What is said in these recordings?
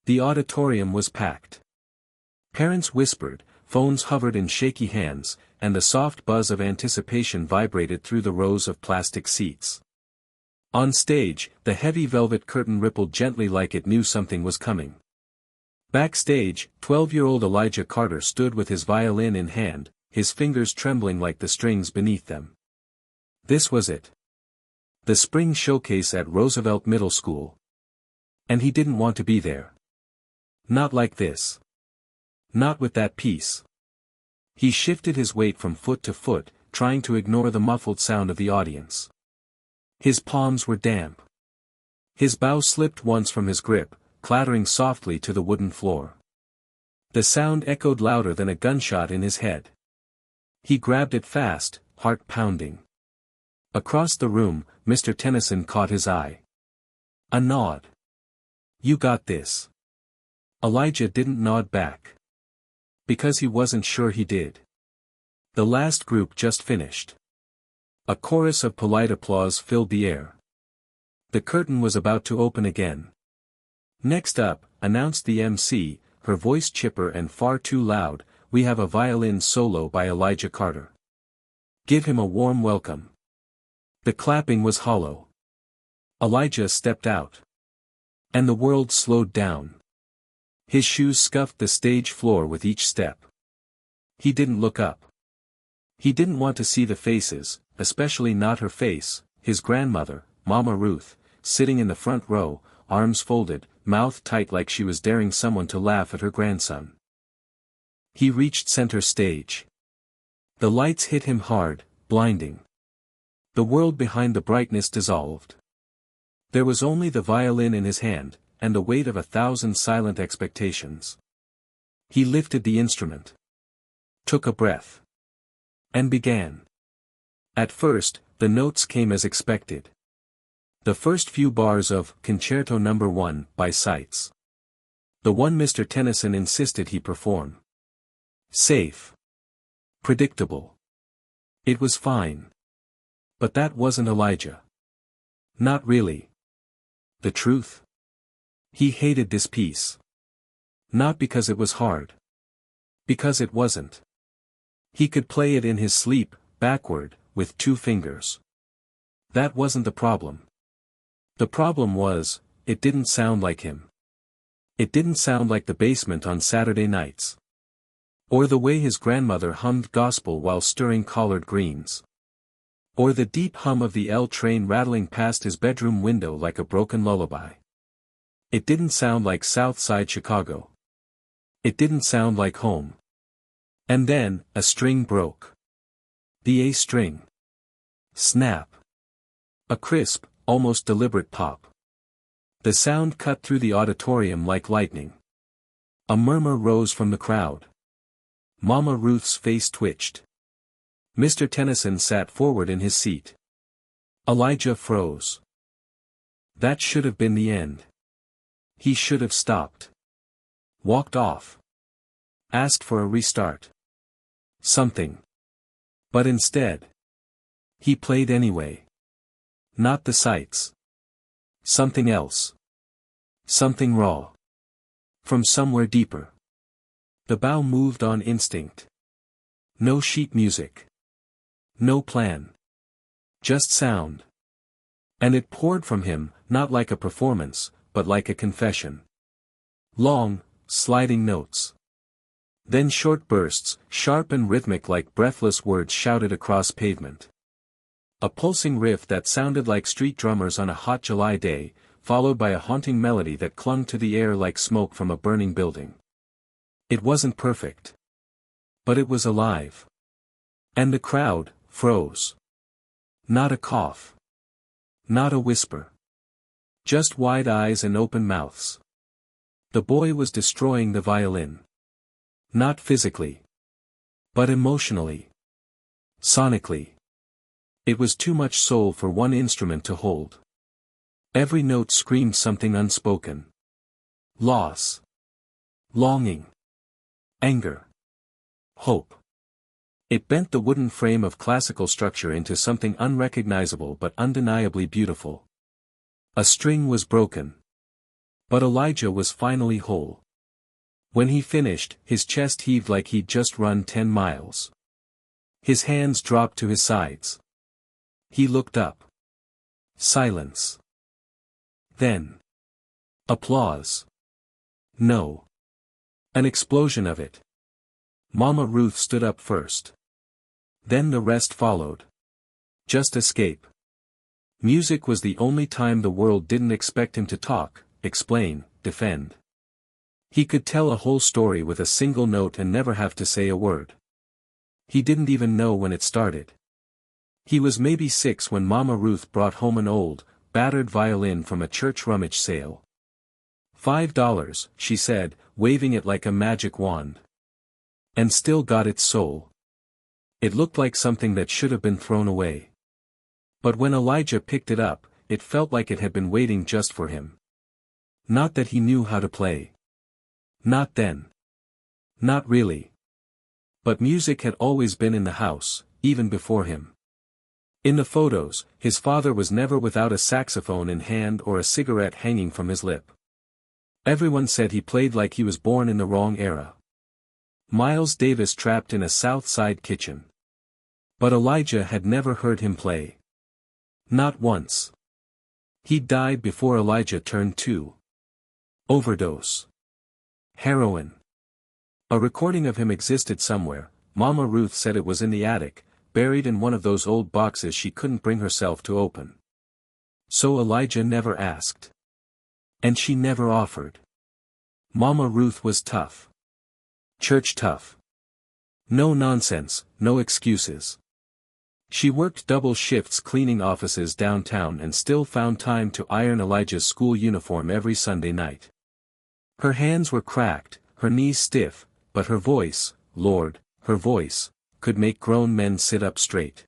The auditorium was packed. Parents whispered, phones hovered in shaky hands, and the soft buzz of anticipation vibrated through the rows of plastic seats. On stage, the heavy velvet curtain rippled gently like it knew something was coming. Backstage, 12-year-old Elijah Carter stood with his violin in hand, his fingers trembling like the strings beneath them. This was it. The spring showcase at Roosevelt Middle School. And he didn't want to be there. Not like this. Not with that piece. He shifted his weight from foot to foot, trying to ignore the muffled sound of the audience. His palms were damp. His bow slipped once from his grip, clattering softly to the wooden floor. The sound echoed louder than a gunshot in his head. He grabbed it fast, heart pounding. Across the room, Mr. Tennyson caught his eye. A nod. "You got this." Elijah didn't nod back. Because he wasn't sure he did. The last group just finished. A chorus of polite applause filled the air. The curtain was about to open again. "Next up," announced the MC, her voice chipper and far too loud, "we have a violin solo by Elijah Carter. Give him a warm welcome." The clapping was hollow. Elijah stepped out. And the world slowed down. His shoes scuffed the stage floor with each step. He didn't look up. He didn't want to see the faces, especially not her face, his grandmother, Mama Ruth, sitting in the front row, arms folded, mouth tight like she was daring someone to laugh at her grandson. He reached center stage. The lights hit him hard, blinding. The world behind the brightness dissolved. There was only the violin in his hand, and the weight of 1,000 silent expectations. He lifted the instrument. Took a breath. And began. At first, the notes came as expected. The first few bars of Concerto No. 1 by Seitz. The one Mr. Tennyson insisted he perform. Safe. Predictable. It was fine. But that wasn't Elijah. Not really. The truth? He hated this piece. Not because it was hard. Because it wasn't. He could play it in his sleep, backward, with 2 fingers. That wasn't the problem. The problem was, it didn't sound like him. It didn't sound like the basement on Saturday nights. Or the way his grandmother hummed gospel while stirring collard greens. Or the deep hum of the L train rattling past his bedroom window like a broken lullaby. It didn't sound like South Side Chicago. It didn't sound like home. And then, a string broke. The A string. Snap. A crisp, almost deliberate pop. The sound cut through the auditorium like lightning. A murmur rose from the crowd. Mama Ruth's face twitched. Mr. Tennyson sat forward in his seat. Elijah froze. That should have been the end. He should have stopped. Walked off. Asked for a restart. Something. But instead. He played anyway. Not the sights. Something else. Something raw. From somewhere deeper. The bow moved on instinct. No sheet music. No plan. Just sound. And it poured from him, not like a performance, but like a confession. Long, sliding notes. Then short bursts, sharp and rhythmic like breathless words shouted across pavement. A pulsing riff that sounded like street drummers on a hot July day, followed by a haunting melody that clung to the air like smoke from a burning building. It wasn't perfect. But it was alive. And the crowd froze. Not a cough. Not a whisper. Just wide eyes and open mouths. The boy was destroying the violin. Not physically. But emotionally. Sonically. It was too much soul for one instrument to hold. Every note screamed something unspoken. Loss. Longing. Anger. Hope. It bent the wooden frame of classical structure into something unrecognizable but undeniably beautiful. A string was broken. But Elijah was finally whole. When he finished, his chest heaved like he'd just run 10 miles. His hands dropped to his sides. He looked up. Silence. Then. Applause. No. An explosion of it. Mama Ruth stood up first. Then the rest followed. Just escape. Music was the only time the world didn't expect him to talk, explain, defend. He could tell a whole story with a single note and never have to say a word. He didn't even know when it started. He was maybe 6 when Mama Ruth brought home an old, battered violin from a church rummage sale. $5, she said, waving it like a magic wand. And still got its soul. It looked like something that should have been thrown away. But when Elijah picked it up, it felt like it had been waiting just for him. Not that he knew how to play. Not then. Not really. But music had always been in the house, even before him. In the photos, his father was never without a saxophone in hand or a cigarette hanging from his lip. Everyone said he played like he was born in the wrong era. Miles Davis trapped in a South Side kitchen. But Elijah had never heard him play. Not once. He died before Elijah turned 2. Overdose. Heroin. A recording of him existed somewhere. Mama Ruth said it was in the attic, buried in one of those old boxes she couldn't bring herself to open. So Elijah never asked. And she never offered. Mama Ruth was tough. Church tough. No nonsense, no excuses. She worked double shifts cleaning offices downtown and still found time to iron Elijah's school uniform every Sunday night. Her hands were cracked, her knees stiff, but her voice, Lord, her voice, could make grown men sit up straight.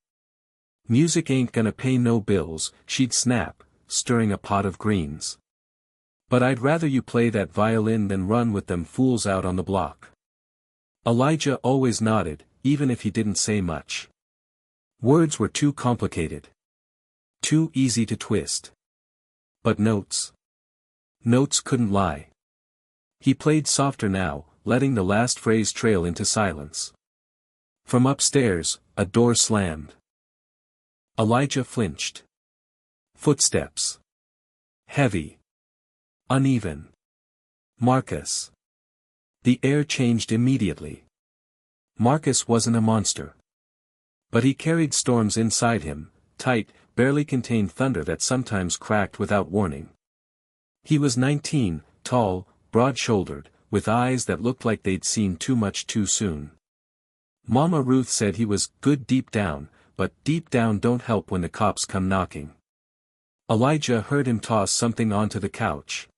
Music ain't gonna pay no bills, she'd snap, stirring a pot of greens. But I'd rather you play that violin than run with them fools out on the block. Elijah always nodded, even if he didn't say much. Words were too complicated. Too easy to twist. But notes. Notes couldn't lie. He played softer now, letting the last phrase trail into silence. From upstairs, a door slammed. Elijah flinched. Footsteps. Heavy. Uneven. Marcus. The air changed immediately. Marcus wasn't a monster. But he carried storms inside him, tight, barely contained thunder that sometimes cracked without warning. He was 19, tall, broad-shouldered, with eyes that looked like they'd seen too much too soon. Mama Ruth said he was good deep down, but deep down don't help when the cops come knocking. Elijah heard him toss something onto the couch.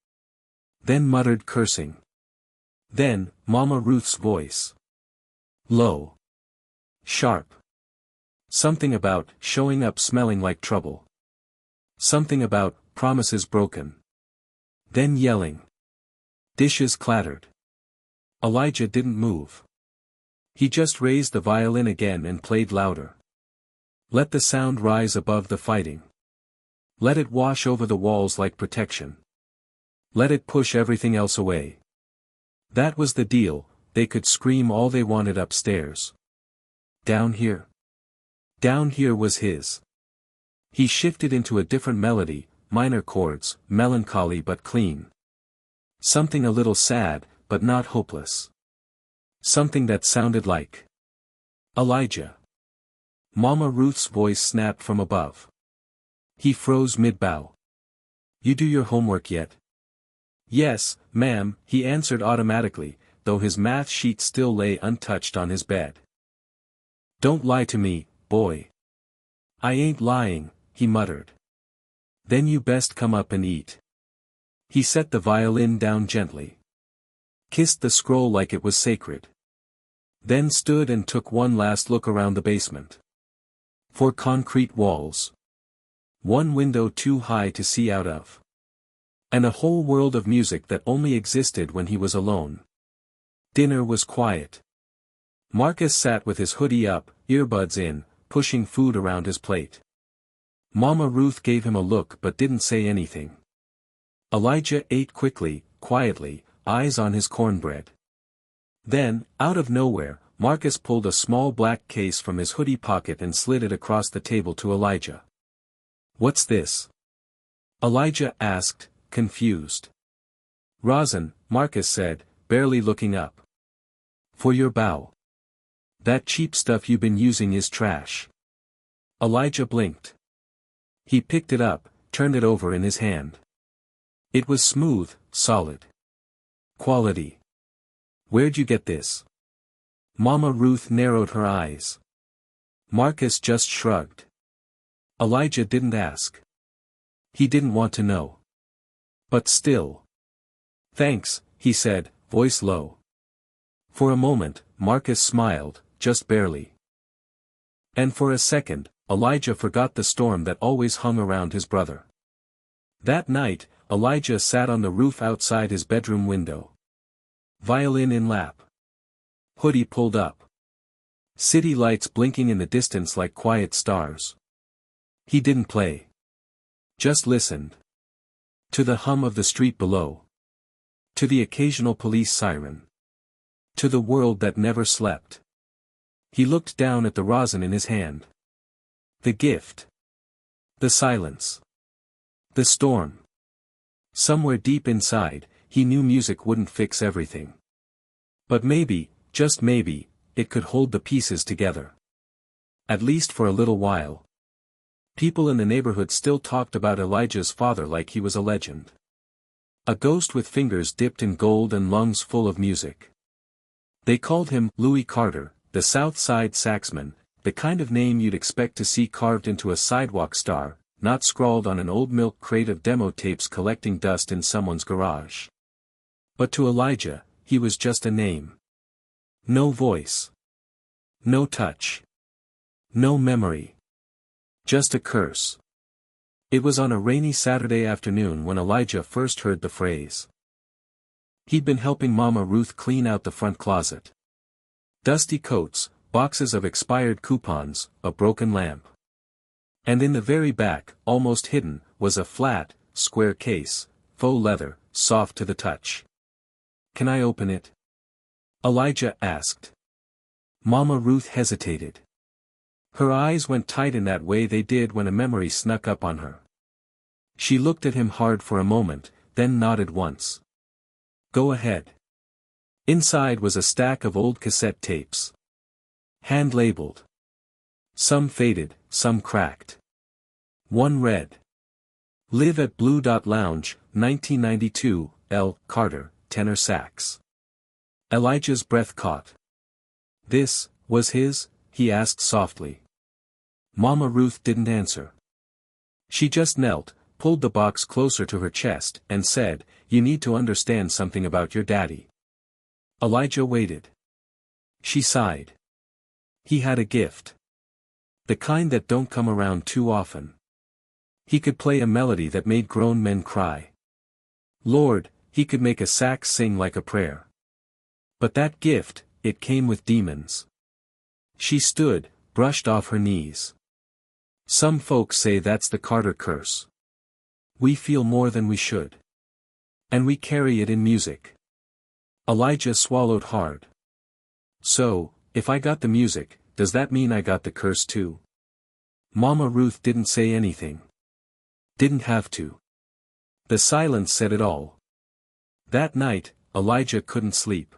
Then muttered cursing. Then, Mama Ruth's voice. Low. Sharp. Something about showing up smelling like trouble. Something about promises broken. Then yelling. Dishes clattered. Elijah didn't move. He just raised the violin again and played louder. Let the sound rise above the fighting. Let it wash over the walls like protection. Let it push everything else away. That was the deal, they could scream all they wanted upstairs. Down here. Down here was his. He shifted into a different melody, minor chords, melancholy but clean. Something a little sad, but not hopeless. Something that sounded like Elijah. Mama Ruth's voice snapped from above. He froze mid-bow. You do your homework yet? Yes, ma'am, he answered automatically, though his math sheet still lay untouched on his bed. Don't lie to me, boy. I ain't lying, he muttered. Then you best come up and eat. He set the violin down gently. Kissed the scroll like it was sacred. Then stood and took one last look around the basement. 4 concrete walls. 1 window too high to see out of. And a whole world of music that only existed when he was alone. Dinner was quiet. Marcus sat with his hoodie up, earbuds in, pushing food around his plate. Mama Ruth gave him a look but didn't say anything. Elijah ate quickly, quietly, eyes on his cornbread. Then, out of nowhere, Marcus pulled a small black case from his hoodie pocket and slid it across the table to Elijah. "What's this?" Elijah asked, confused. "Rosin," Marcus said, barely looking up. "For your bow. That cheap stuff you've been using is trash." Elijah blinked. He picked it up, turned it over in his hand. It was smooth, solid. Quality. "Where'd you get this?" Mama Ruth narrowed her eyes. Marcus just shrugged. Elijah didn't ask. He didn't want to know. But still. "Thanks," he said, voice low. For a moment, Marcus smiled, just barely. And for a second, Elijah forgot the storm that always hung around his brother. That night, Elijah sat on the roof outside his bedroom window. Violin in lap. Hoodie pulled up. City lights blinking in the distance like quiet stars. He didn't play. Just listened. To the hum of the street below. To the occasional police siren. To the world that never slept. He looked down at the rosin in his hand. The gift. The silence. The storm. Somewhere deep inside, he knew music wouldn't fix everything. But maybe, just maybe, it could hold the pieces together. At least for a little while. People in the neighborhood still talked about Elijah's father like he was a legend. A ghost with fingers dipped in gold and lungs full of music. They called him Louis Carter, the South Side Saxman, the kind of name you'd expect to see carved into a sidewalk star, not scrawled on an old milk crate of demo tapes collecting dust in someone's garage. But to Elijah, he was just a name. No voice. No touch. No memory. Just a curse. It was on a rainy Saturday afternoon when Elijah first heard the phrase. He'd been helping Mama Ruth clean out the front closet. Dusty coats, boxes of expired coupons, a broken lamp. And in the very back, almost hidden, was a flat, square case, faux leather, soft to the touch. "Can I open it?" Elijah asked. Mama Ruth hesitated. Her eyes went tight in that way they did when a memory snuck up on her. She looked at him hard for a moment, then nodded once. "Go ahead." Inside was a stack of old cassette tapes. Hand-labeled. Some faded, some cracked. One read. "Live at Blue Dot Lounge, 1992, L. Carter, tenor sax." Elijah's breath caught. "This, was his?" he asked softly. Mama Ruth didn't answer. She just knelt, pulled the box closer to her chest, and said, "You need to understand something about your daddy." Elijah waited. She sighed. He had a gift. The kind that don't come around too often. He could play a melody that made grown men cry. Lord, he could make a sax sing like a prayer. But that gift, it came with demons. She stood, brushed off her knees. Some folks say that's the Carter curse. We feel more than we should. And we carry it in music. Elijah swallowed hard. "So, if I got the music, does that mean I got the curse too?" Mama Ruth didn't say anything. Didn't have to. The silence said it all. That night, Elijah couldn't sleep.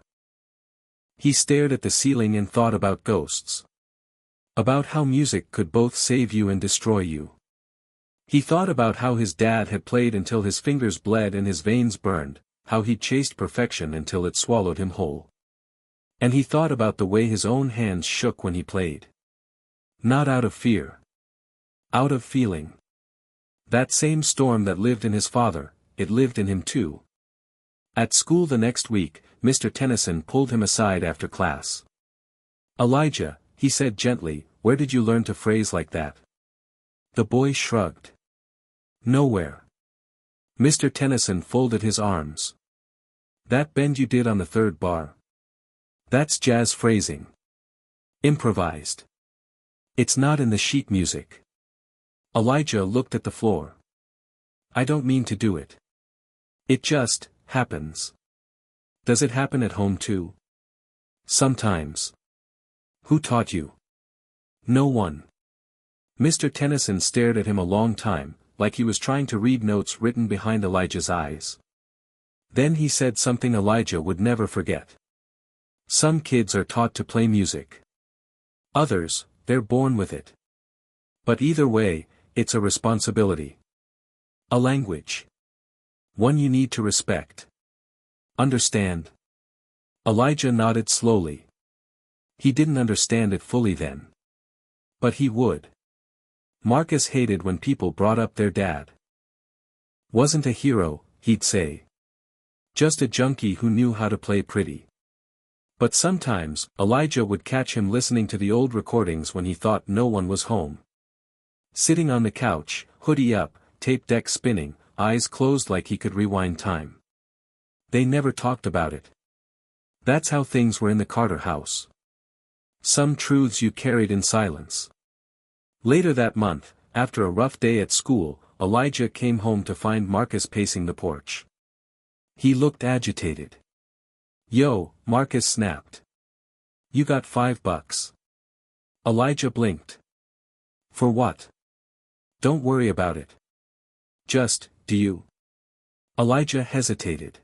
He stared at the ceiling and thought about ghosts. About how music could both save you and destroy you. He thought about how his dad had played until his fingers bled and his veins burned, how he chased perfection until it swallowed him whole. And he thought about the way his own hands shook when he played. Not out of fear. Out of feeling. That same storm that lived in his father, it lived in him too. At school the next week, Mr. Tennyson pulled him aside after class. "Elijah," he said gently, "where did you learn to phrase like that?" The boy shrugged. "Nowhere." Mr. Tennyson folded his arms. "That bend you did on the third bar. That's jazz phrasing. Improvised. It's not in the sheet music." Elijah looked at the floor. "I don't mean to do it. It just happens. Does it happen at home too? Sometimes. Who taught you? No one. Mr. Tennyson stared at him a long time, like he was trying to read notes written behind Elijah's eyes. Then he said something Elijah would never forget. Some kids are taught to play music. Others, they're born with it. But either way, it's a responsibility. A language. One you need to respect. Understand? Elijah nodded slowly. He didn't understand it fully then. But he would. Marcus hated when people brought up their dad. Wasn't a hero, he'd say. Just a junkie who knew how to play pretty. But sometimes, Elijah would catch him listening to the old recordings when he thought no one was home. Sitting on the couch, hoodie up, tape deck spinning, eyes closed like he could rewind time. They never talked about it. That's how things were in the Carter house. Some truths you carried in silence. Later that month, after a rough day at school, Elijah came home to find Marcus pacing the porch. He looked agitated. "Yo," Marcus snapped. "You got $5." Elijah blinked. "For what?" "Don't worry about it. Just, do you?" Elijah hesitated.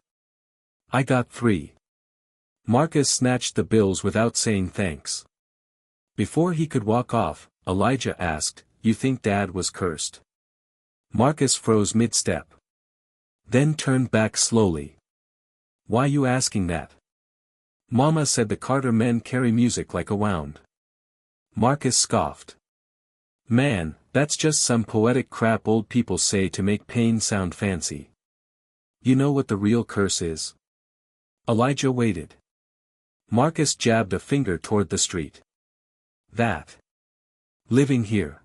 "I got 3. Marcus snatched the bills without saying thanks. Before he could walk off, Elijah asked, "You think Dad was cursed?" Marcus froze mid-step. Then turned back slowly. "Why you asking that?" "Mama said the Carter men carry music like a wound." Marcus scoffed. "Man, that's just some poetic crap old people say to make pain sound fancy. You know what the real curse is?" Elijah waited. Marcus jabbed a finger toward the street. "That. Living here.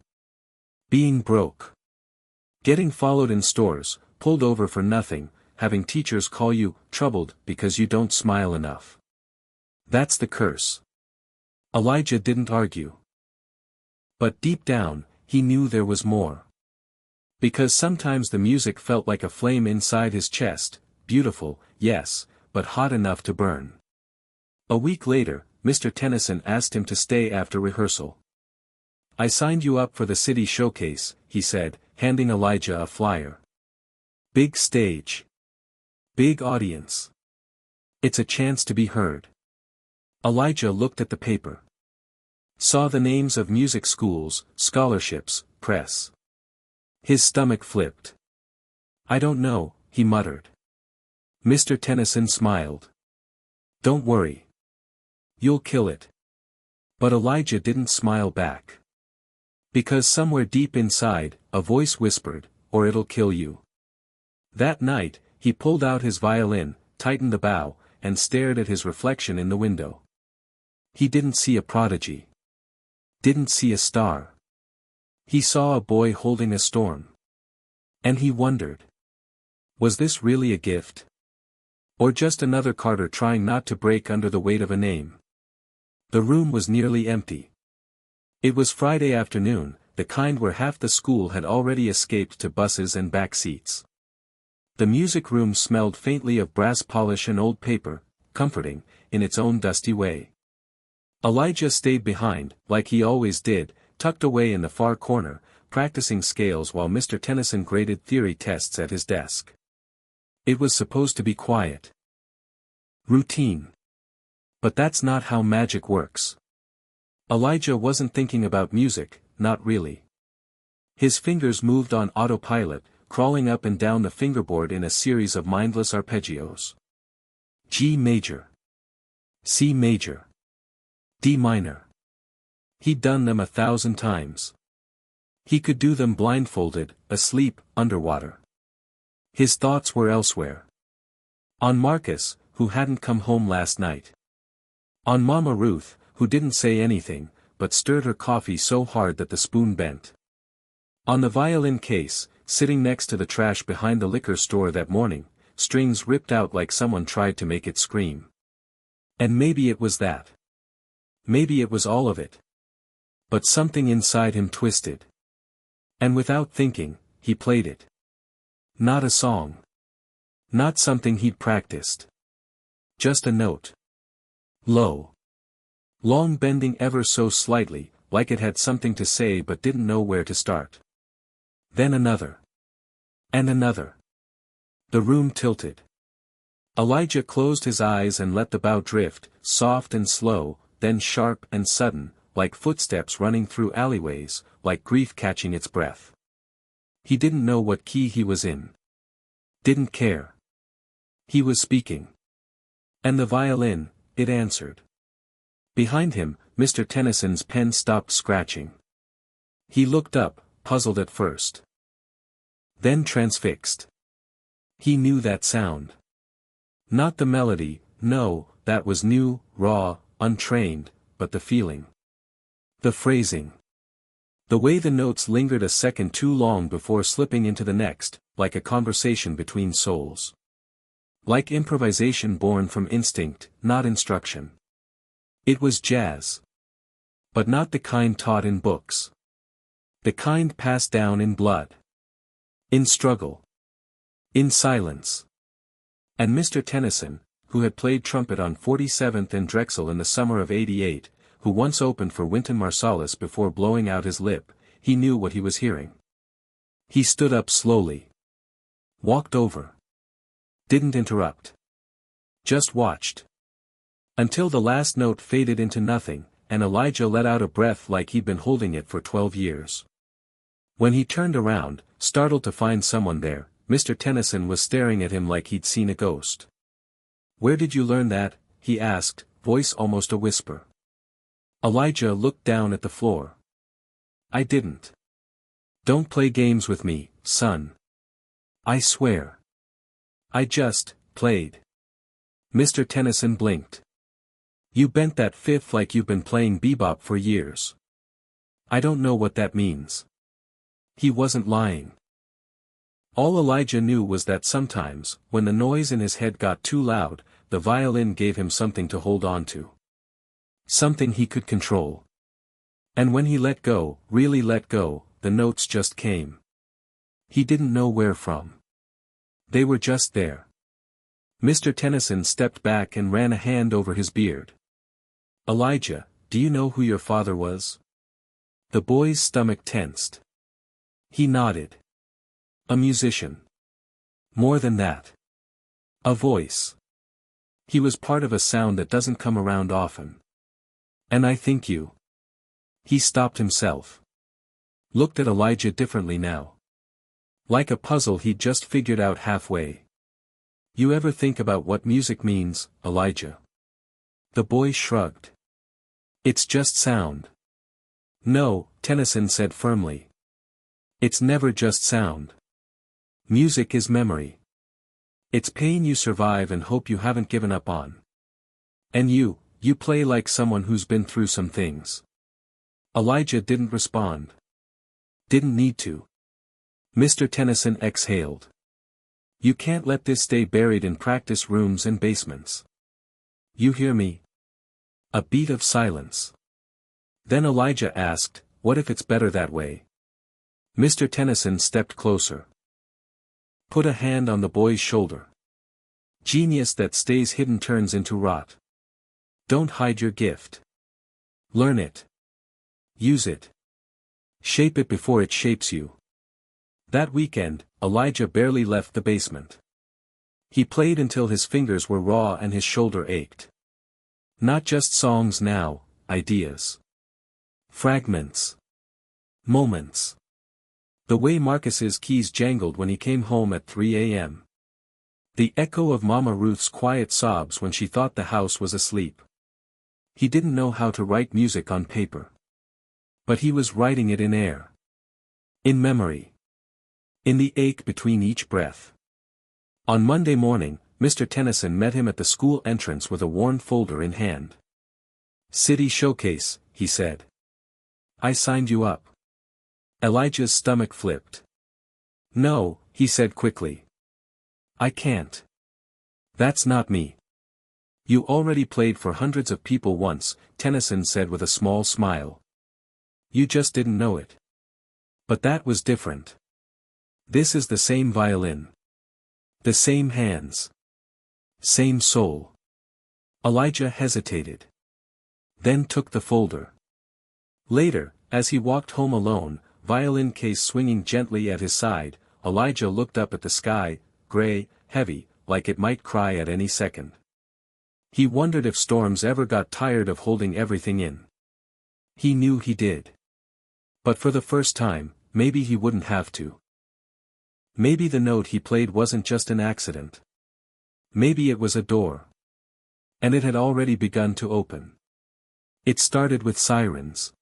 Being broke. Getting followed in stores, pulled over for nothing, having teachers call you troubled because you don't smile enough. That's the curse." Elijah didn't argue. But deep down, he knew there was more. Because sometimes the music felt like a flame inside his chest, beautiful, yes, but hot enough to burn. A week later, Mr. Tennyson asked him to stay after rehearsal. "I signed you up for the city showcase," he said, handing Elijah a flyer. "Big stage. Big audience. It's a chance to be heard." Elijah looked at the paper. Saw the names of music schools, scholarships, press. His stomach flipped. "I don't know," he muttered. Mr. Tennyson smiled. "Don't worry. You'll kill it." But Elijah didn't smile back. Because somewhere deep inside, a voice whispered, "Or it'll kill you." That night, he pulled out his violin, tightened the bow, and stared at his reflection in the window. He didn't see a prodigy. Didn't see a star. He saw a boy holding a storm. And he wondered. Was this really a gift? Or just another Carter trying not to break under the weight of a name? The room was nearly empty. It was Friday afternoon, the kind where half the school had already escaped to buses and back seats. The music room smelled faintly of brass polish and old paper, comforting, in its own dusty way. Elijah stayed behind, like he always did, tucked away in the far corner, practicing scales while Mr. Tennyson graded theory tests at his desk. It was supposed to be quiet. Routine. But that's not how magic works. Elijah wasn't thinking about music, not really. His fingers moved on autopilot, crawling up and down the fingerboard in a series of mindless arpeggios. G major. C major. D minor. He'd done them 1,000 times. He could do them blindfolded, asleep, underwater. His thoughts were elsewhere. On Marcus, who hadn't come home last night. On Mama Ruth, who didn't say anything, but stirred her coffee so hard that the spoon bent. On the violin case, sitting next to the trash behind the liquor store that morning, strings ripped out like someone tried to make it scream. And maybe it was that. Maybe it was all of it. But something inside him twisted. And without thinking, he played it. Not a song. Not something he'd practiced. Just a note. Low. Long, bending ever so slightly, like it had something to say but didn't know where to start. Then another. And another. The room tilted. Elijah closed his eyes and let the bow drift, soft and slow, then sharp and sudden, like footsteps running through alleyways, like grief catching its breath. He didn't know what key he was in. Didn't care. He was speaking. And the violin, it answered. Behind him, Mr. Tennyson's pen stopped scratching. He looked up, puzzled at first. Then transfixed. He knew that sound. Not the melody, no, that was new, raw, untrained, but the feeling. The phrasing. The way the notes lingered a second too long before slipping into the next, like a conversation between souls. Like improvisation born from instinct, not instruction. It was jazz. But not the kind taught in books. The kind passed down in blood. In struggle. In silence. And Mr. Tennyson, who had played trumpet on 47th and Drexel in the summer of '88, who once opened for Wynton Marsalis before blowing out his lip, he knew what he was hearing. He stood up slowly. Walked over. Didn't interrupt. Just watched. Until the last note faded into nothing, and Elijah let out a breath like he'd been holding it for 12 years. When he turned around, startled to find someone there, Mr. Tennyson was staring at him like he'd seen a ghost. "Where did you learn that?" he asked, voice almost a whisper. Elijah looked down at the floor. "I didn't. Don't play games with me, son. I swear. I just played." Mr. Tennyson blinked. "You bent that fifth like you've been playing bebop for years." "I don't know what that means." He wasn't lying. All Elijah knew was that sometimes, when the noise in his head got too loud, the violin gave him something to hold on to. Something he could control. And when he let go, really let go, the notes just came. He didn't know where from. They were just there. Mr. Tennyson stepped back and ran a hand over his beard. "Elijah, do you know who your father was?" The boy's stomach tensed. He nodded. "A musician. More than that. A voice. He was part of a sound that doesn't come around often. And I think you." He stopped himself. Looked at Elijah differently now. Like a puzzle he'd just figured out halfway. "You ever think about what music means, Elijah?" The boy shrugged. "It's just sound." "No," Tennyson said firmly. "It's never just sound. Music is memory. It's pain you survive and hope you haven't given up on. And you play like someone who's been through some things." Elijah didn't respond. Didn't need to. Mr. Tennyson exhaled. "You can't let this stay buried in practice rooms and basements. You hear me?" A beat of silence. Then Elijah asked, "What if it's better that way?" Mr. Tennyson stepped closer. Put a hand on the boy's shoulder. "Genius that stays hidden turns into rot. Don't hide your gift. Learn it. Use it. Shape it before it shapes you." That weekend, Elijah barely left the basement. He played until his fingers were raw and his shoulder ached. Not just songs now, ideas. Fragments. Moments. The way Marcus's keys jangled when he came home at 3 a.m. The echo of Mama Ruth's quiet sobs when she thought the house was asleep. He didn't know how to write music on paper. But he was writing it in air. In memory. In the ache between each breath. On Monday morning, Mr. Tennyson met him at the school entrance with a worn folder in hand. "City Showcase," he said. "I signed you up." Elijah's stomach flipped. "No," he said quickly. "I can't. That's not me." "You already played for hundreds of people once," Tennyson said with a small smile. "You just didn't know it. But that was different. This is the same violin. The same hands. Same soul. Elijah hesitated. Then took the folder. Later, as he walked home alone, violin case swinging gently at his side, Elijah looked up at the sky, gray, heavy, like it might cry at any second. He wondered if storms ever got tired of holding everything in. He knew he did. But for the first time, maybe he wouldn't have to. Maybe the note he played wasn't just an accident. Maybe it was a door. And it had already begun to open. It started with sirens.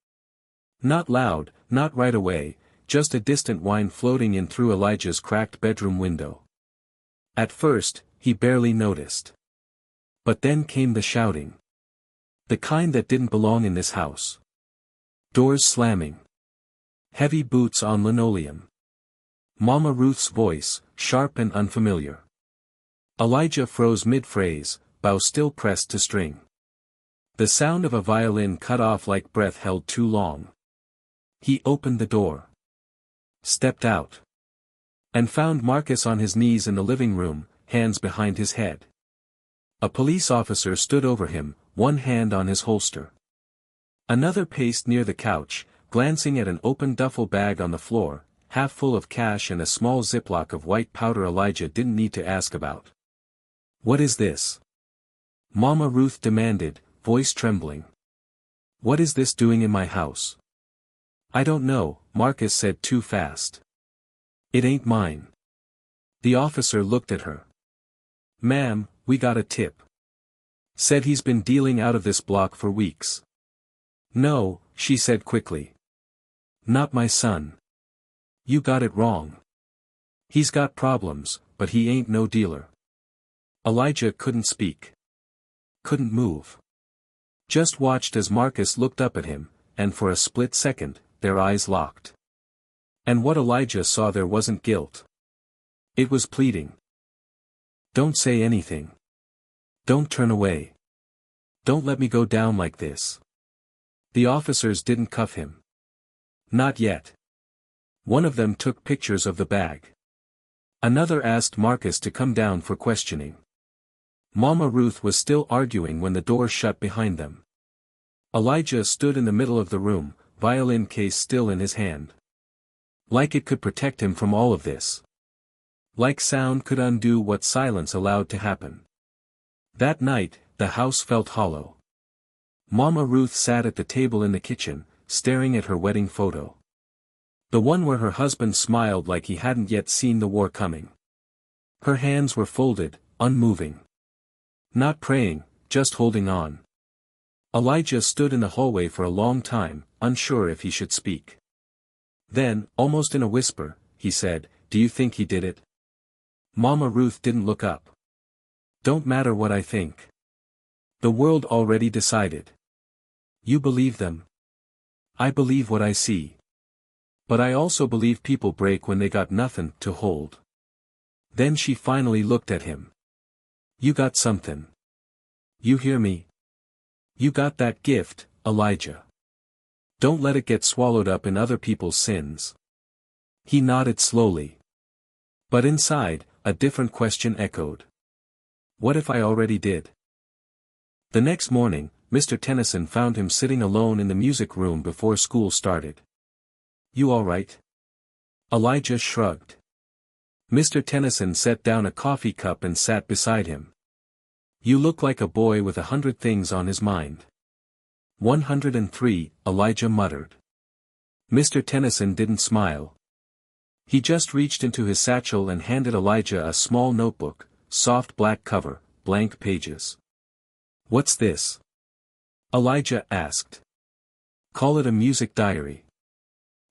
Not loud, not right away, just a distant whine floating in through Elijah's cracked bedroom window. At first, he barely noticed. But then came the shouting. The kind that didn't belong in this house. Doors slamming. Heavy boots on linoleum. Mama Ruth's voice, sharp and unfamiliar. Elijah froze mid-phrase, bow still pressed to string. The sound of a violin cut off like breath held too long. He opened the door. Stepped out. And found Marcus on his knees in the living room, hands behind his head. A police officer stood over him, one hand on his holster. Another paced near the couch, glancing at an open duffel bag on the floor, half full of cash and a small ziplock of white powder Elijah didn't need to ask about. "What is this?" Mama Ruth demanded, voice trembling. "What is this doing in my house?" "I don't know," Marcus said too fast. "It ain't mine." The officer looked at her. "Ma'am, we got a tip. Said he's been dealing out of this block for weeks." "No," she said quickly. "Not my son. You got it wrong. He's got problems, but he ain't no dealer." Elijah couldn't speak. Couldn't move. Just watched as Marcus looked up at him, and for a split second, their eyes locked. And what Elijah saw there wasn't guilt. It was pleading. "Don't say anything. Don't turn away. Don't let me go down like this." The officers didn't cuff him. Not yet. One of them took pictures of the bag. Another asked Marcus to come down for questioning. Mama Ruth was still arguing when the door shut behind them. Elijah stood in the middle of the room, violin case still in his hand. Like it could protect him from all of this. Like sound could undo what silence allowed to happen. That night, the house felt hollow. Mama Ruth sat at the table in the kitchen, staring at her wedding photo. The one where her husband smiled like he hadn't yet seen the war coming. Her hands were folded, unmoving. Not praying, just holding on. Elijah stood in the hallway for a long time, unsure if he should speak. Then, almost in a whisper, he said, "Do you think he did it?" Mama Ruth didn't look up. "Don't matter what I think. The world already decided. You believe them. I believe what I see. But I also believe people break when they got nothing to hold." Then she finally looked at him. "You got something. You hear me? You got that gift, Elijah. Don't let it get swallowed up in other people's sins." He nodded slowly. But inside, a different question echoed. What if I already did? The next morning, Mr. Tennyson found him sitting alone in the music room before school started. "You all right?" Elijah shrugged. Mr. Tennyson set down a coffee cup and sat beside him. "You look like a boy with 100 things on his mind." 103, Elijah muttered. Mr. Tennyson didn't smile. He just reached into his satchel and handed Elijah a small notebook, soft black cover, blank pages. "What's this?" Elijah asked. "Call it a music diary.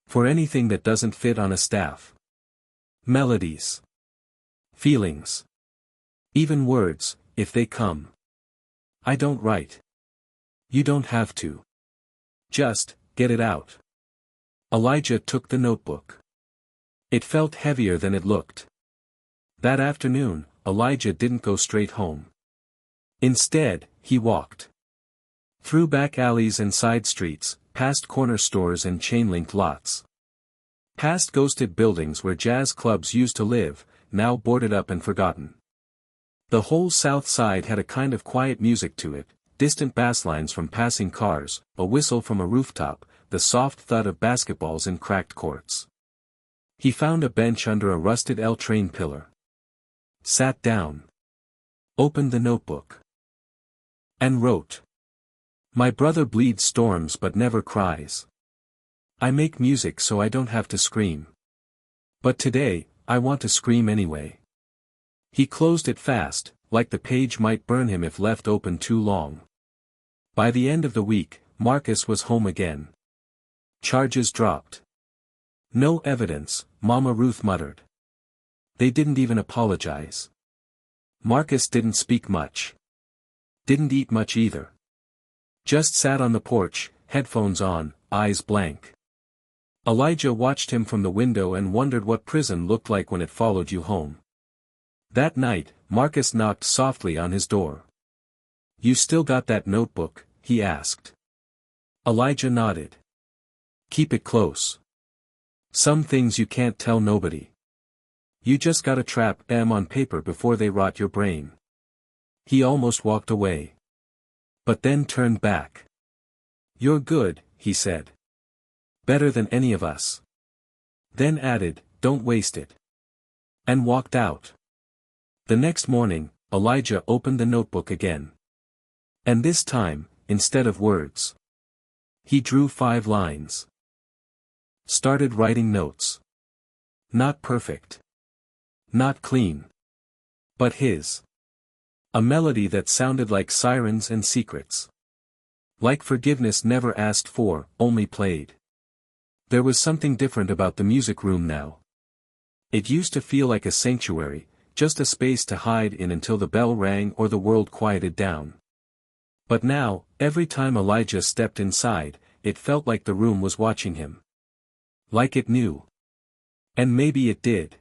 For anything that doesn't fit on a staff. Melodies. Feelings. Even words, if they come. I don't write. You don't have to. Just, get it out." Elijah took the notebook. It felt heavier than it looked. That afternoon, Elijah didn't go straight home. Instead, he walked. Through back alleys and side streets, past corner stores and chain-linked lots. Past ghosted buildings where jazz clubs used to live, now boarded up and forgotten. The whole south side had a kind of quiet music to it, distant basslines from passing cars, a whistle from a rooftop, the soft thud of basketballs in cracked courts. He found a bench under a rusted L-train pillar. Sat down. Opened the notebook. And wrote. My brother bleeds storms but never cries. I make music so I don't have to scream. But today, I want to scream anyway. He closed it fast, like the page might burn him if left open too long. By the end of the week, Marcus was home again. Charges dropped. No evidence, Mama Ruth muttered. They didn't even apologize. Marcus didn't speak much. Didn't eat much either. Just sat on the porch, headphones on, eyes blank. Elijah watched him from the window and wondered what prison looked like when it followed you home. That night, Marcus knocked softly on his door. You still got that notebook? He asked. Elijah nodded. Keep it close. Some things you can't tell nobody. You just gotta trap them on paper before they rot your brain. He almost walked away. But then turned back. You're good, he said. Better than any of us. Then added, don't waste it. And walked out. The next morning, Elijah opened the notebook again. And this time, instead of words, he drew 5 lines. Started writing notes. Not perfect. Not clean. But his. A melody that sounded like sirens and secrets. Like forgiveness never asked for, only played. There was something different about the music room now. It used to feel like a sanctuary, just a space to hide in until the bell rang or the world quieted down. But now, every time Elijah stepped inside, it felt like the room was watching him. Like it knew. And maybe it did.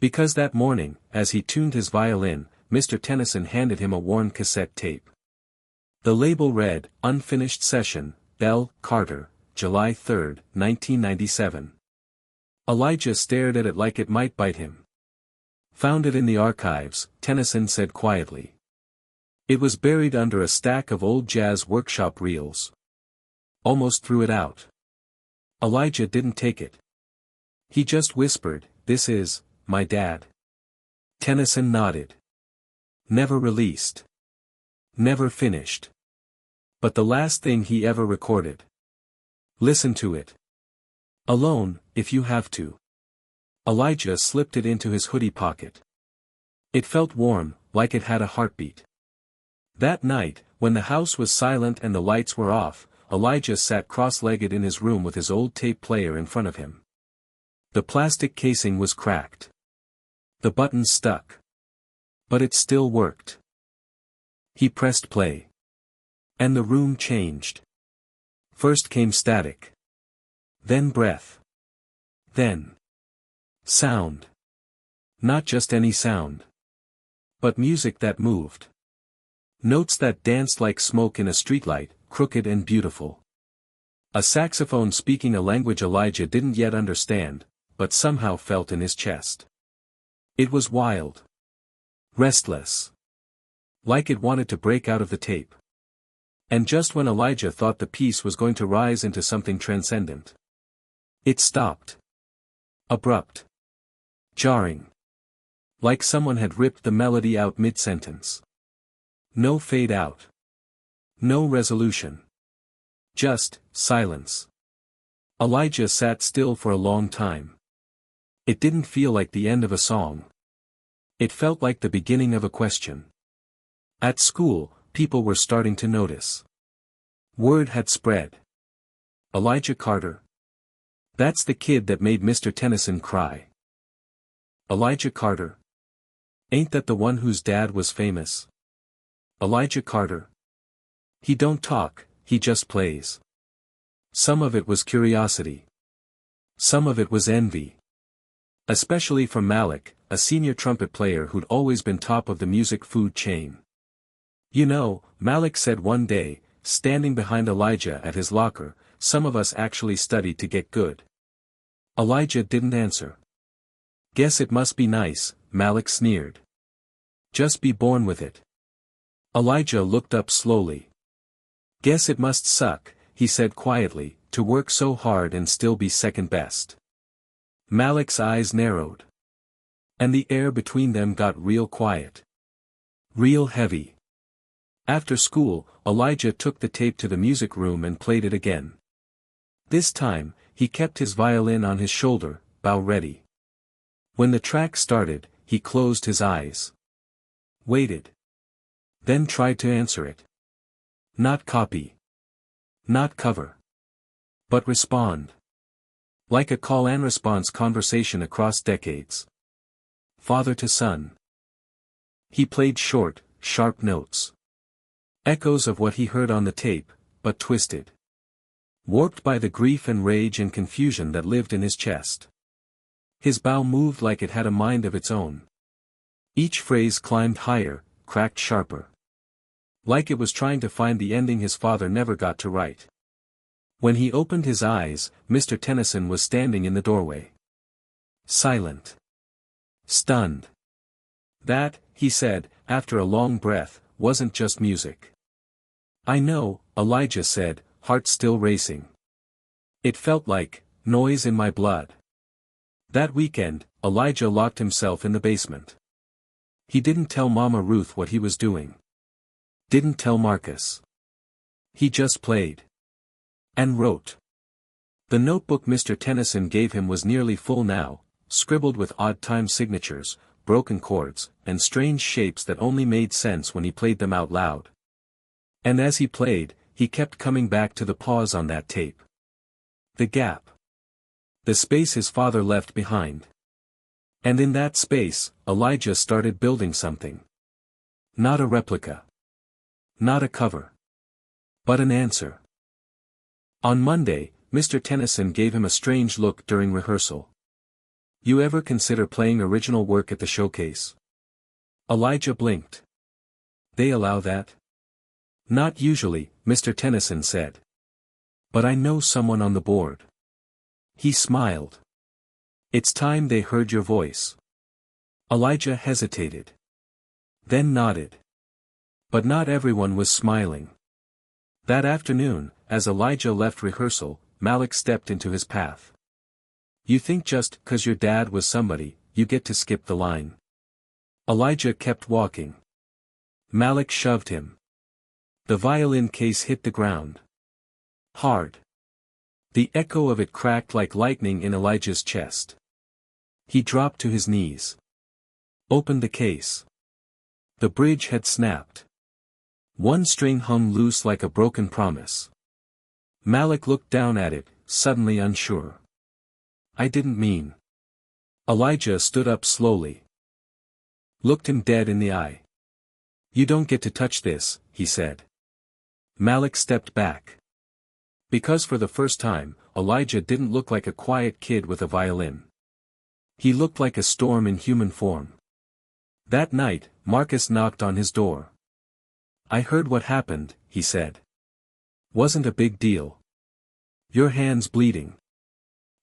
Because that morning, as he tuned his violin, Mr. Tennyson handed him a worn cassette tape. The label read, Unfinished Session, Bell, Carter, July 3, 1997. Elijah stared at it like it might bite him. Found it in the archives, Tennyson said quietly. It was buried under a stack of old jazz workshop reels. Almost threw it out. Elijah didn't take it. He just whispered, this is, my dad. Tennyson nodded. Never released. Never finished. But the last thing he ever recorded. Listen to it. Alone, if you have to. Elijah slipped it into his hoodie pocket. It felt warm, like it had a heartbeat. That night, when the house was silent and the lights were off, Elijah sat cross-legged in his room with his old tape player in front of him. The plastic casing was cracked. The buttons stuck. But it still worked. He pressed play. And the room changed. First came static. Then breath. Then sound. Not just any sound. But music that moved. Notes that danced like smoke in a streetlight, crooked and beautiful. A saxophone speaking a language Elijah didn't yet understand, but somehow felt in his chest. It was wild. Restless. Like it wanted to break out of the tape. And just when Elijah thought the piece was going to rise into something transcendent, it stopped. Abrupt. Jarring. Like someone had ripped the melody out mid-sentence. No fade out. No resolution. Just silence. Elijah sat still for a long time. It didn't feel like the end of a song. It felt like the beginning of a question. At school, people were starting to notice. Word had spread. Elijah Carter. That's the kid that made Mr. Tennyson cry. Elijah Carter. Ain't that the one whose dad was famous? Elijah Carter. He don't talk, he just plays. Some of it was curiosity. Some of it was envy. Especially from Malik, a senior trumpet player who'd always been top of the music food chain. You know, Malik said one day, standing behind Elijah at his locker, some of us actually studied to get good. Elijah didn't answer. Guess it must be nice, Malik sneered. Just be born with it. Elijah looked up slowly. Guess it must suck, he said quietly, to work so hard and still be second best. Malik's eyes narrowed. And the air between them got real quiet. Real heavy. After school, Elijah took the tape to the music room and played it again. This time, he kept his violin on his shoulder, bow ready. When the track started, he closed his eyes. Waited. Then tried to answer it. Not copy. Not cover. But respond. Like a call-and-response conversation across decades. Father to son. He played short, sharp notes. Echoes of what he heard on the tape, but twisted. Warped by the grief and rage and confusion that lived in his chest. His bow moved like it had a mind of its own. Each phrase climbed higher, cracked sharper. Like it was trying to find the ending his father never got to write. When he opened his eyes, Mr. Tennyson was standing in the doorway. Silent. Stunned. That, he said, after a long breath, wasn't just music. I know, Elijah said, heart still racing. It felt like noise in my blood. That weekend, Elijah locked himself in the basement. He didn't tell Mama Ruth what he was doing. Didn't tell Marcus. He just played. And wrote. The notebook Mr. Tennyson gave him was nearly full now, scribbled with odd-time signatures, broken chords, and strange shapes that only made sense when he played them out loud. And as he played, he kept coming back to the pause on that tape. The gap. The space his father left behind. And in that space, Elijah started building something. Not a replica. Not a cover. But an answer. On Monday, Mr. Tennyson gave him a strange look during rehearsal. You ever consider playing original work at the showcase? Elijah blinked. They allow that? Not usually, Mr. Tennyson said. But I know someone on the board. He smiled. It's time they heard your voice. Elijah hesitated. Then nodded. But not everyone was smiling. That afternoon, as Elijah left rehearsal, Malik stepped into his path. You think just 'cause your dad was somebody, you get to skip the line. Elijah kept walking. Malik shoved him. The violin case hit the ground. Hard. The echo of it cracked like lightning in Elijah's chest. He dropped to his knees. Opened the case. The bridge had snapped. One string hung loose like a broken promise. Malik looked down at it, suddenly unsure. I didn't mean. Elijah stood up slowly. Looked him dead in the eye. You don't get to touch this, he said. Malik stepped back. Because for the first time, Elijah didn't look like a quiet kid with a violin. He looked like a storm in human form. That night, Marcus knocked on his door. I heard what happened, he said. Wasn't a big deal. Your hand's bleeding.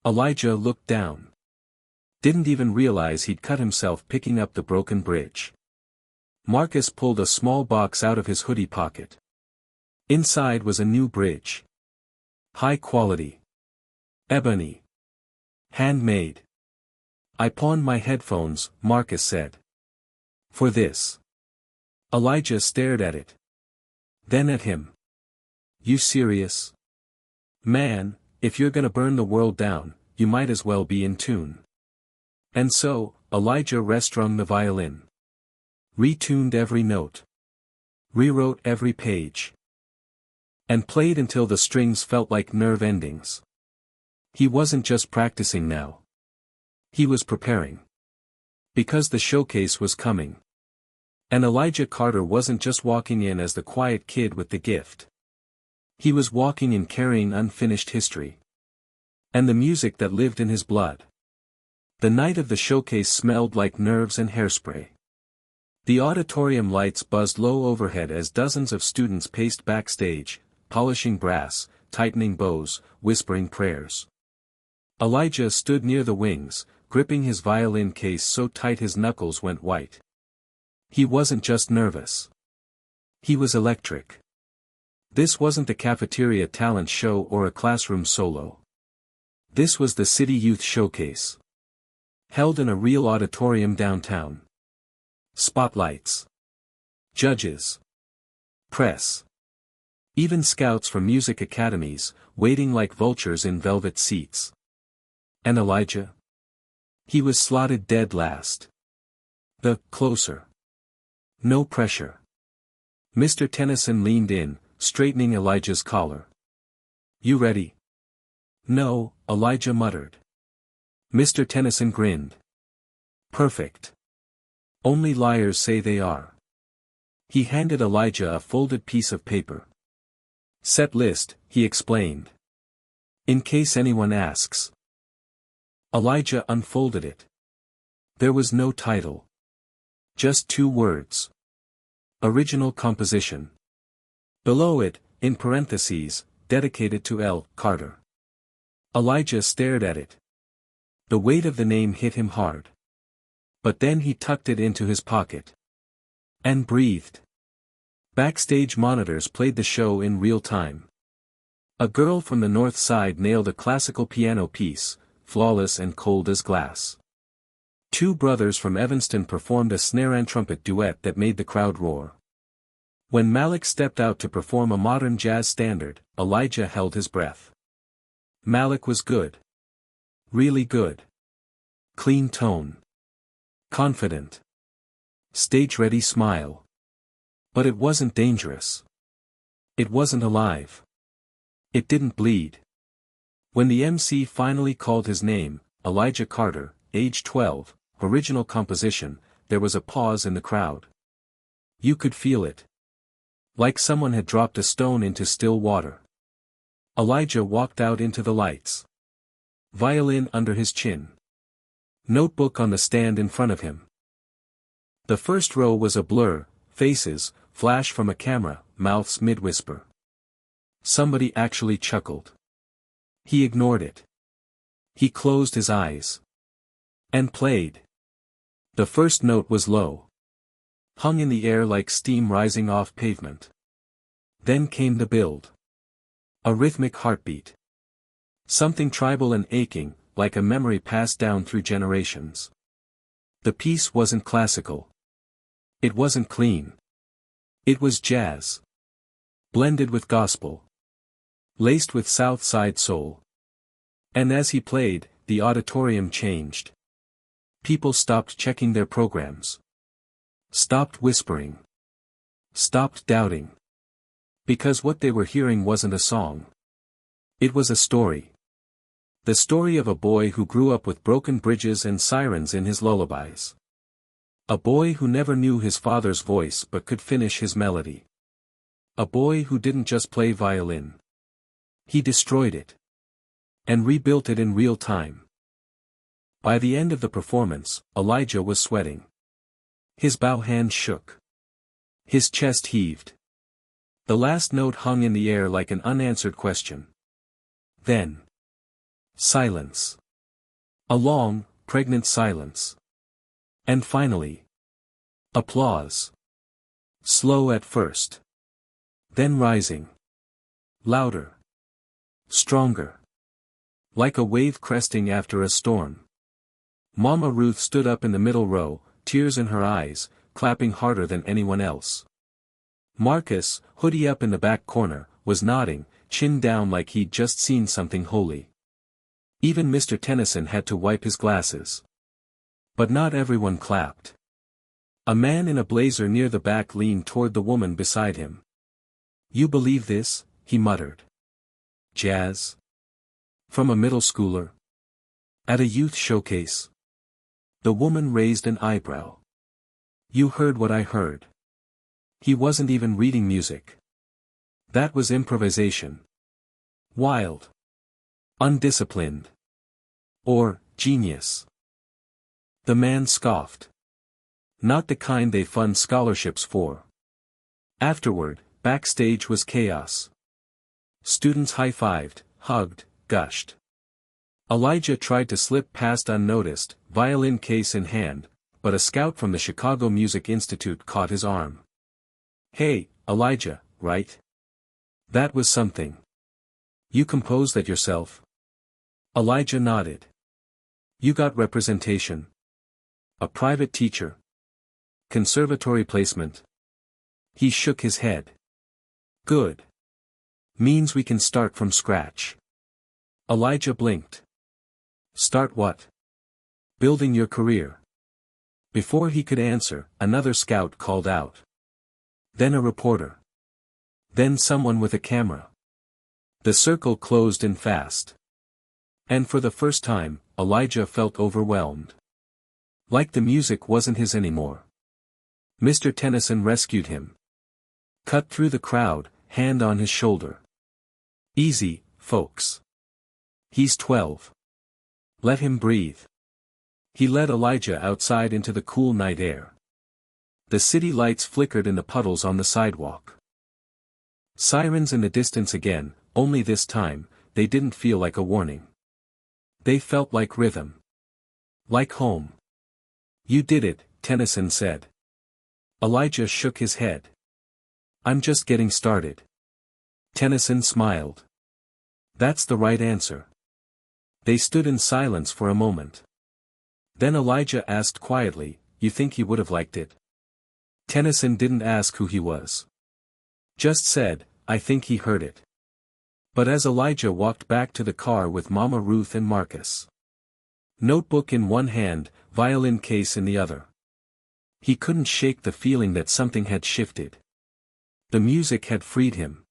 Elijah looked down. Didn't even realize he'd cut himself picking up the broken bridge. Marcus pulled a small box out of his hoodie pocket. Inside was a new bridge. High quality. Ebony. Handmade. I pawned my headphones, Marcus said. For this. Elijah stared at it. Then at him. You serious? Man, if you're gonna burn the world down, you might as well be in tune. And so, Elijah restrung the violin. Retuned every note. Rewrote every page. And played until the strings felt like nerve endings. He wasn't just practicing now. He was preparing. Because the showcase was coming. And Elijah Carter wasn't just walking in as the quiet kid with the gift. He was walking in carrying unfinished history. And the music that lived in his blood. The night of the showcase smelled like nerves and hairspray. The auditorium lights buzzed low overhead as dozens of students paced backstage, polishing brass, tightening bows, whispering prayers. Elijah stood near the wings, gripping his violin case so tight his knuckles went white. He wasn't just nervous. He was electric. This wasn't a cafeteria talent show or a classroom solo. This was the City Youth Showcase. Held in a real auditorium downtown. Spotlights. Judges. Press. Even scouts from music academies, waiting like vultures in velvet seats. And Elijah? He was slotted dead last. The closer. No pressure. Mr. Tennyson leaned in, straightening Elijah's collar. You ready? No, Elijah muttered. Mr. Tennyson grinned. Perfect. Only liars say they are. He handed Elijah a folded piece of paper. Set list, he explained. In case anyone asks. Elijah unfolded it. There was no title. Just 2 words. Original composition. Below it, in parentheses, dedicated to L. Carter. Elijah stared at it. The weight of the name hit him hard. But then he tucked it into his pocket. And breathed. Backstage monitors played the show in real time. A girl from the north side nailed a classical piano piece, flawless and cold as glass. 2 brothers from Evanston performed a snare and trumpet duet that made the crowd roar. When Malik stepped out to perform a modern jazz standard, Elijah held his breath. Malik was good. Really good. Clean tone. Confident. Stage-ready smile. But it wasn't dangerous. It wasn't alive. It didn't bleed. When the MC finally called his name, Elijah Carter, age 12, original composition, there was a pause in the crowd. You could feel it. Like someone had dropped a stone into still water. Elijah walked out into the lights. Violin under his chin. Notebook on the stand in front of him. The first row was a blur, faces, flash from a camera, mouths mid-whisper. Somebody actually chuckled. He ignored it. He closed his eyes. And played. The first note was low. Hung in the air like steam rising off pavement. Then came the build. A rhythmic heartbeat. Something tribal and aching, like a memory passed down through generations. The piece wasn't classical. It wasn't clean. It was jazz. Blended with gospel. Laced with South Side soul. And as he played, the auditorium changed. People stopped checking their programs. Stopped whispering. Stopped doubting. Because what they were hearing wasn't a song. It was a story. The story of a boy who grew up with broken bridges and sirens in his lullabies. A boy who never knew his father's voice but could finish his melody. A boy who didn't just play violin. He destroyed it. And rebuilt it in real time. By the end of the performance, Elijah was sweating. His bow hand shook. His chest heaved. The last note hung in the air like an unanswered question. Then. Silence. A long, pregnant silence. And finally. Applause. Slow at first. Then rising. Louder. Stronger. Like a wave cresting after a storm. Mama Ruth stood up in the middle row, tears in her eyes, clapping harder than anyone else. Marcus, hoodie up in the back corner, was nodding, chin down like he'd just seen something holy. Even Mr. Tennyson had to wipe his glasses. But not everyone clapped. A man in a blazer near the back leaned toward the woman beside him. "You believe this?" he muttered. "Jazz? From a middle schooler? At a youth showcase?" The woman raised an eyebrow. "You heard what I heard. He wasn't even reading music. That was improvisation. Wild. Undisciplined. Or, genius." The man scoffed. Not the kind they fund scholarships for. Afterward, backstage was chaos. Students high-fived, hugged, gushed. Elijah tried to slip past unnoticed, violin case in hand, but a scout from the Chicago Music Institute caught his arm. "Hey, Elijah, right? That was something. You composed that yourself?" Elijah nodded. "You got representation? A private teacher? Conservatory placement?" He shook his head. "Good. Means we can start from scratch." Elijah blinked. "Start what?" "Building your career." Before he could answer, another scout called out. Then a reporter. Then someone with a camera. The circle closed in fast. And for the first time, Elijah felt overwhelmed. Like the music wasn't his anymore. Mr. Tennyson rescued him. Cut through the crowd, hand on his shoulder. "Easy, folks. He's 12. Let him breathe." He led Elijah outside into the cool night air. The city lights flickered in the puddles on the sidewalk. Sirens in the distance again, only this time, they didn't feel like a warning. They felt like rhythm. Like home. "You did it," Tennyson said. Elijah shook his head. "I'm just getting started." Tennyson smiled. "That's the right answer." They stood in silence for a moment. Then Elijah asked quietly, "You think he would have liked it?" Tennyson didn't ask who he was. Just said, "I think he heard it." But as Elijah walked back to the car with Mama Ruth and Marcus. Notebook in one hand, violin case in the other. He couldn't shake the feeling that something had shifted. The music had freed him.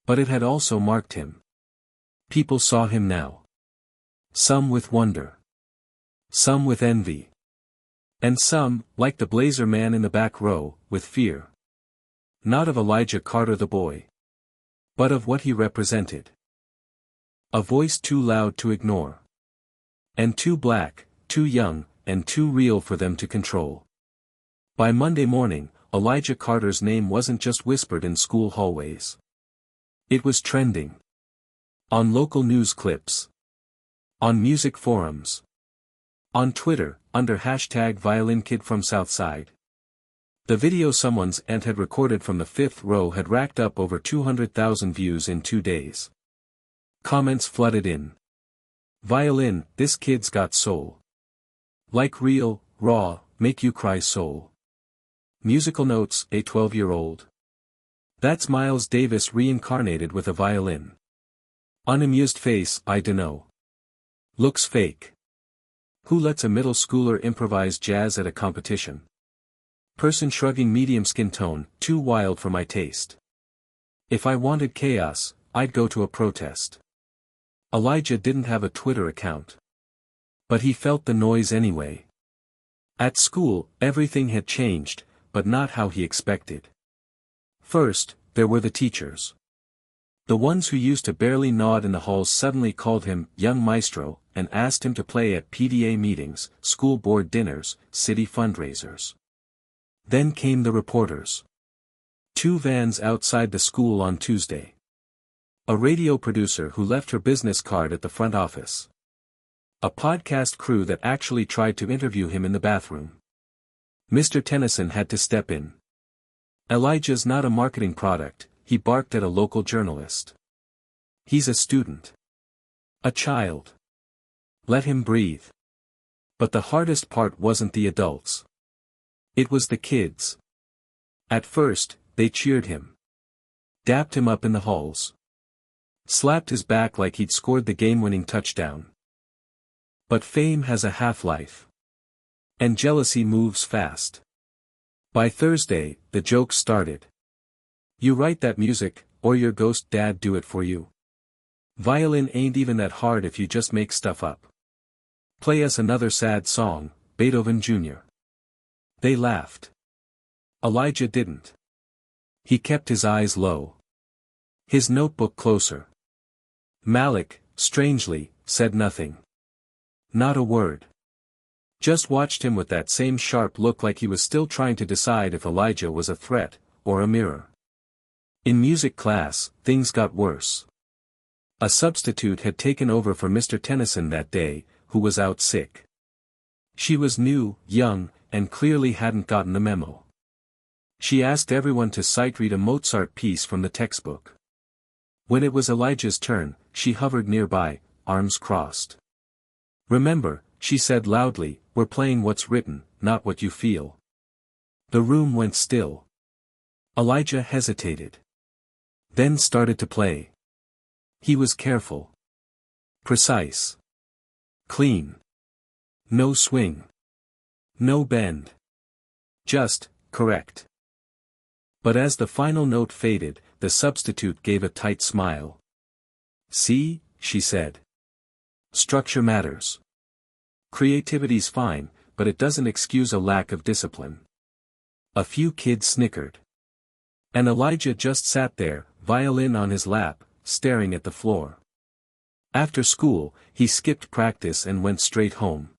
But it had also marked him. People saw him now. Some with wonder. Some with envy. And some, like the blazer man in the back row, with fear. Not of Elijah Carter the boy. But of what he represented. A voice too loud to ignore. And too black, too young, and too real for them to control. By Monday morning, Elijah Carter's name wasn't just whispered in school hallways. It was trending. On local news clips. On music forums. On Twitter, under hashtag #ViolinKidFromSouthside. The video someone's aunt had recorded from the fifth row had racked up over 200,000 views in 2 days. Comments flooded in. "Violin, this kid's got soul. Like real, raw, make you cry soul." Musical notes, a 12-year-old. That's Miles Davis reincarnated with a violin. Unamused face, I dunno. Looks fake. Who lets a middle schooler improvise jazz at a competition? Person shrugging medium skin tone, too wild for my taste. If I wanted chaos, I'd go to a protest. Elijah didn't have a Twitter account. But he felt the noise anyway. At school, everything had changed, but not how he expected. First, there were the teachers. The ones who used to barely nod in the halls suddenly called him young maestro, and asked him to play at PTA meetings, school board dinners, city fundraisers. Then came the reporters. 2 vans outside the school on Tuesday. A radio producer who left her business card at the front office. A podcast crew that actually tried to interview him in the bathroom. Mr. Tennyson had to step in. Elijah's not a marketing product, he barked at a local journalist. He's a student. A child. Let him breathe. But the hardest part wasn't the adults. It was the kids. At first, they cheered him. Dapped him up in the halls. Slapped his back like he'd scored the game-winning touchdown. But fame has a half-life. And jealousy moves fast. By Thursday, the jokes started. You write that music, or your ghost dad do it for you. Violin ain't even that hard if you just make stuff up. Play us another sad song, Beethoven Jr. They laughed. Elijah didn't. He kept his eyes low. His notebook closer. Malik, strangely, said nothing. Not a word. Just watched him with that same sharp look like he was still trying to decide if Elijah was a threat, or a mirror. In music class, things got worse. A substitute had taken over for Mr. Tennyson that day, who was out sick. She was new, young, and clearly hadn't gotten the memo. She asked everyone to sight-read a Mozart piece from the textbook. When it was Elijah's turn, she hovered nearby, arms crossed. "Remember," she said loudly, "we're playing what's written, not what you feel." The room went still. Elijah hesitated. Then started to play. He was careful. Precise. Clean. No swing. No bend. Just, correct. But as the final note faded, the substitute gave a tight smile. "See," she said. "Structure matters. Creativity's fine, but it doesn't excuse a lack of discipline." A few kids snickered. And Elijah just sat there, violin on his lap, staring at the floor. After school, he skipped practice and went straight home.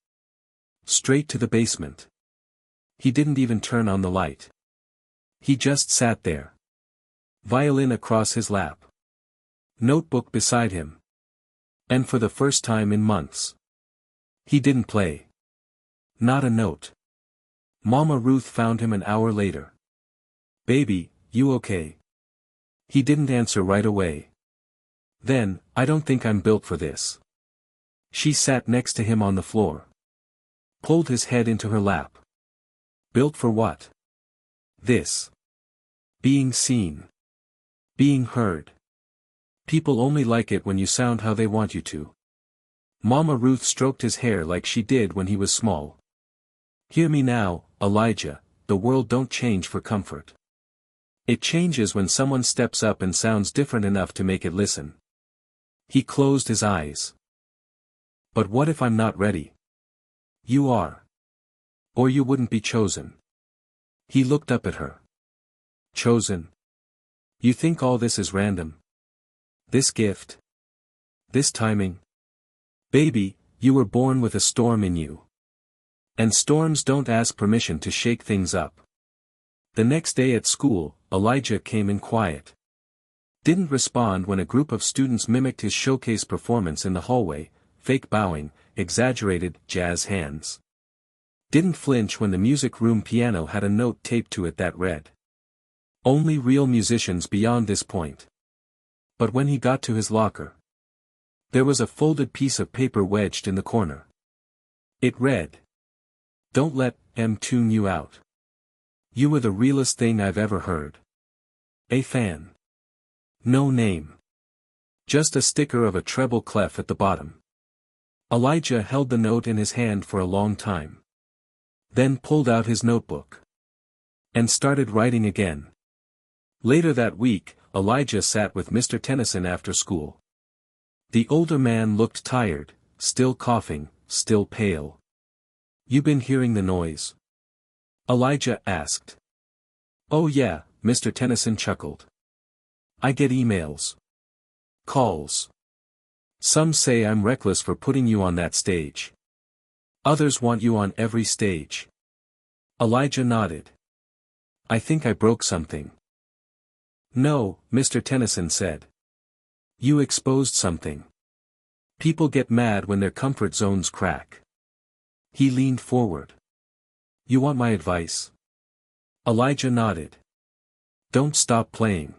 Straight to the basement. He didn't even turn on the light. He just sat there. Violin across his lap. Notebook beside him. And for the first time in months, he didn't play. Not a note. Mama Ruth found him an hour later. "Baby, you okay?" He didn't answer right away. Then, "I don't think I'm built for this." She sat next to him on the floor. Pulled his head into her lap. "Built for what?" "This. Being seen. Being heard. People only like it when you sound how they want you to." Mama Ruth stroked his hair like she did when he was small. "Hear me now, Elijah, the world don't change for comfort. It changes when someone steps up and sounds different enough to make it listen." He closed his eyes. "But what if I'm not ready?" "You are. Or you wouldn't be chosen." He looked up at her. "Chosen? You think all this is random? This gift? This timing? Baby, you were born with a storm in you. And storms don't ask permission to shake things up." The next day at school, Elijah came in quiet. Didn't respond when a group of students mimicked his showcase performance in the hallway, fake bowing, exaggerated jazz hands. Didn't flinch when the music room piano had a note taped to it that read, "Only real musicians beyond this point." But when he got to his locker, there was a folded piece of paper wedged in the corner. It read, "Don't let M tune you out. You were the realest thing I've ever heard. A fan." No name. Just a sticker of a treble clef at the bottom. Elijah held the note in his hand for a long time. Then pulled out his notebook. And started writing again. Later that week, Elijah sat with Mr. Tennyson after school. The older man looked tired, still coughing, still pale. "You been hearing the noise?" Elijah asked. "Oh yeah," Mr. Tennyson chuckled. "I get emails. Calls. Some say I'm reckless for putting you on that stage. Others want you on every stage." Elijah nodded. "I think I broke something." "No," Mr. Tennyson said. "You exposed something. People get mad when their comfort zones crack." He leaned forward. "You want my advice?" Elijah nodded. "Don't stop playing.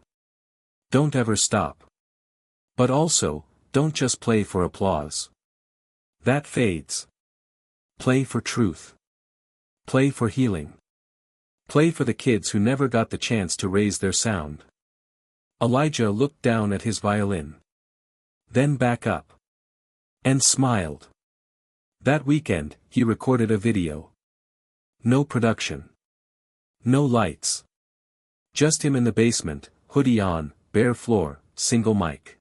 Don't ever stop. But also, don't just play for applause. That fades. Play for truth. Play for healing. Play for the kids who never got the chance to raise their sound." Elijah looked down at his violin. Then back up. And smiled. That weekend, he recorded a video. No production. No lights. Just him in the basement, hoodie on, bare floor, single mic.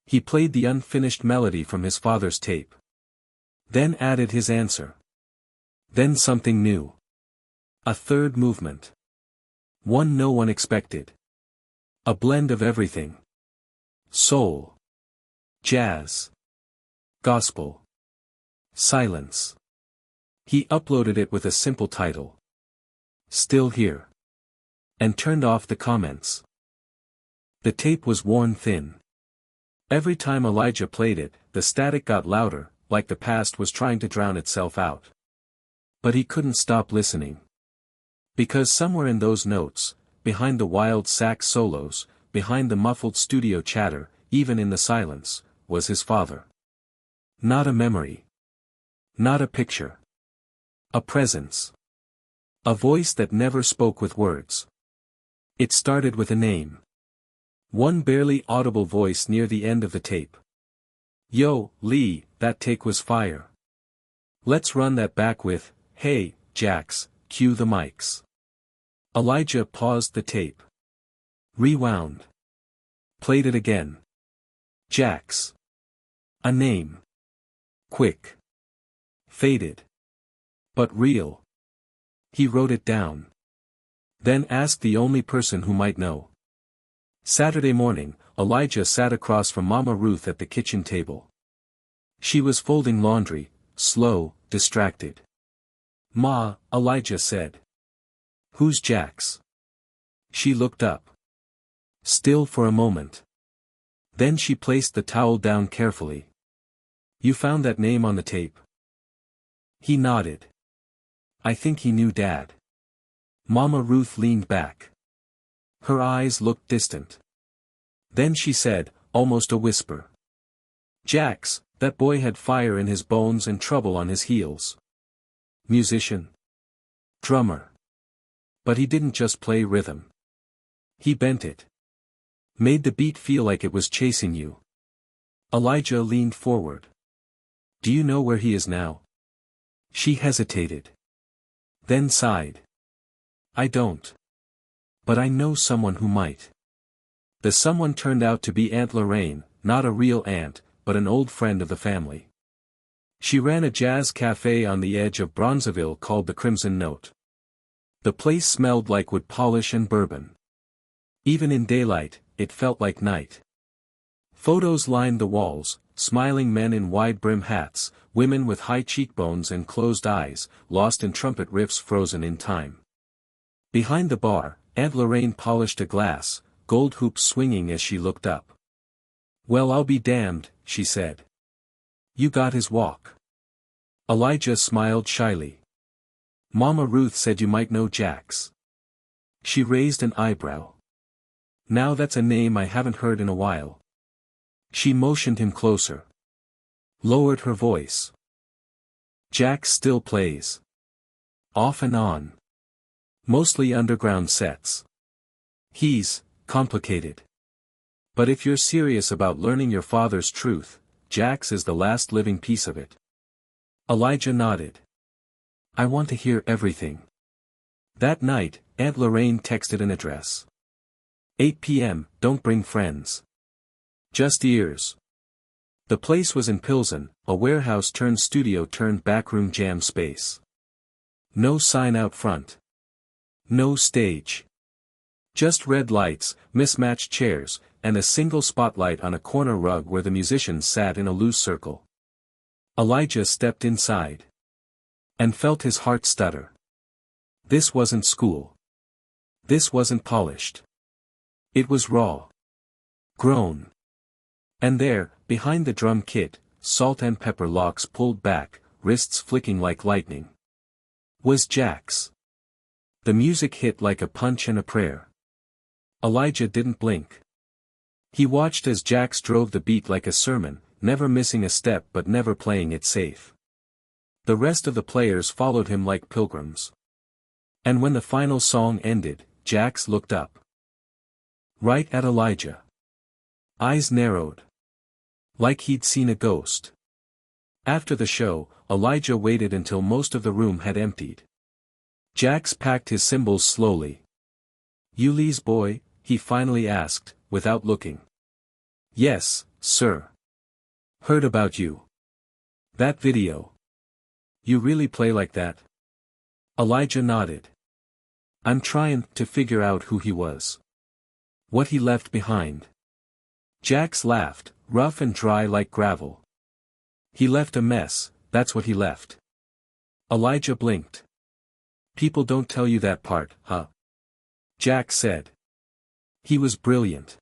He played the unfinished melody from his father's tape. Then added his answer. Then something new. A third movement. One no one expected. A blend of everything. Soul. Jazz. Gospel. Silence. He uploaded it with a simple title. "Still Here." And turned off the comments. The tape was worn thin. Every time Elijah played it, the static got louder, like the past was trying to drown itself out. But he couldn't stop listening. Because somewhere in those notes, behind the wild sax solos, behind the muffled studio chatter, even in the silence, was his father. Not a memory. Not a picture. A presence. A voice that never spoke with words. It started with a name. One barely audible voice near the end of the tape. "Yo, Lee, that take was fire. Let's run that back with, hey, Jax, cue the mics." Elijah paused the tape. Rewound. Played it again. Jax. A name. Quick. Faded. But real. He wrote it down. Then asked the only person who might know. Saturday morning, Elijah sat across from Mama Ruth at the kitchen table. She was folding laundry, slow, distracted. "Ma," Elijah said. "Who's Jax?" She looked up. Still for a moment. Then she placed the towel down carefully. "You found that name on the tape?" He nodded. "I think he knew Dad." Mama Ruth leaned back. Her eyes looked distant. Then she said, almost a whisper. "Jax, that boy had fire in his bones and trouble on his heels. Musician. Drummer. But he didn't just play rhythm. He bent it. Made the beat feel like it was chasing you." Elijah leaned forward. "Do you know where he is now?" She hesitated. Then sighed. "I don't. But I know someone who might." The someone turned out to be Aunt Lorraine, not a real aunt, but an old friend of the family. She ran a jazz cafe on the edge of Bronzeville called the Crimson Note. The place smelled like wood polish and bourbon. Even in daylight, it felt like night. Photos lined the walls, smiling men in wide-brim hats, women with high cheekbones and closed eyes, lost in trumpet riffs frozen in time. Behind the bar, Aunt Lorraine polished a glass, gold hoops swinging as she looked up. "Well, I'll be damned," she said. "You got his walk." Elijah smiled shyly. "Mama Ruth said you might know Jax." She raised an eyebrow. "Now that's a name I haven't heard in a while." She motioned him closer. Lowered her voice. "Jax still plays. Off and on. Mostly underground sets. He's complicated. But if you're serious about learning your father's truth, Jax is the last living piece of it." Elijah nodded. "I want to hear everything." That night, Aunt Lorraine texted an address. 8 p.m., don't bring friends. Just ears. The place was in Pilsen, a warehouse turned studio turned backroom jam space. No sign out front. No stage. Just red lights, mismatched chairs, and a single spotlight on a corner rug where the musicians sat in a loose circle. Elijah stepped inside. And felt his heart stutter. This wasn't school. This wasn't polished. It was raw. Grown. And there, behind the drum kit, salt and pepper locks pulled back, wrists flicking like lightning, was Jax. The music hit like a punch and a prayer. Elijah didn't blink. He watched as Jax drove the beat like a sermon, never missing a step but never playing it safe. The rest of the players followed him like pilgrims. And when the final song ended, Jax looked up. Right at Elijah. Eyes narrowed. Like he'd seen a ghost. After the show, Elijah waited until most of the room had emptied. Jax packed his cymbals slowly. "You Lee's boy?" he finally asked, without looking. "Yes, sir. Heard about you. That video. You really play like that?" Elijah nodded. "I'm trying to figure out who he was. What he left behind." Jax laughed, rough and dry like gravel. "He left a mess, that's what he left." Elijah blinked. "People don't tell you that part, huh?" Jax said. "He was brilliant.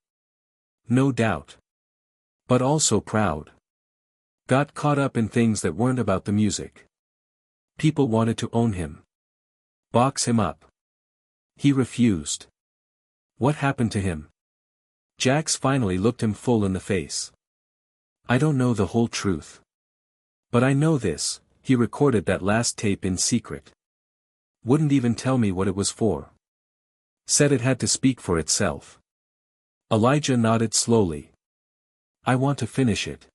No doubt. But also proud. Got caught up in things that weren't about the music. People wanted to own him. Box him up. He refused. What happened to him? Jax finally looked him full in the face. I don't know the whole truth. But I know this, he recorded that last tape in secret. Wouldn't even tell me what it was for. Said it had to speak for itself. Elijah nodded slowly. I want to finish it.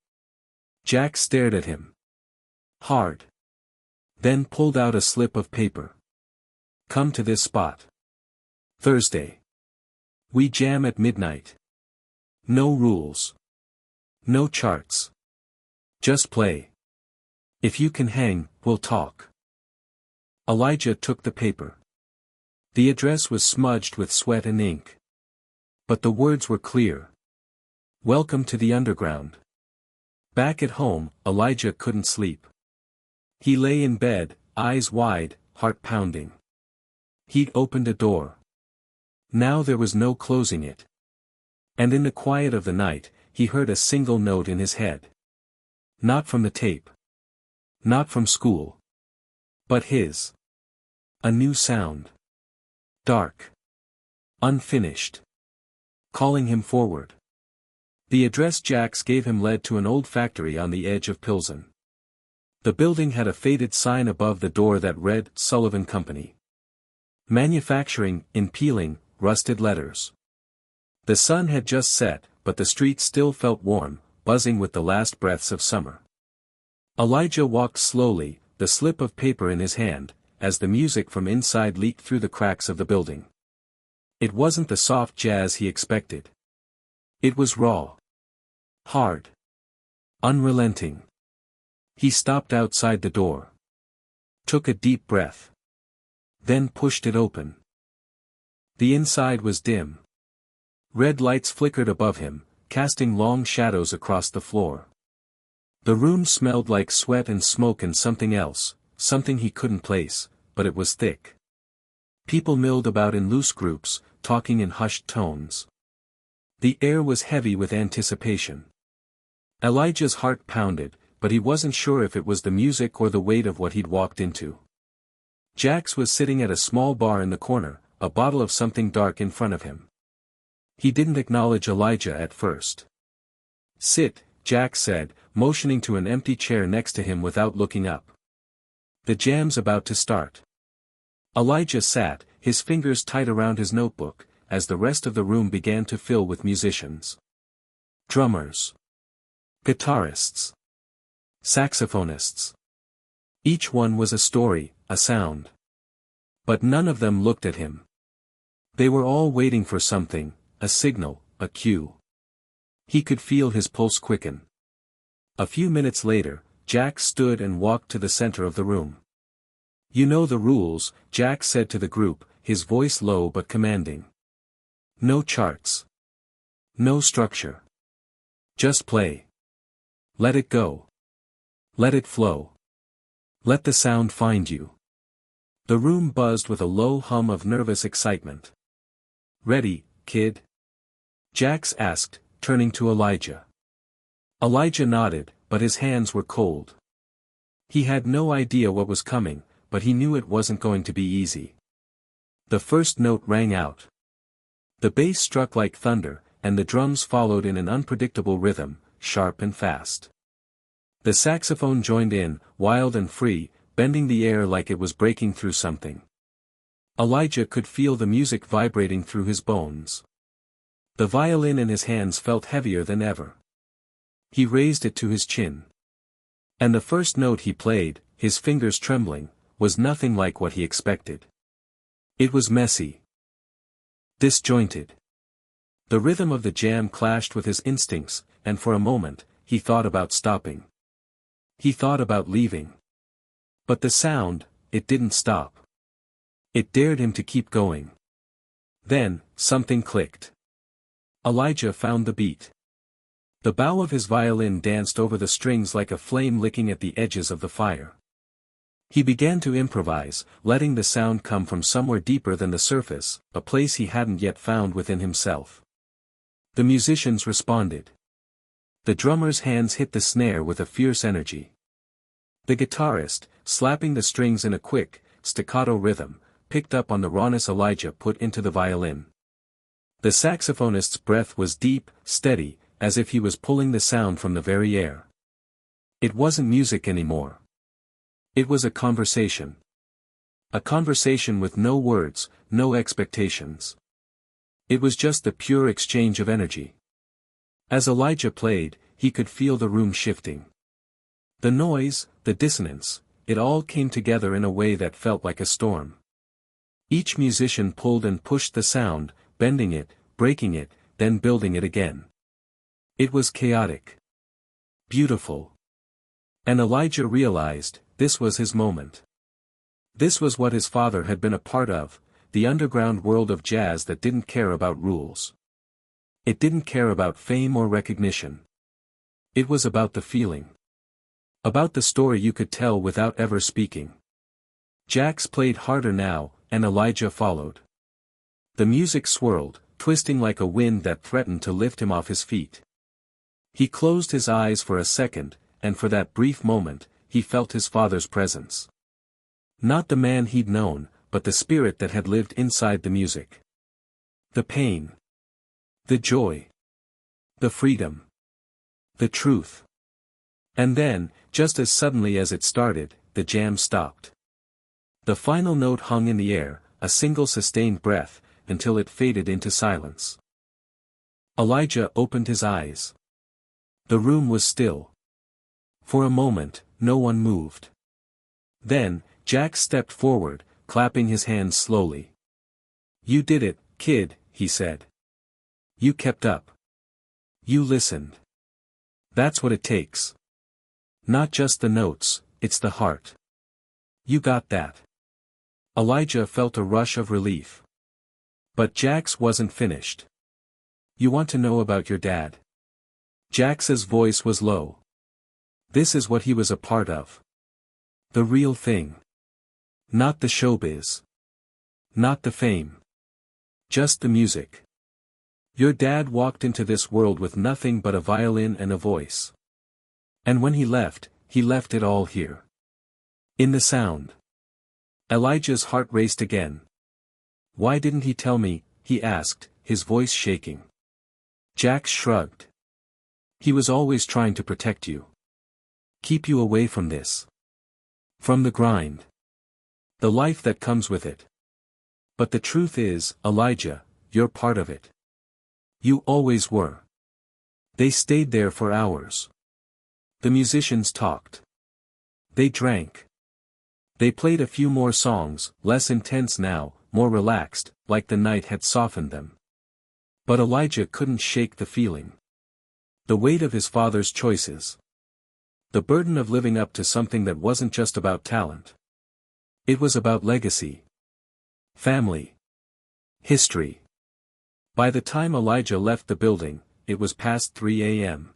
Jack stared at him. Hard. Then pulled out a slip of paper. Come to this spot. Thursday. We jam at midnight. No rules. No charts. Just play. If you can hang, we'll talk. Elijah took the paper. The address was smudged with sweat and ink. But the words were clear. Welcome to the underground. Back at home, Elijah couldn't sleep. He lay in bed, eyes wide, heart pounding. He'd opened a door. Now there was no closing it. And in the quiet of the night, he heard a single note in his head. Not from the tape. Not from school. But his. A new sound. Dark. Unfinished. Calling him forward. The address Jax gave him led to an old factory on the edge of Pilsen. The building had a faded sign above the door that read, Sullivan Company. Manufacturing, in peeling, rusted letters. The sun had just set, but the street still felt warm, buzzing with the last breaths of summer. Elijah walked slowly, the slip of paper in his hand, as the music from inside leaked through the cracks of the building. It wasn't the soft jazz he expected. It was raw. Hard. Unrelenting. He stopped outside the door. Took a deep breath. Then pushed it open. The inside was dim. Red lights flickered above him, casting long shadows across the floor. The room smelled like sweat and smoke and something else, something he couldn't place, but it was thick. People milled about in loose groups, talking in hushed tones. The air was heavy with anticipation. Elijah's heart pounded, but he wasn't sure if it was the music or the weight of what he'd walked into. Jax was sitting at a small bar in the corner, a bottle of something dark in front of him. He didn't acknowledge Elijah at first. Sit, Jax said, motioning to an empty chair next to him without looking up. The jam's about to start. Elijah sat, his fingers tight around his notebook, as the rest of the room began to fill with musicians. Drummers. Guitarists. Saxophonists. Each one was a story, a sound. But none of them looked at him. They were all waiting for something, a signal, a cue. He could feel his pulse quicken. A few minutes later, Jax stood and walked to the center of the room. You know the rules, Jax said to the group, his voice low but commanding. No charts. No structure. Just play. Let it go. Let it flow. Let the sound find you. The room buzzed with a low hum of nervous excitement. Ready, kid? Jax asked, turning to Elijah. Elijah nodded, but his hands were cold. He had no idea what was coming, but he knew it wasn't going to be easy. The first note rang out. The bass struck like thunder, and the drums followed in an unpredictable rhythm, sharp and fast. The saxophone joined in, wild and free, bending the air like it was breaking through something. Elijah could feel the music vibrating through his bones. The violin in his hands felt heavier than ever. He raised it to his chin. And the first note he played, his fingers trembling, was nothing like what he expected. It was messy. Disjointed. The rhythm of the jam clashed with his instincts, and for a moment, he thought about stopping. He thought about leaving. But the sound, it didn't stop. It dared him to keep going. Then, something clicked. Elijah found the beat. The bow of his violin danced over the strings like a flame licking at the edges of the fire. He began to improvise, letting the sound come from somewhere deeper than the surface, a place he hadn't yet found within himself. The musicians responded. The drummer's hands hit the snare with a fierce energy. The guitarist, slapping the strings in a quick, staccato rhythm, picked up on the rawness Elijah put into the violin. The saxophonist's breath was deep, steady, as if he was pulling the sound from the very air. It wasn't music anymore. It was a conversation. A conversation with no words, no expectations. It was just the pure exchange of energy. As Elijah played, he could feel the room shifting. The noise, the dissonance, it all came together in a way that felt like a storm. Each musician pulled and pushed the sound, bending it, breaking it, then building it again. It was chaotic. Beautiful. And Elijah realized, this was his moment. This was what his father had been a part of, the underground world of jazz that didn't care about rules. It didn't care about fame or recognition. It was about the feeling. About the story you could tell without ever speaking. Jax played harder now, and Elijah followed. The music swirled, twisting like a wind that threatened to lift him off his feet. He closed his eyes for a second, and for that brief moment, he felt his father's presence. Not the man he'd known, but the spirit that had lived inside the music. The pain. The joy. The freedom. The truth. And then, just as suddenly as it started, the jam stopped. The final note hung in the air, a single sustained breath, until it faded into silence. Elijah opened his eyes. The room was still. For a moment, no one moved. Then, Jack stepped forward, clapping his hands slowly. "You did it, kid," he said. "You kept up. You listened. That's what it takes. Not just the notes, it's the heart. You got that." Elijah felt a rush of relief. But Jax wasn't finished. "You want to know about your dad?" Jax's voice was low. This is what he was a part of. The real thing. Not the showbiz. Not the fame. Just the music. Your dad walked into this world with nothing but a violin and a voice. And when he left it all here. In the sound. Elijah's heart raced again. "Why didn't he tell me?" he asked, his voice shaking. Jax shrugged. "He was always trying to protect you. Keep you away from this. From the grind. The life that comes with it. But the truth is, Elijah, you're part of it. You always were." They stayed there for hours. The musicians talked. They drank. They played a few more songs, less intense now, more relaxed, like the night had softened them. But Elijah couldn't shake the feeling. The weight of his father's choices. The burden of living up to something that wasn't just about talent. It was about legacy. Family. History. By the time Elijah left the building, it was past 3 a.m.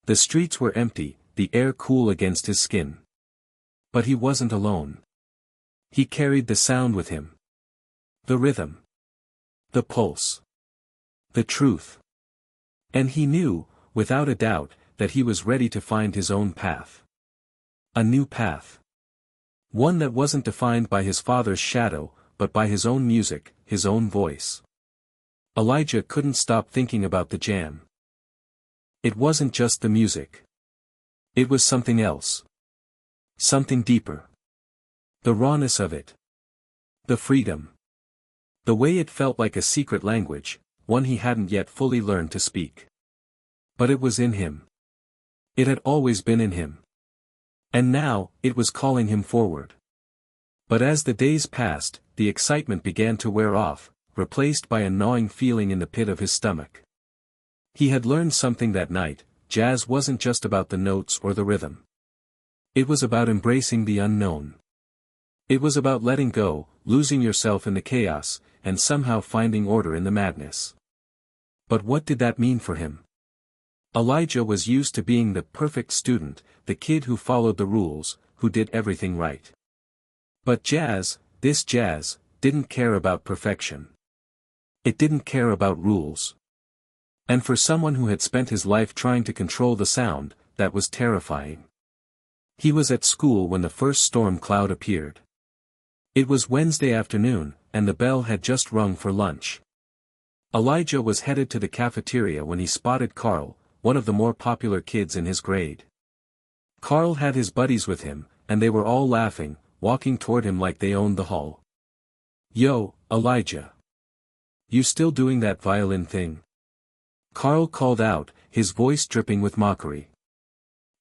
The streets were empty, the air cool against his skin. But he wasn't alone. He carried the sound with him. The rhythm. The pulse. The truth. And he knew, without a doubt, that he was ready to find his own path. A new path. One that wasn't defined by his father's shadow, but by his own music, his own voice. Elijah couldn't stop thinking about the jam. It wasn't just the music. It was something else. Something deeper. The rawness of it. The freedom. The way it felt like a secret language, one he hadn't yet fully learned to speak. But it was in him. It had always been in him. And now, it was calling him forward. But as the days passed, the excitement began to wear off, replaced by a gnawing feeling in the pit of his stomach. He had learned something that night: jazz wasn't just about the notes or the rhythm. It was about embracing the unknown. It was about letting go, losing yourself in the chaos, and somehow finding order in the madness. But what did that mean for him? Elijah was used to being the perfect student, the kid who followed the rules, who did everything right. But jazz, this jazz, didn't care about perfection. It didn't care about rules. And for someone who had spent his life trying to control the sound, that was terrifying. He was at school when the first storm cloud appeared. It was Wednesday afternoon, and the bell had just rung for lunch. Elijah was headed to the cafeteria when he spotted Carl, one of the more popular kids in his grade. Carl had his buddies with him, and they were all laughing, walking toward him like they owned the hall. "Yo, Elijah. You still doing that violin thing?" Carl called out, his voice dripping with mockery.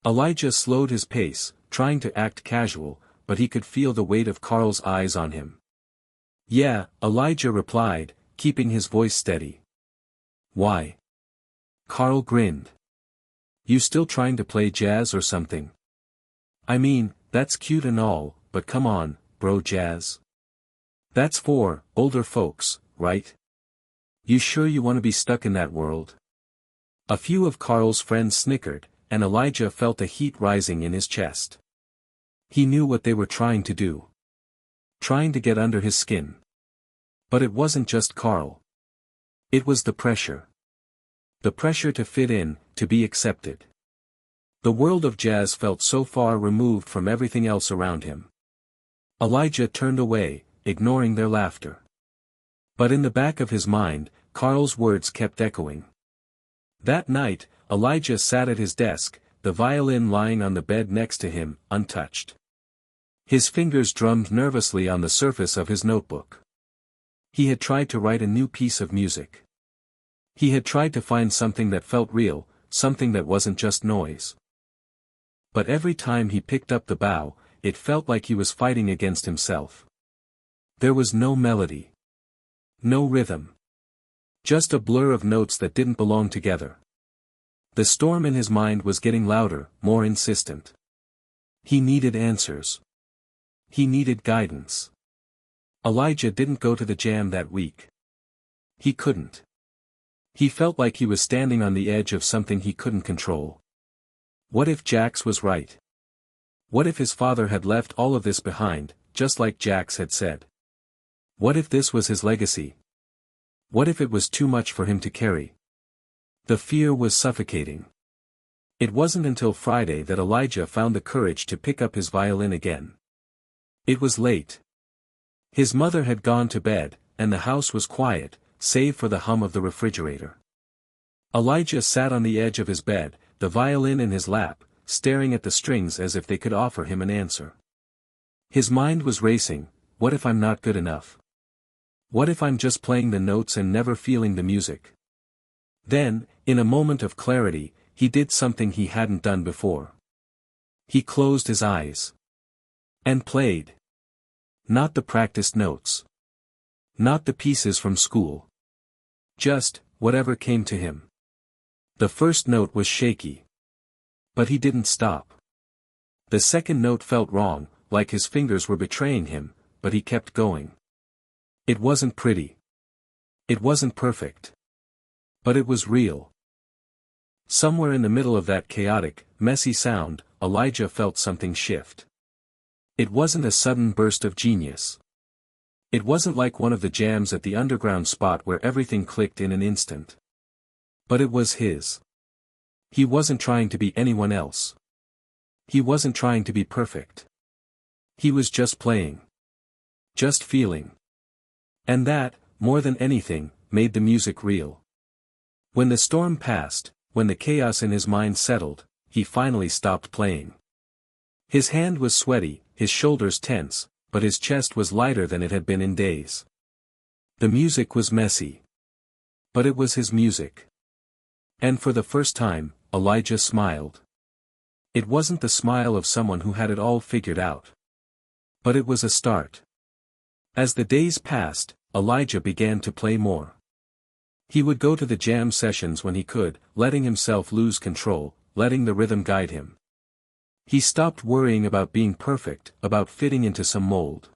Elijah slowed his pace, trying to act casual, but he could feel the weight of Carl's eyes on him. "Yeah," Elijah replied, keeping his voice steady. "Why?" Carl grinned. "You still trying to play jazz or something?" "I mean, that's cute and all, but come on, bro, jazz. That's for older folks, right? You sure you want to be stuck in that world?" A few of Carl's friends snickered, and Elijah felt a heat rising in his chest. He knew what they were trying to do. Trying to get under his skin. But it wasn't just Carl. It was the pressure. The pressure to fit in, to be accepted. The world of jazz felt so far removed from everything else around him. Elijah turned away, ignoring their laughter. But in the back of his mind, Carl's words kept echoing. That night, Elijah sat at his desk, the violin lying on the bed next to him, untouched. His fingers drummed nervously on the surface of his notebook. He had tried to write a new piece of music. He had tried to find something that felt real, something that wasn't just noise. But every time he picked up the bow, it felt like he was fighting against himself. There was no melody. No rhythm. Just a blur of notes that didn't belong together. The storm in his mind was getting louder, more insistent. He needed answers. He needed guidance. Elijah didn't go to the jam that week. He couldn't. He felt like he was standing on the edge of something he couldn't control. What if Jax was right? What if his father had left all of this behind, just like Jax had said? What if this was his legacy? What if it was too much for him to carry? The fear was suffocating. It wasn't until Friday that Elijah found the courage to pick up his violin again. It was late. His mother had gone to bed, and the house was quiet, save for the hum of the refrigerator. Elijah sat on the edge of his bed, the violin in his lap, staring at the strings as if they could offer him an answer. His mind was racing. What if I'm not good enough? What if I'm just playing the notes and never feeling the music? Then, in a moment of clarity, he did something he hadn't done before. He closed his eyes. And played. Not the practiced notes. Not the pieces from school. Just, whatever came to him. The first note was shaky. But he didn't stop. The second note felt wrong, like his fingers were betraying him, but he kept going. It wasn't pretty. It wasn't perfect. But it was real. Somewhere in the middle of that chaotic, messy sound, Elijah felt something shift. It wasn't a sudden burst of genius. It wasn't like one of the jams at the underground spot where everything clicked in an instant. But it was his. He wasn't trying to be anyone else. He wasn't trying to be perfect. He was just playing. Just feeling. And that, more than anything, made the music real. When the storm passed, when the chaos in his mind settled, he finally stopped playing. His hand was sweaty, his shoulders tense, but his chest was lighter than it had been in days. The music was messy. But it was his music. And for the first time, Elijah smiled. It wasn't the smile of someone who had it all figured out. But it was a start. As the days passed, Elijah began to play more. He would go to the jam sessions when he could, letting himself lose control, letting the rhythm guide him. He stopped worrying about being perfect, about fitting into some mold.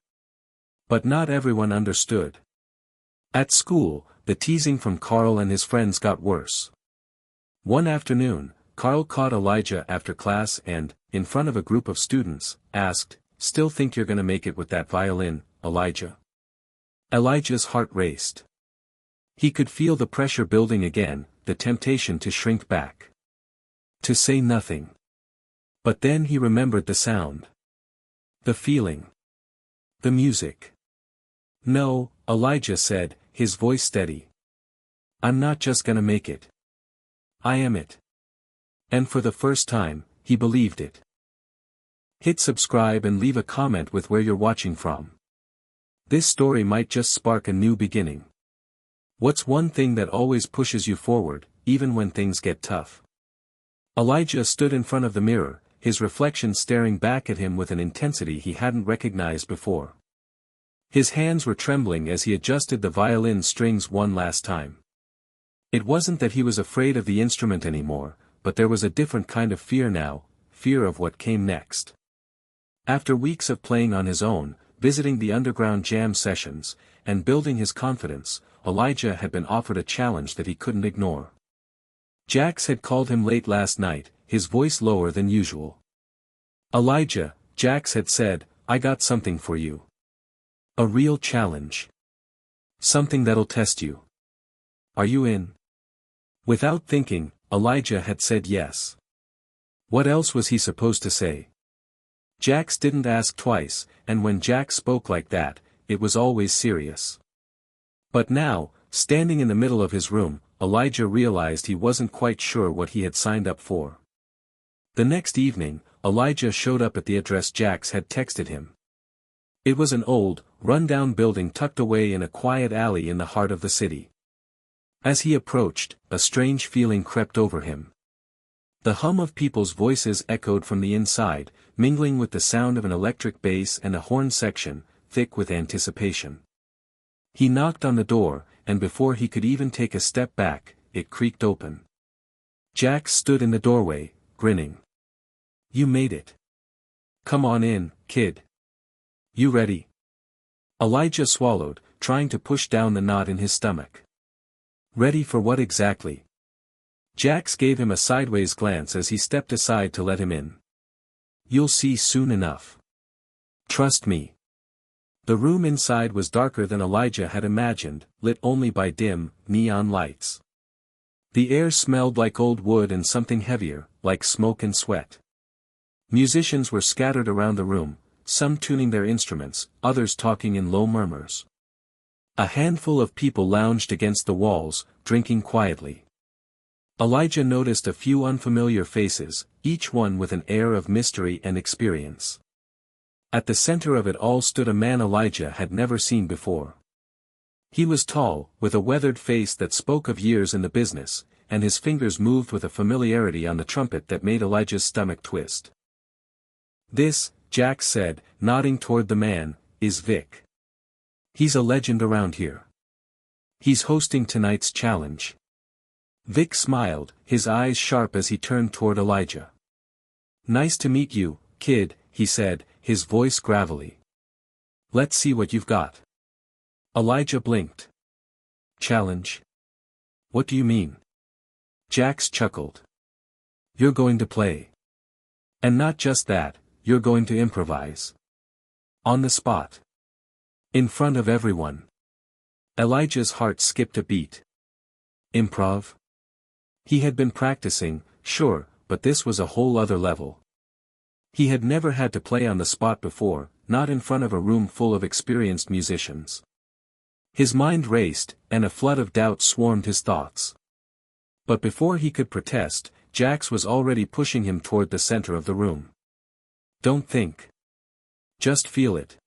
But not everyone understood. At school, the teasing from Carl and his friends got worse. One afternoon, Carl caught Elijah after class and, in front of a group of students, asked, "Still think you're gonna make it with that violin, Elijah?" Elijah's heart raced. He could feel the pressure building again, the temptation to shrink back. To say nothing. But then he remembered the sound. The feeling. The music. No, Elijah said, his voice steady. I'm not just gonna make it. I am it. And for the first time, he believed it. Hit subscribe and leave a comment with where you're watching from. This story might just spark a new beginning. What's one thing that always pushes you forward, even when things get tough? Elijah stood in front of the mirror, his reflection staring back at him with an intensity he hadn't recognized before. His hands were trembling as he adjusted the violin strings one last time. It wasn't that he was afraid of the instrument anymore, but there was a different kind of fear now, fear of what came next. After weeks of playing on his own, visiting the underground jam sessions, and building his confidence, Elijah had been offered a challenge that he couldn't ignore. Jax had called him late last night, his voice lower than usual. Elijah, Jax had said, I got something for you. A real challenge. Something that'll test you. Are you in? Without thinking, Elijah had said yes. What else was he supposed to say? Jax didn't ask twice, and when Jax spoke like that, it was always serious. But now, standing in the middle of his room, Elijah realized he wasn't quite sure what he had signed up for. The next evening, Elijah showed up at the address Jax had texted him. It was an old, run-down building tucked away in a quiet alley in the heart of the city. As he approached, a strange feeling crept over him. The hum of people's voices echoed from the inside, mingling with the sound of an electric bass and a horn section, thick with anticipation. He knocked on the door, and before he could even take a step back, it creaked open. Jax stood in the doorway, grinning. You made it. Come on in, kid. You ready? Elijah swallowed, trying to push down the knot in his stomach. Ready for what exactly? Jax gave him a sideways glance as he stepped aside to let him in. You'll see soon enough. Trust me. The room inside was darker than Elijah had imagined, lit only by dim, neon lights. The air smelled like old wood and something heavier, like smoke and sweat. Musicians were scattered around the room, some tuning their instruments, others talking in low murmurs. A handful of people lounged against the walls, drinking quietly. Elijah noticed a few unfamiliar faces, each one with an air of mystery and experience. At the center of it all stood a man Elijah had never seen before. He was tall, with a weathered face that spoke of years in the business, and his fingers moved with a familiarity on the trumpet that made Elijah's stomach twist. This, Jax said, nodding toward the man, is Vic. He's a legend around here. He's hosting tonight's challenge. Vic smiled, his eyes sharp as he turned toward Elijah. Nice to meet you, kid, he said, his voice gravelly. Let's see what you've got. Elijah blinked. Challenge? What do you mean? Jax chuckled. You're going to play. And not just that, you're going to improvise. On the spot. In front of everyone. Elijah's heart skipped a beat. Improv? He had been practicing, sure, but this was a whole other level. He had never had to play on the spot before, not in front of a room full of experienced musicians. His mind raced, and a flood of doubt swarmed his thoughts. But before he could protest, Jax was already pushing him toward the center of the room. Don't think. Just feel it.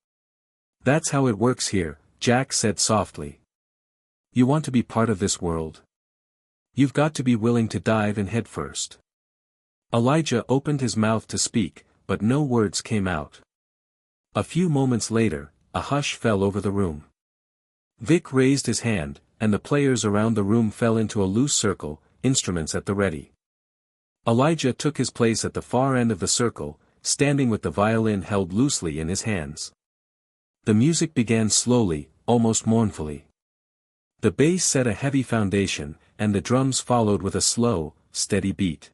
That's how it works here, Jax said softly. You want to be part of this world? You've got to be willing to dive in head first. Elijah opened his mouth to speak, but no words came out. A few moments later, a hush fell over the room. Vic raised his hand, and the players around the room fell into a loose circle, instruments at the ready. Elijah took his place at the far end of the circle, standing with the violin held loosely in his hands. The music began slowly, almost mournfully. The bass set a heavy foundation, and the drums followed with a slow, steady beat.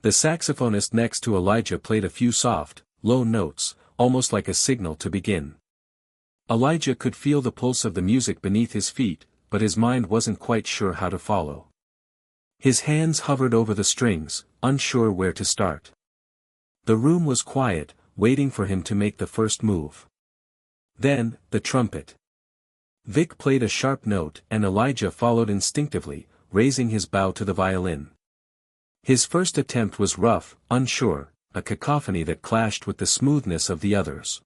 The saxophonist next to Elijah played a few soft, low notes, almost like a signal to begin. Elijah could feel the pulse of the music beneath his feet, but his mind wasn't quite sure how to follow. His hands hovered over the strings, unsure where to start. The room was quiet, waiting for him to make the first move. Then, the trumpet. Vic played a sharp note and Elijah followed instinctively, raising his bow to the violin. His first attempt was rough, unsure, a cacophony that clashed with the smoothness of the others.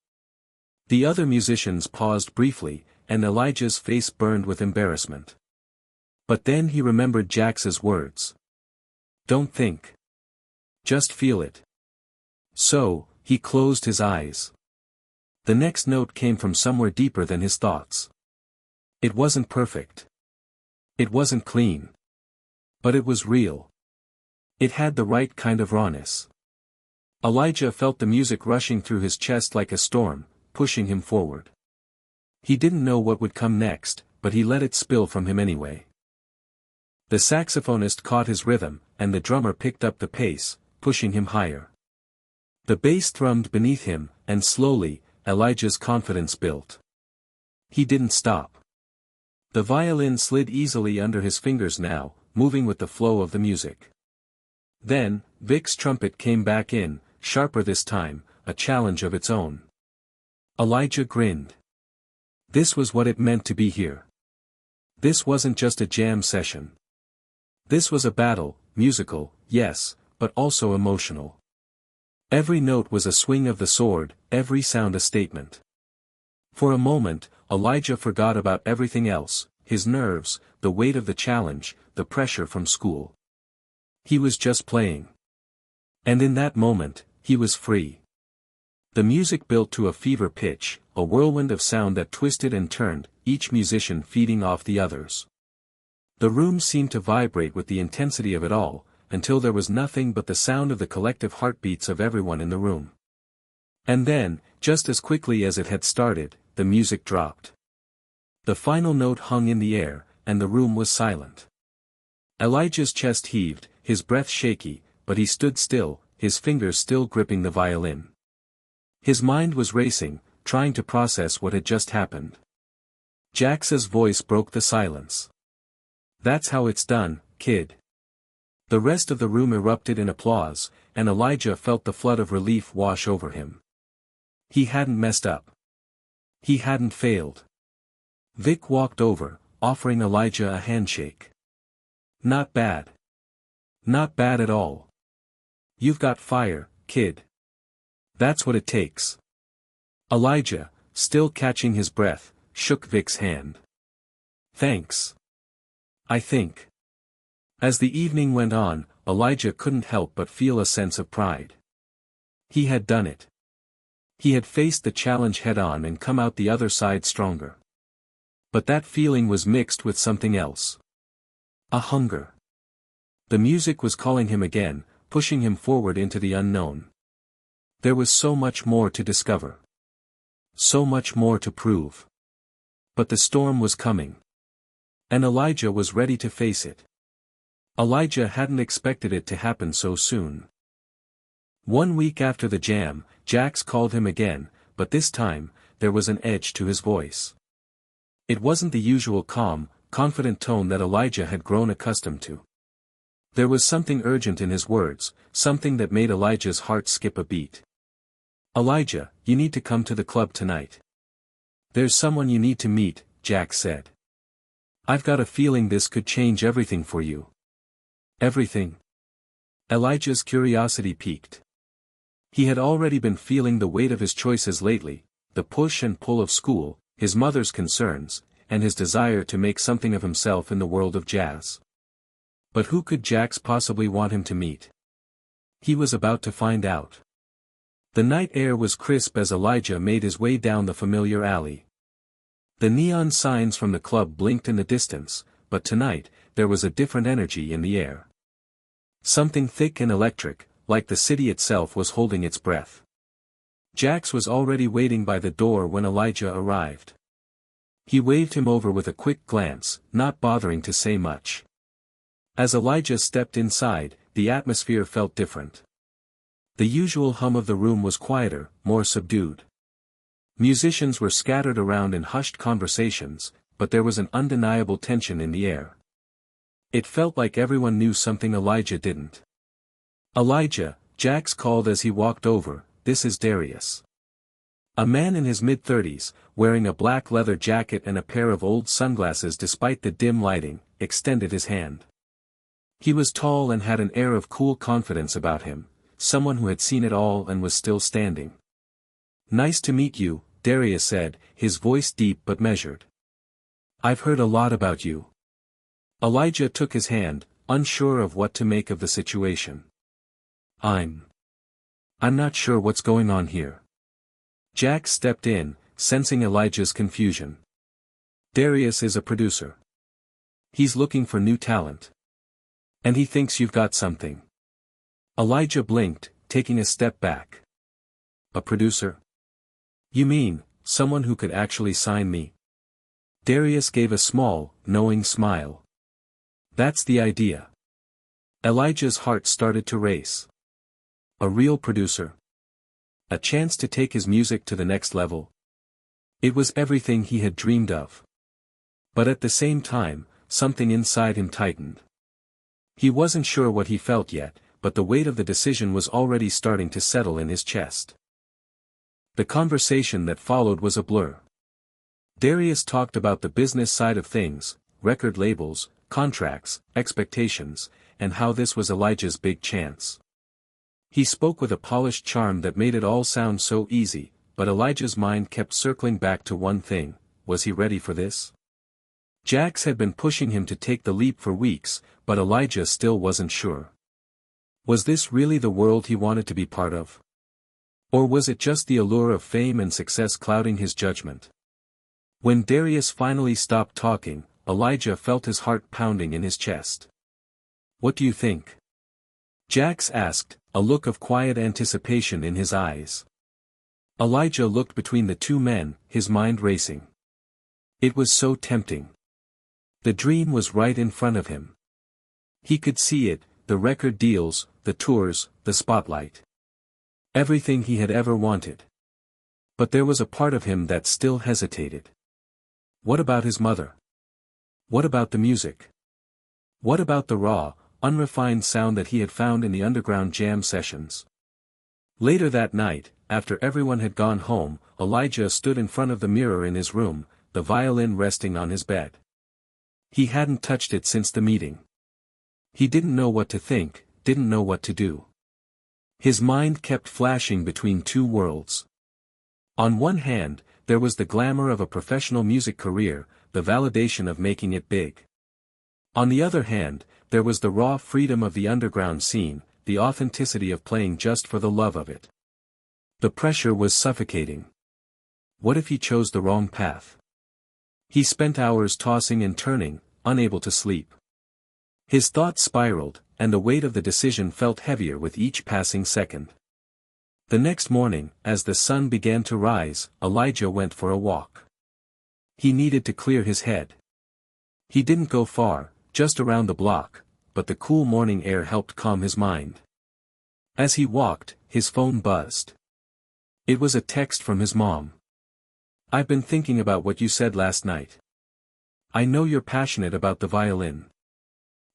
The other musicians paused briefly, and Elijah's face burned with embarrassment. But then he remembered Jax's words. Don't think. Just feel it. So, he closed his eyes. The next note came from somewhere deeper than his thoughts. It wasn't perfect. It wasn't clean. But it was real. It had the right kind of rawness. Elijah felt the music rushing through his chest like a storm, pushing him forward. He didn't know what would come next, but he let it spill from him anyway. The saxophonist caught his rhythm, and the drummer picked up the pace, pushing him higher. The bass thrummed beneath him, and slowly, Elijah's confidence built. He didn't stop. The violin slid easily under his fingers now, moving with the flow of the music. Then, Vic's trumpet came back in, sharper this time, a challenge of its own. Elijah grinned. This was what it meant to be here. This wasn't just a jam session. This was a battle, musical, yes, but also emotional. Every note was a swing of the sword, every sound a statement. For a moment, Elijah forgot about everything else, his nerves, the weight of the challenge, the pressure from school. He was just playing. And in that moment, he was free. The music built to a fever pitch, a whirlwind of sound that twisted and turned, each musician feeding off the others. The room seemed to vibrate with the intensity of it all, until there was nothing but the sound of the collective heartbeats of everyone in the room. And then, just as quickly as it had started, the music dropped. The final note hung in the air, and the room was silent. Elijah's chest heaved, his breath shaky, but he stood still, his fingers still gripping the violin. His mind was racing, trying to process what had just happened. Jax's voice broke the silence. That's how it's done, kid. The rest of the room erupted in applause, and Elijah felt the flood of relief wash over him. He hadn't messed up. He hadn't failed. Vic walked over, offering Elijah a handshake. Not bad. Not bad at all. You've got fire, kid. That's what it takes. Elijah, still catching his breath, shook Vic's hand. Thanks. I think. As the evening went on, Elijah couldn't help but feel a sense of pride. He had done it. He had faced the challenge head-on and come out the other side stronger. But that feeling was mixed with something else. A hunger. The music was calling him again, pushing him forward into the unknown. There was so much more to discover. So much more to prove. But the storm was coming. And Elijah was ready to face it. Elijah hadn't expected it to happen so soon. 1 week after the jam, Jax called him again, but this time, there was an edge to his voice. It wasn't the usual calm, confident tone that Elijah had grown accustomed to. There was something urgent in his words, something that made Elijah's heart skip a beat. Elijah, you need to come to the club tonight. There's someone you need to meet, Jax said. I've got a feeling this could change everything for you. Everything? Elijah's curiosity piqued. He had already been feeling the weight of his choices lately, the push and pull of school, his mother's concerns, and his desire to make something of himself in the world of jazz. But who could Jax possibly want him to meet? He was about to find out. The night air was crisp as Elijah made his way down the familiar alley. The neon signs from the club blinked in the distance, but tonight, there was a different energy in the air. Something thick and electric, like the city itself was holding its breath. Jax was already waiting by the door when Elijah arrived. He waved him over with a quick glance, not bothering to say much. As Elijah stepped inside, the atmosphere felt different. The usual hum of the room was quieter, more subdued. Musicians were scattered around in hushed conversations, but there was an undeniable tension in the air. It felt like everyone knew something Elijah didn't. "Elijah," Jax called as he walked over, "this is Darius." A man in his mid-30s, wearing a black leather jacket and a pair of old sunglasses despite the dim lighting, extended his hand. He was tall and had an air of cool confidence about him, someone who had seen it all and was still standing. "Nice to meet you," Darius said, his voice deep but measured. "I've heard a lot about you." Elijah took his hand, unsure of what to make of the situation. I'm not sure what's going on here." Jack stepped in, sensing Elijah's confusion. "Darius is a producer. He's looking for new talent. And he thinks you've got something." Elijah blinked, taking a step back. "A producer? You mean, someone who could actually sign me?" Darius gave a small, knowing smile. "That's the idea." Elijah's heart started to race. A real producer? A chance to take his music to the next level? It was everything he had dreamed of. But at the same time, something inside him tightened. He wasn't sure what he felt yet, but the weight of the decision was already starting to settle in his chest. The conversation that followed was a blur. Darius talked about the business side of things, record labels, contracts, expectations, and how this was Elijah's big chance. He spoke with a polished charm that made it all sound so easy, but Elijah's mind kept circling back to one thing: was he ready for this? Jax had been pushing him to take the leap for weeks, but Elijah still wasn't sure. Was this really the world he wanted to be part of? Or was it just the allure of fame and success clouding his judgment? When Darius finally stopped talking, Elijah felt his heart pounding in his chest. "What do you think?" Jax asked, a look of quiet anticipation in his eyes. Elijah looked between the two men, his mind racing. It was so tempting. The dream was right in front of him. He could see it, the record deals, the tours, the spotlight. Everything he had ever wanted. But there was a part of him that still hesitated. What about his mother? What about the music? What about the raw, unrefined sound that he had found in the underground jam sessions? Later that night, after everyone had gone home, Elijah stood in front of the mirror in his room, the violin resting on his bed. He hadn't touched it since the meeting. He didn't know what to think, didn't know what to do. His mind kept flashing between two worlds. On one hand, there was the glamour of a professional music career, the validation of making it big. On the other hand, there was the raw freedom of the underground scene, the authenticity of playing just for the love of it. The pressure was suffocating. What if he chose the wrong path? He spent hours tossing and turning, unable to sleep. His thoughts spiraled, and the weight of the decision felt heavier with each passing second. The next morning, as the sun began to rise, Elijah went for a walk. He needed to clear his head. He didn't go far, just around the block, but the cool morning air helped calm his mind. As he walked, his phone buzzed. It was a text from his mom. "I've been thinking about what you said last night. I know you're passionate about the violin.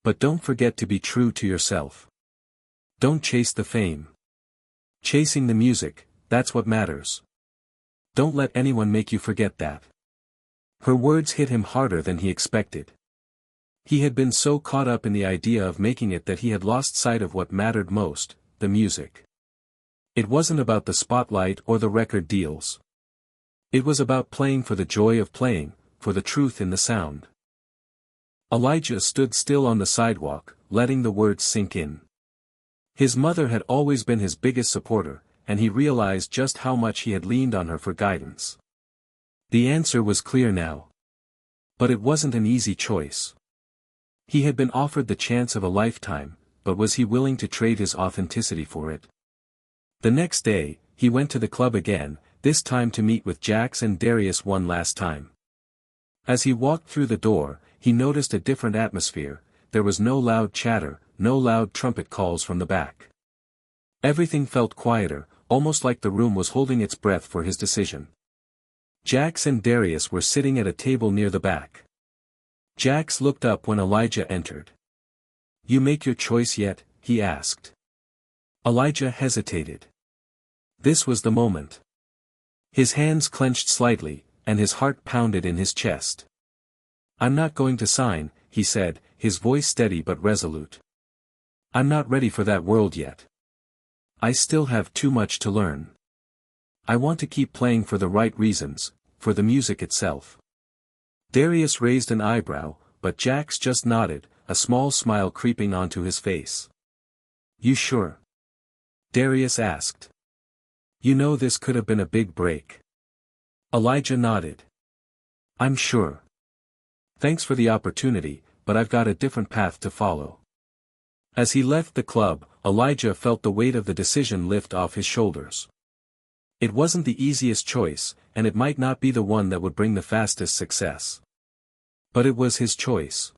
But don't forget to be true to yourself. Don't chase the fame. Chasing the music, that's what matters. Don't let anyone make you forget that." Her words hit him harder than he expected. He had been so caught up in the idea of making it that he had lost sight of what mattered most, the music. It wasn't about the spotlight or the record deals. It was about playing for the joy of playing, for the truth in the sound. Elijah stood still on the sidewalk, letting the words sink in. His mother had always been his biggest supporter, and he realized just how much he had leaned on her for guidance. The answer was clear now. But it wasn't an easy choice. He had been offered the chance of a lifetime, but was he willing to trade his authenticity for it? The next day, he went to the club again, this time to meet with Jax and Darius one last time. As he walked through the door, he noticed a different atmosphere. There was no loud chatter, no loud trumpet calls from the back. Everything felt quieter, almost like the room was holding its breath for his decision. Jax and Darius were sitting at a table near the back. Jax looked up when Elijah entered. You make your choice yet? He asked. Elijah hesitated. This was the moment. His hands clenched slightly, and his heart pounded in his chest. I'm not going to sign, he said, his voice steady but resolute. I'm not ready for that world yet. I still have too much to learn. I want to keep playing for the right reasons, for the music itself. Darius raised an eyebrow, but Jax just nodded, a small smile creeping onto his face. You sure? Darius asked. You know this could have been a big break. Elijah nodded. I'm sure. Thanks for the opportunity, but I've got a different path to follow. As he left the club, Elijah felt the weight of the decision lift off his shoulders. It wasn't the easiest choice, and it might not be the one that would bring the fastest success. But it was his choice.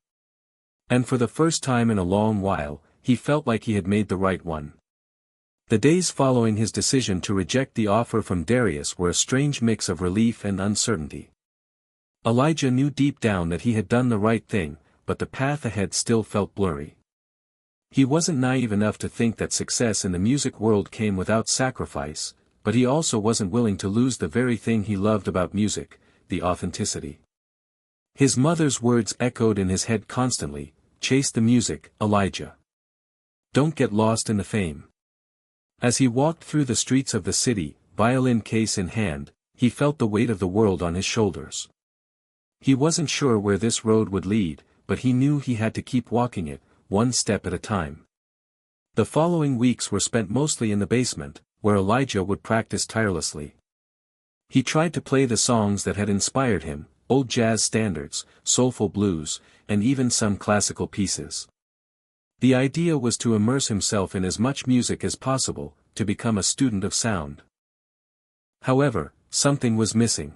And for the first time in a long while, he felt like he had made the right one. The days following his decision to reject the offer from Darius were a strange mix of relief and uncertainty. Elijah knew deep down that he had done the right thing, but the path ahead still felt blurry. He wasn't naive enough to think that success in the music world came without sacrifice, but he also wasn't willing to lose the very thing he loved about music, the authenticity. His mother's words echoed in his head constantly, chase the music, Elijah. Don't get lost in the fame. As he walked through the streets of the city, violin case in hand, he felt the weight of the world on his shoulders. He wasn't sure where this road would lead, but he knew he had to keep walking it, one step at a time. The following weeks were spent mostly in the basement, where Elijah would practice tirelessly. He tried to play the songs that had inspired him, old jazz standards, soulful blues, and even some classical pieces. The idea was to immerse himself in as much music as possible, to become a student of sound. However, something was missing.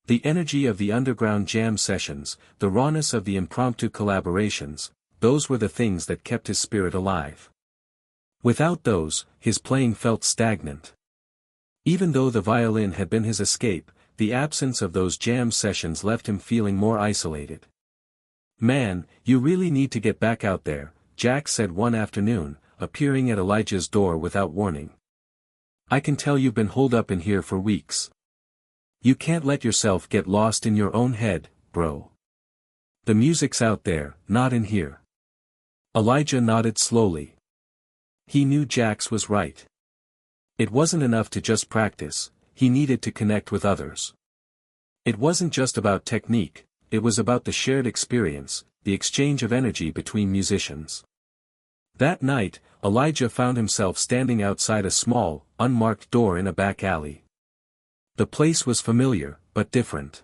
The energy of the underground jam sessions, the rawness of the impromptu collaborations, those were the things that kept his spirit alive. Without those, his playing felt stagnant. Even though the violin had been his escape, the absence of those jam sessions left him feeling more isolated. Man, you really need to get back out there, Jack said one afternoon, appearing at Elijah's door without warning. I can tell you've been holed up in here for weeks. You can't let yourself get lost in your own head, bro. The music's out there, not in here. Elijah nodded slowly. He knew Jax was right. It wasn't enough to just practice, he needed to connect with others. It wasn't just about technique, it was about the shared experience, the exchange of energy between musicians. That night, Elijah found himself standing outside a small, unmarked door in a back alley. The place was familiar, but different.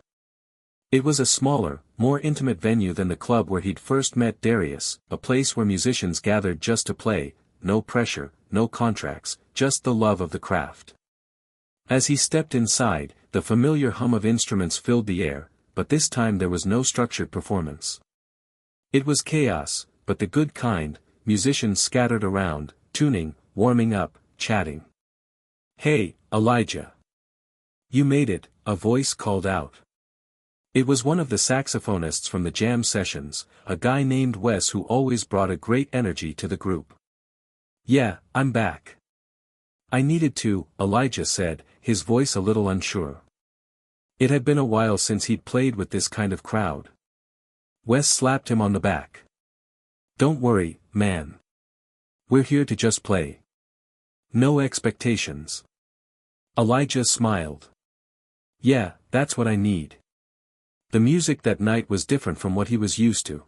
It was a smaller, more intimate venue than the club where he'd first met Darius, a place where musicians gathered just to play, no pressure, no contracts, just the love of the craft. As he stepped inside, the familiar hum of instruments filled the air, but this time there was no structured performance. It was chaos, but the good kind, musicians scattered around, tuning, warming up, chatting. Hey, Elijah. You made it, a voice called out. It was one of the saxophonists from the jam sessions, a guy named Wes who always brought a great energy to the group. Yeah, I'm back. I needed to, Elijah said, his voice a little unsure. It had been a while since he'd played with this kind of crowd. Wes slapped him on the back. Don't worry, man. We're here to just play. No expectations. Elijah smiled. Yeah, that's what I need. The music that night was different from what he was used to.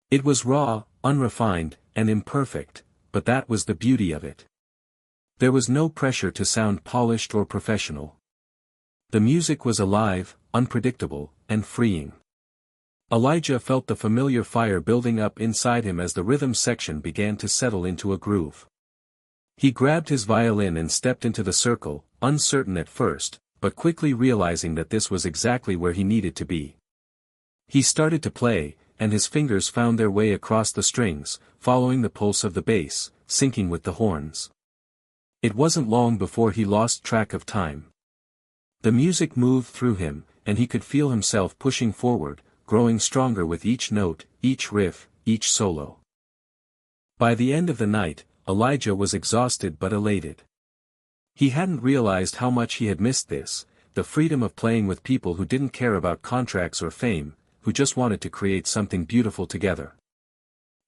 It was raw, unrefined, and imperfect, but that was the beauty of it. There was no pressure to sound polished or professional. The music was alive, unpredictable, and freeing. Elijah felt the familiar fire building up inside him as the rhythm section began to settle into a groove. He grabbed his violin and stepped into the circle, uncertain at first, but quickly realizing that this was exactly where he needed to be. He started to play, and his fingers found their way across the strings, following the pulse of the bass, syncing with the horns. It wasn't long before he lost track of time. The music moved through him, and he could feel himself pushing forward, growing stronger with each note, each riff, each solo. By the end of the night, Elijah was exhausted but elated. He hadn't realized how much he had missed this, the freedom of playing with people who didn't care about contracts or fame, who just wanted to create something beautiful together.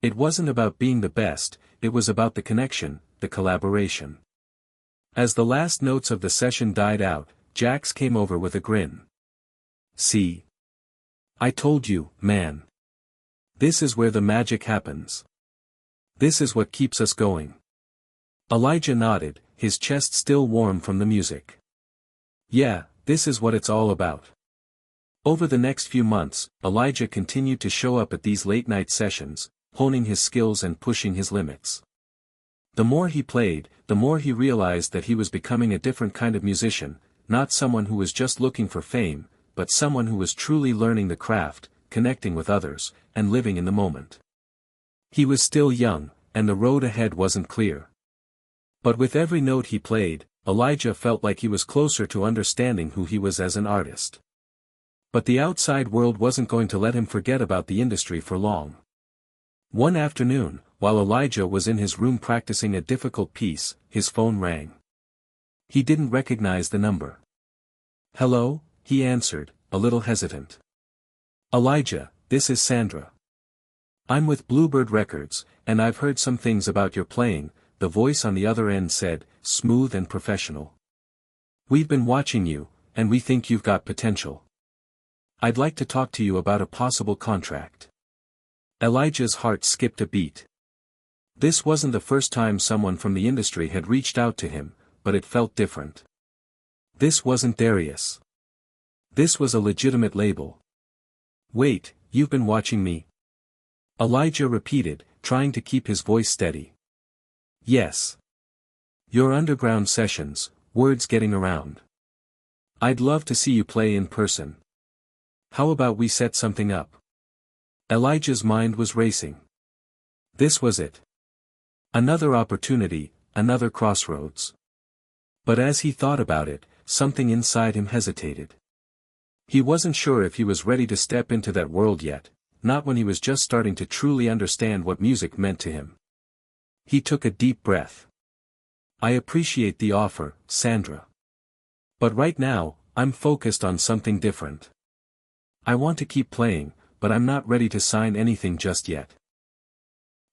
It wasn't about being the best, it was about the connection, the collaboration. As the last notes of the session died out, Jax came over with a grin. "See? I told you, man. This is where the magic happens. This is what keeps us going." Elijah nodded, his chest still warm from the music. "Yeah, this is what it's all about." Over the next few months, Elijah continued to show up at these late-night sessions, honing his skills and pushing his limits. The more he played, the more he realized that he was becoming a different kind of musician, not someone who was just looking for fame, but someone who was truly learning the craft, connecting with others, and living in the moment. He was still young, and the road ahead wasn't clear. But with every note he played, Elijah felt like he was closer to understanding who he was as an artist. But the outside world wasn't going to let him forget about the industry for long. One afternoon, while Elijah was in his room practicing a difficult piece, his phone rang. He didn't recognize the number. "Hello," he answered, a little hesitant. "Elijah, this is Sandra. I'm with Bluebird Records, and I've heard some things about your playing," the voice on the other end said, smooth and professional. "We've been watching you, and we think you've got potential. I'd like to talk to you about a possible contract." Elijah's heart skipped a beat. This wasn't the first time someone from the industry had reached out to him, but it felt different. This wasn't Darius. This was a legitimate label. "Wait, you've been watching me?" Elijah repeated, trying to keep his voice steady. "Yes. Your underground sessions, word's getting around. I'd love to see you play in person. How about we set something up?" Elijah's mind was racing. This was it. Another opportunity, another crossroads. But as he thought about it, something inside him hesitated. He wasn't sure if he was ready to step into that world yet, not when he was just starting to truly understand what music meant to him. He took a deep breath. "I appreciate the offer, Sandra. But right now, I'm focused on something different. I want to keep playing, but I'm not ready to sign anything just yet."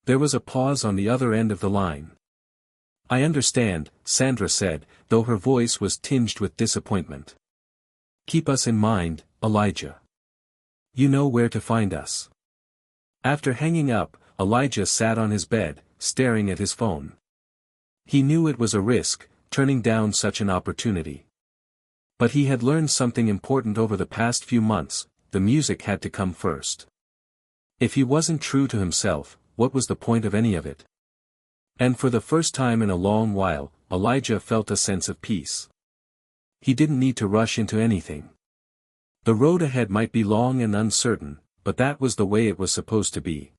There was a pause on the other end of the line. "I understand," Sandra said, though her voice was tinged with disappointment. "Keep us in mind, Elijah. You know where to find us." After hanging up, Elijah sat on his bed, staring at his phone. He knew it was a risk, turning down such an opportunity. But he had learned something important over the past few months: the music had to come first. If he wasn't true to himself, what was the point of any of it? And for the first time in a long while, Elijah felt a sense of peace. He didn't need to rush into anything. The road ahead might be long and uncertain, but that was the way it was supposed to be.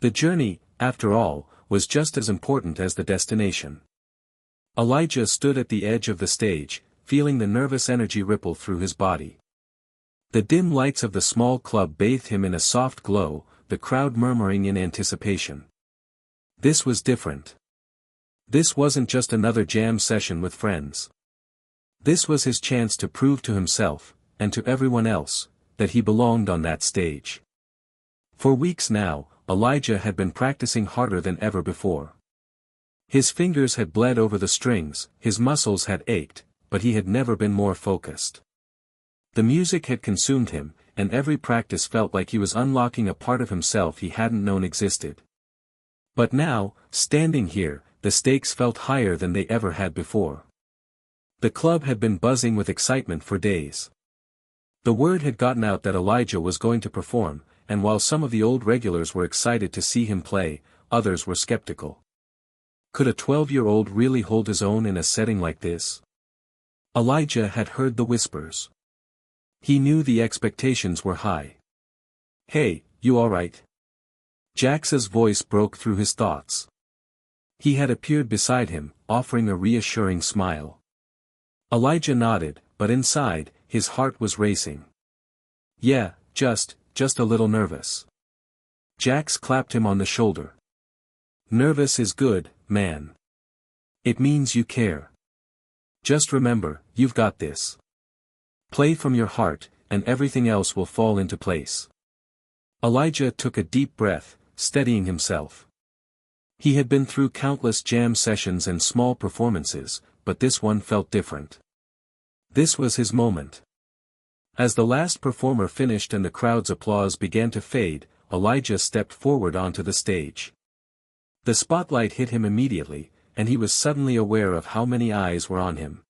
The journey, after all, was just as important as the destination. Elijah stood at the edge of the stage, feeling the nervous energy ripple through his body. The dim lights of the small club bathed him in a soft glow, the crowd murmuring in anticipation. This was different. This wasn't just another jam session with friends. This was his chance to prove to himself, and to everyone else, that he belonged on that stage. For weeks now, Elijah had been practicing harder than ever before. His fingers had bled over the strings, his muscles had ached, but he had never been more focused. The music had consumed him, and every practice felt like he was unlocking a part of himself he hadn't known existed. But now, standing here, the stakes felt higher than they ever had before. The club had been buzzing with excitement for days. The word had gotten out that Elijah was going to perform, and while some of the old regulars were excited to see him play, others were skeptical. Could a 12-year-old really hold his own in a setting like this? Elijah had heard the whispers. He knew the expectations were high. "Hey, you alright?" Jax's voice broke through his thoughts. He had appeared beside him, offering a reassuring smile. Elijah nodded, but inside, his heart was racing. "Yeah, just a little nervous." Jax clapped him on the shoulder. Nervous is good, man. It means you care. Just remember, you've got this. Play from your heart, and everything else will fall into place. Elijah took a deep breath, steadying himself. He had been through countless jam sessions and small performances, but this one felt different. This was his moment. As the last performer finished and the crowd's applause began to fade, Elijah stepped forward onto the stage. The spotlight hit him immediately, and he was suddenly aware of how many eyes were on him.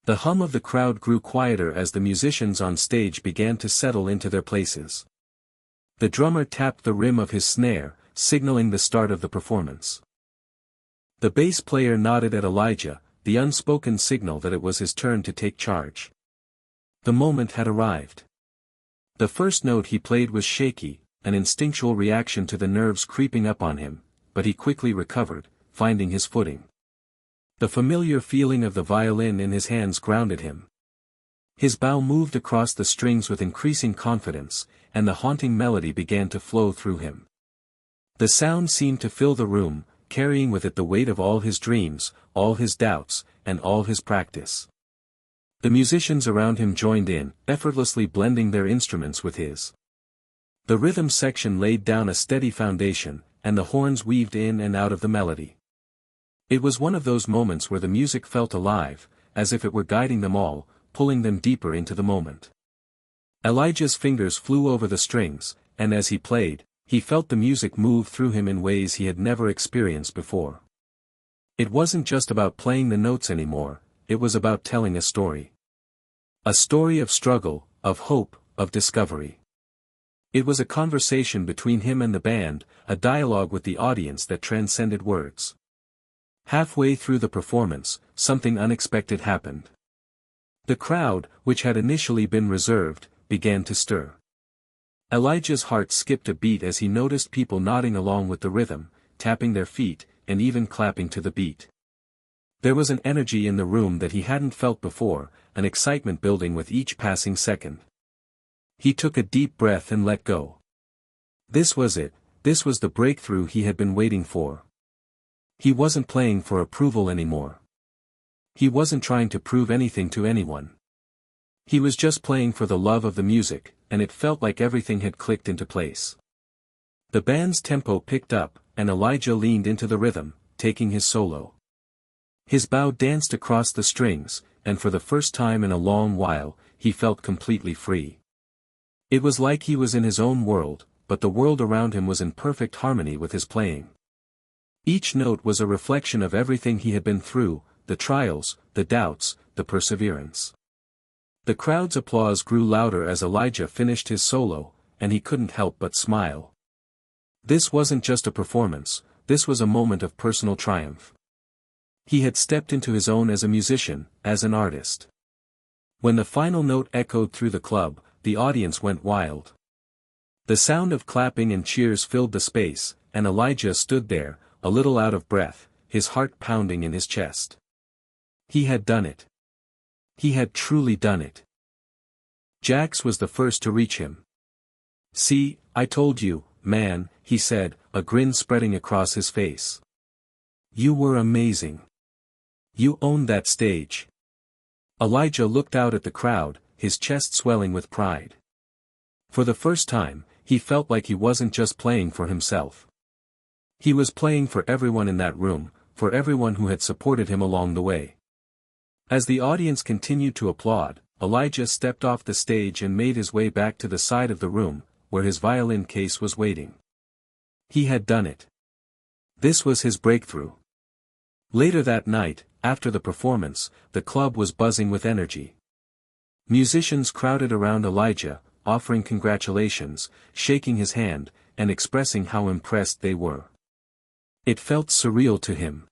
The hum of the crowd grew quieter as the musicians on stage began to settle into their places. The drummer tapped the rim of his snare, signaling the start of the performance. The bass player nodded at Elijah, the unspoken signal that it was his turn to take charge. The moment had arrived. The first note he played was shaky, an instinctual reaction to the nerves creeping up on him, but he quickly recovered, finding his footing. The familiar feeling of the violin in his hands grounded him. His bow moved across the strings with increasing confidence, and the haunting melody began to flow through him. The sound seemed to fill the room, carrying with it the weight of all his dreams, all his doubts, and all his practice. The musicians around him joined in, effortlessly blending their instruments with his. The rhythm section laid down a steady foundation, and the horns weaved in and out of the melody. It was one of those moments where the music felt alive, as if it were guiding them all, pulling them deeper into the moment. Elijah's fingers flew over the strings, and as he played, he felt the music move through him in ways he had never experienced before. It wasn't just about playing the notes anymore, it was about telling a story. A story of struggle, of hope, of discovery. It was a conversation between him and the band, a dialogue with the audience that transcended words. Halfway through the performance, something unexpected happened. The crowd, which had initially been reserved, began to stir. Elijah's heart skipped a beat as he noticed people nodding along with the rhythm, tapping their feet, and even clapping to the beat. There was an energy in the room that he hadn't felt before, an excitement building with each passing second. He took a deep breath and let go. This was it, this was the breakthrough he had been waiting for. He wasn't playing for approval anymore. He wasn't trying to prove anything to anyone. He was just playing for the love of the music, and it felt like everything had clicked into place. The band's tempo picked up, and Elijah leaned into the rhythm, taking his solo. His bow danced across the strings, and for the first time in a long while, he felt completely free. It was like he was in his own world, but the world around him was in perfect harmony with his playing. Each note was a reflection of everything he had been through, the trials, the doubts, the perseverance. The crowd's applause grew louder as Elijah finished his solo, and he couldn't help but smile. This wasn't just a performance, this was a moment of personal triumph. He had stepped into his own as a musician, as an artist. When the final note echoed through the club, the audience went wild. The sound of clapping and cheers filled the space, and Elijah stood there, a little out of breath, his heart pounding in his chest. He had done it. He had truly done it. Jax was the first to reach him. "See, I told you, man," he said, a grin spreading across his face. "You were amazing. You owned that stage." Elijah looked out at the crowd, his chest swelling with pride. For the first time, he felt like he wasn't just playing for himself. He was playing for everyone in that room, for everyone who had supported him along the way. As the audience continued to applaud, Elijah stepped off the stage and made his way back to the side of the room, where his violin case was waiting. He had done it. This was his breakthrough. Later that night, after the performance, the club was buzzing with energy. Musicians crowded around Elijah, offering congratulations, shaking his hand, and expressing how impressed they were. It felt surreal to him.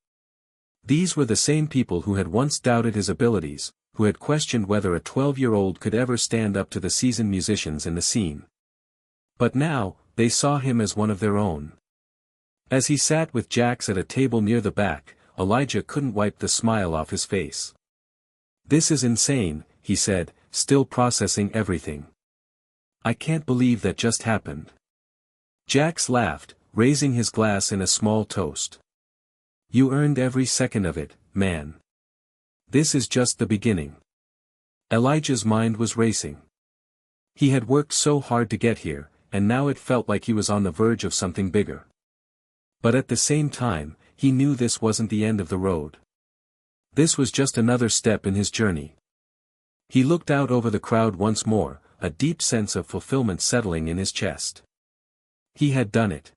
These were the same people who had once doubted his abilities, who had questioned whether a 12-year-old could ever stand up to the seasoned musicians in the scene. But now, they saw him as one of their own. As he sat with Jax at a table near the back, Elijah couldn't wipe the smile off his face. "This is insane," he said, still processing everything. "I can't believe that just happened." Jax laughed, raising his glass in a small toast. You earned every second of it, man. This is just the beginning. Elijah's mind was racing. He had worked so hard to get here, and now it felt like he was on the verge of something bigger. But at the same time, he knew this wasn't the end of the road. This was just another step in his journey. He looked out over the crowd once more, a deep sense of fulfillment settling in his chest. He had done it.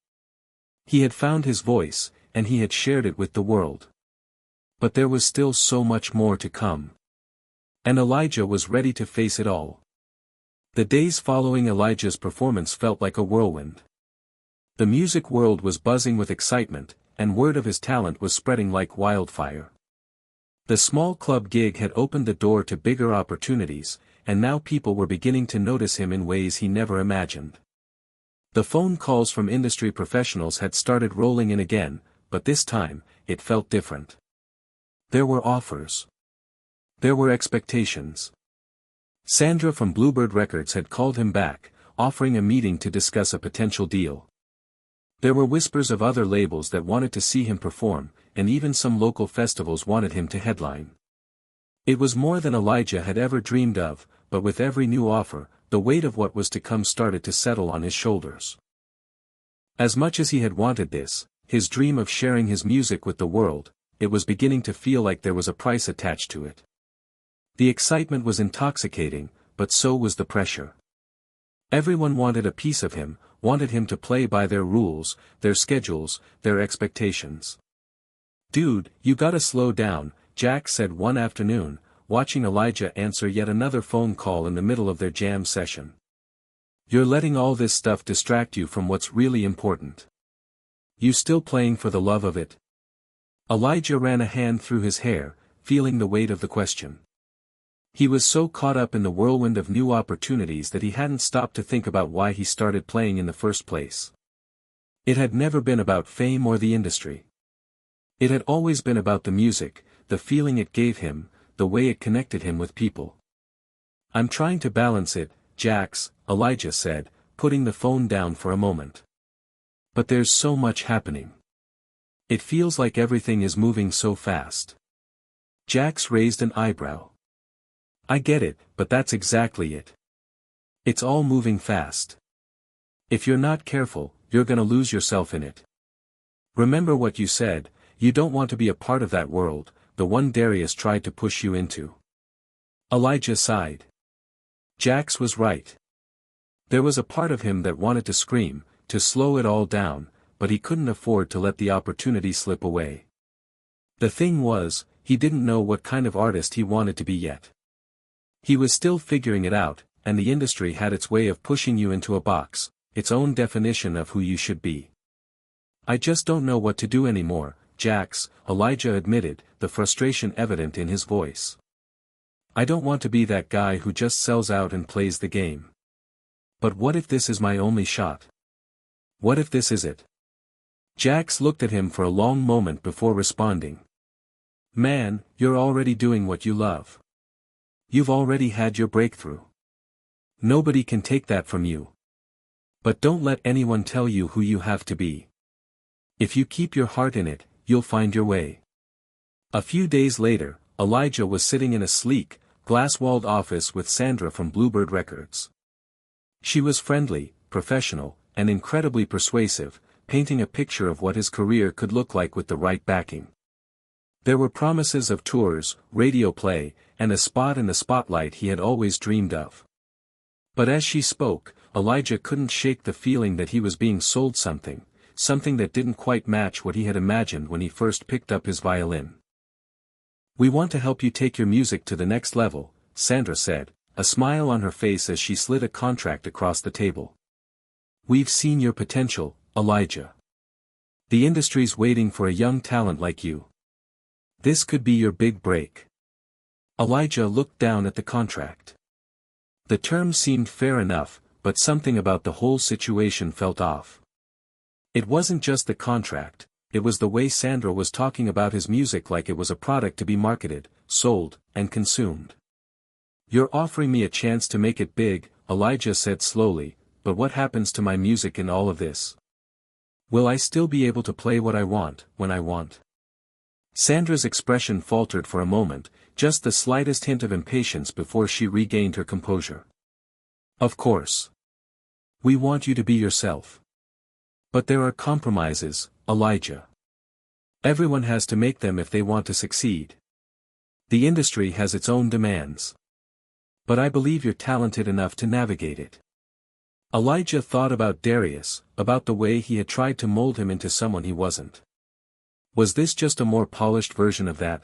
He had found his voice, and he had shared it with the world. But there was still so much more to come. And Elijah was ready to face it all. The days following Elijah's performance felt like a whirlwind. The music world was buzzing with excitement, and word of his talent was spreading like wildfire. The small club gig had opened the door to bigger opportunities, and now people were beginning to notice him in ways he never imagined. The phone calls from industry professionals had started rolling in again, but this time, it felt different. There were offers. There were expectations. Sandra from Bluebird Records had called him back, offering a meeting to discuss a potential deal. There were whispers of other labels that wanted to see him perform, and even some local festivals wanted him to headline. It was more than Elijah had ever dreamed of, but with every new offer, the weight of what was to come started to settle on his shoulders. As much as he had wanted this, his dream of sharing his music with the world, it was beginning to feel like there was a price attached to it. The excitement was intoxicating, but so was the pressure. Everyone wanted a piece of him, wanted him to play by their rules, their schedules, their expectations. "Dude, you gotta slow down," Jack said one afternoon, watching Elijah answer yet another phone call in the middle of their jam session. "You're letting all this stuff distract you from what's really important. You still playing for the love of it?" Elijah ran a hand through his hair, feeling the weight of the question. He was so caught up in the whirlwind of new opportunities that he hadn't stopped to think about why he started playing in the first place. It had never been about fame or the industry. It had always been about the music, the feeling it gave him, the way it connected him with people. "I'm trying to balance it, Jax," Elijah said, putting the phone down for a moment. "But there's so much happening. It feels like everything is moving so fast." Jax raised an eyebrow. "I get it, but that's exactly it. It's all moving fast. If you're not careful, you're gonna lose yourself in it. Remember what you said, you don't want to be a part of that world, the one Darius tried to push you into." Elijah sighed. Jax was right. There was a part of him that wanted to scream, to slow it all down, but he couldn't afford to let the opportunity slip away. The thing was, he didn't know what kind of artist he wanted to be yet. He was still figuring it out, and the industry had its way of pushing you into a box, its own definition of who you should be. "I just don't know what to do anymore, Jax," Elijah admitted, the frustration evident in his voice. "I don't want to be that guy who just sells out and plays the game. But what if this is my only shot? What if this is it?" Jax looked at him for a long moment before responding. "Man, you're already doing what you love. You've already had your breakthrough. Nobody can take that from you. But don't let anyone tell you who you have to be. If you keep your heart in it, you'll find your way." A few days later, Elijah was sitting in a sleek, glass-walled office with Sandra from Bluebird Records. She was friendly, professional, and incredibly persuasive, painting a picture of what his career could look like with the right backing. There were promises of tours, radio play, and a spot in the spotlight he had always dreamed of. But as she spoke, Elijah couldn't shake the feeling that he was being sold something that didn't quite match what he had imagined when he first picked up his violin. "We want to help you take your music to the next level," Sandra said, a smile on her face as she slid a contract across the table. "We've seen your potential, Elijah. The industry's waiting for a young talent like you. This could be your big break." Elijah looked down at the contract. The terms seemed fair enough, but something about the whole situation felt off. It wasn't just the contract, it was the way Sandra was talking about his music like it was a product to be marketed, sold, and consumed. "You're offering me a chance to make it big," Elijah said slowly, "but what happens to my music in all of this?" Will I still be able to play what I want, when I want? Sandra's expression faltered for a moment, just the slightest hint of impatience before she regained her composure. Of course. We want you to be yourself. But there are compromises, Elijah. Everyone has to make them if they want to succeed. The industry has its own demands. But I believe you're talented enough to navigate it. Elijah thought about Darius, about the way he had tried to mold him into someone he wasn't. Was this just a more polished version of that?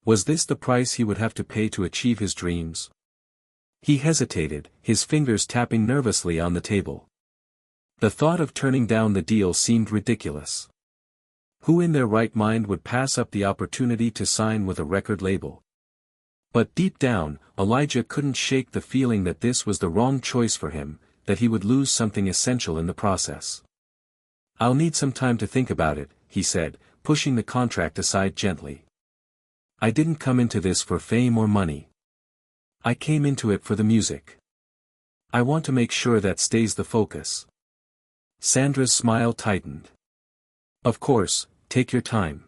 Was this the price he would have to pay to achieve his dreams? He hesitated, his fingers tapping nervously on the table. The thought of turning down the deal seemed ridiculous. Who in their right mind would pass up the opportunity to sign with a record label? But deep down, Elijah couldn't shake the feeling that this was the wrong choice for him, that he would lose something essential in the process. I'll need some time to think about it, he said, pushing the contract aside gently. I didn't come into this for fame or money. I came into it for the music. I want to make sure that stays the focus. Sandra's smile tightened. Of course, take your time.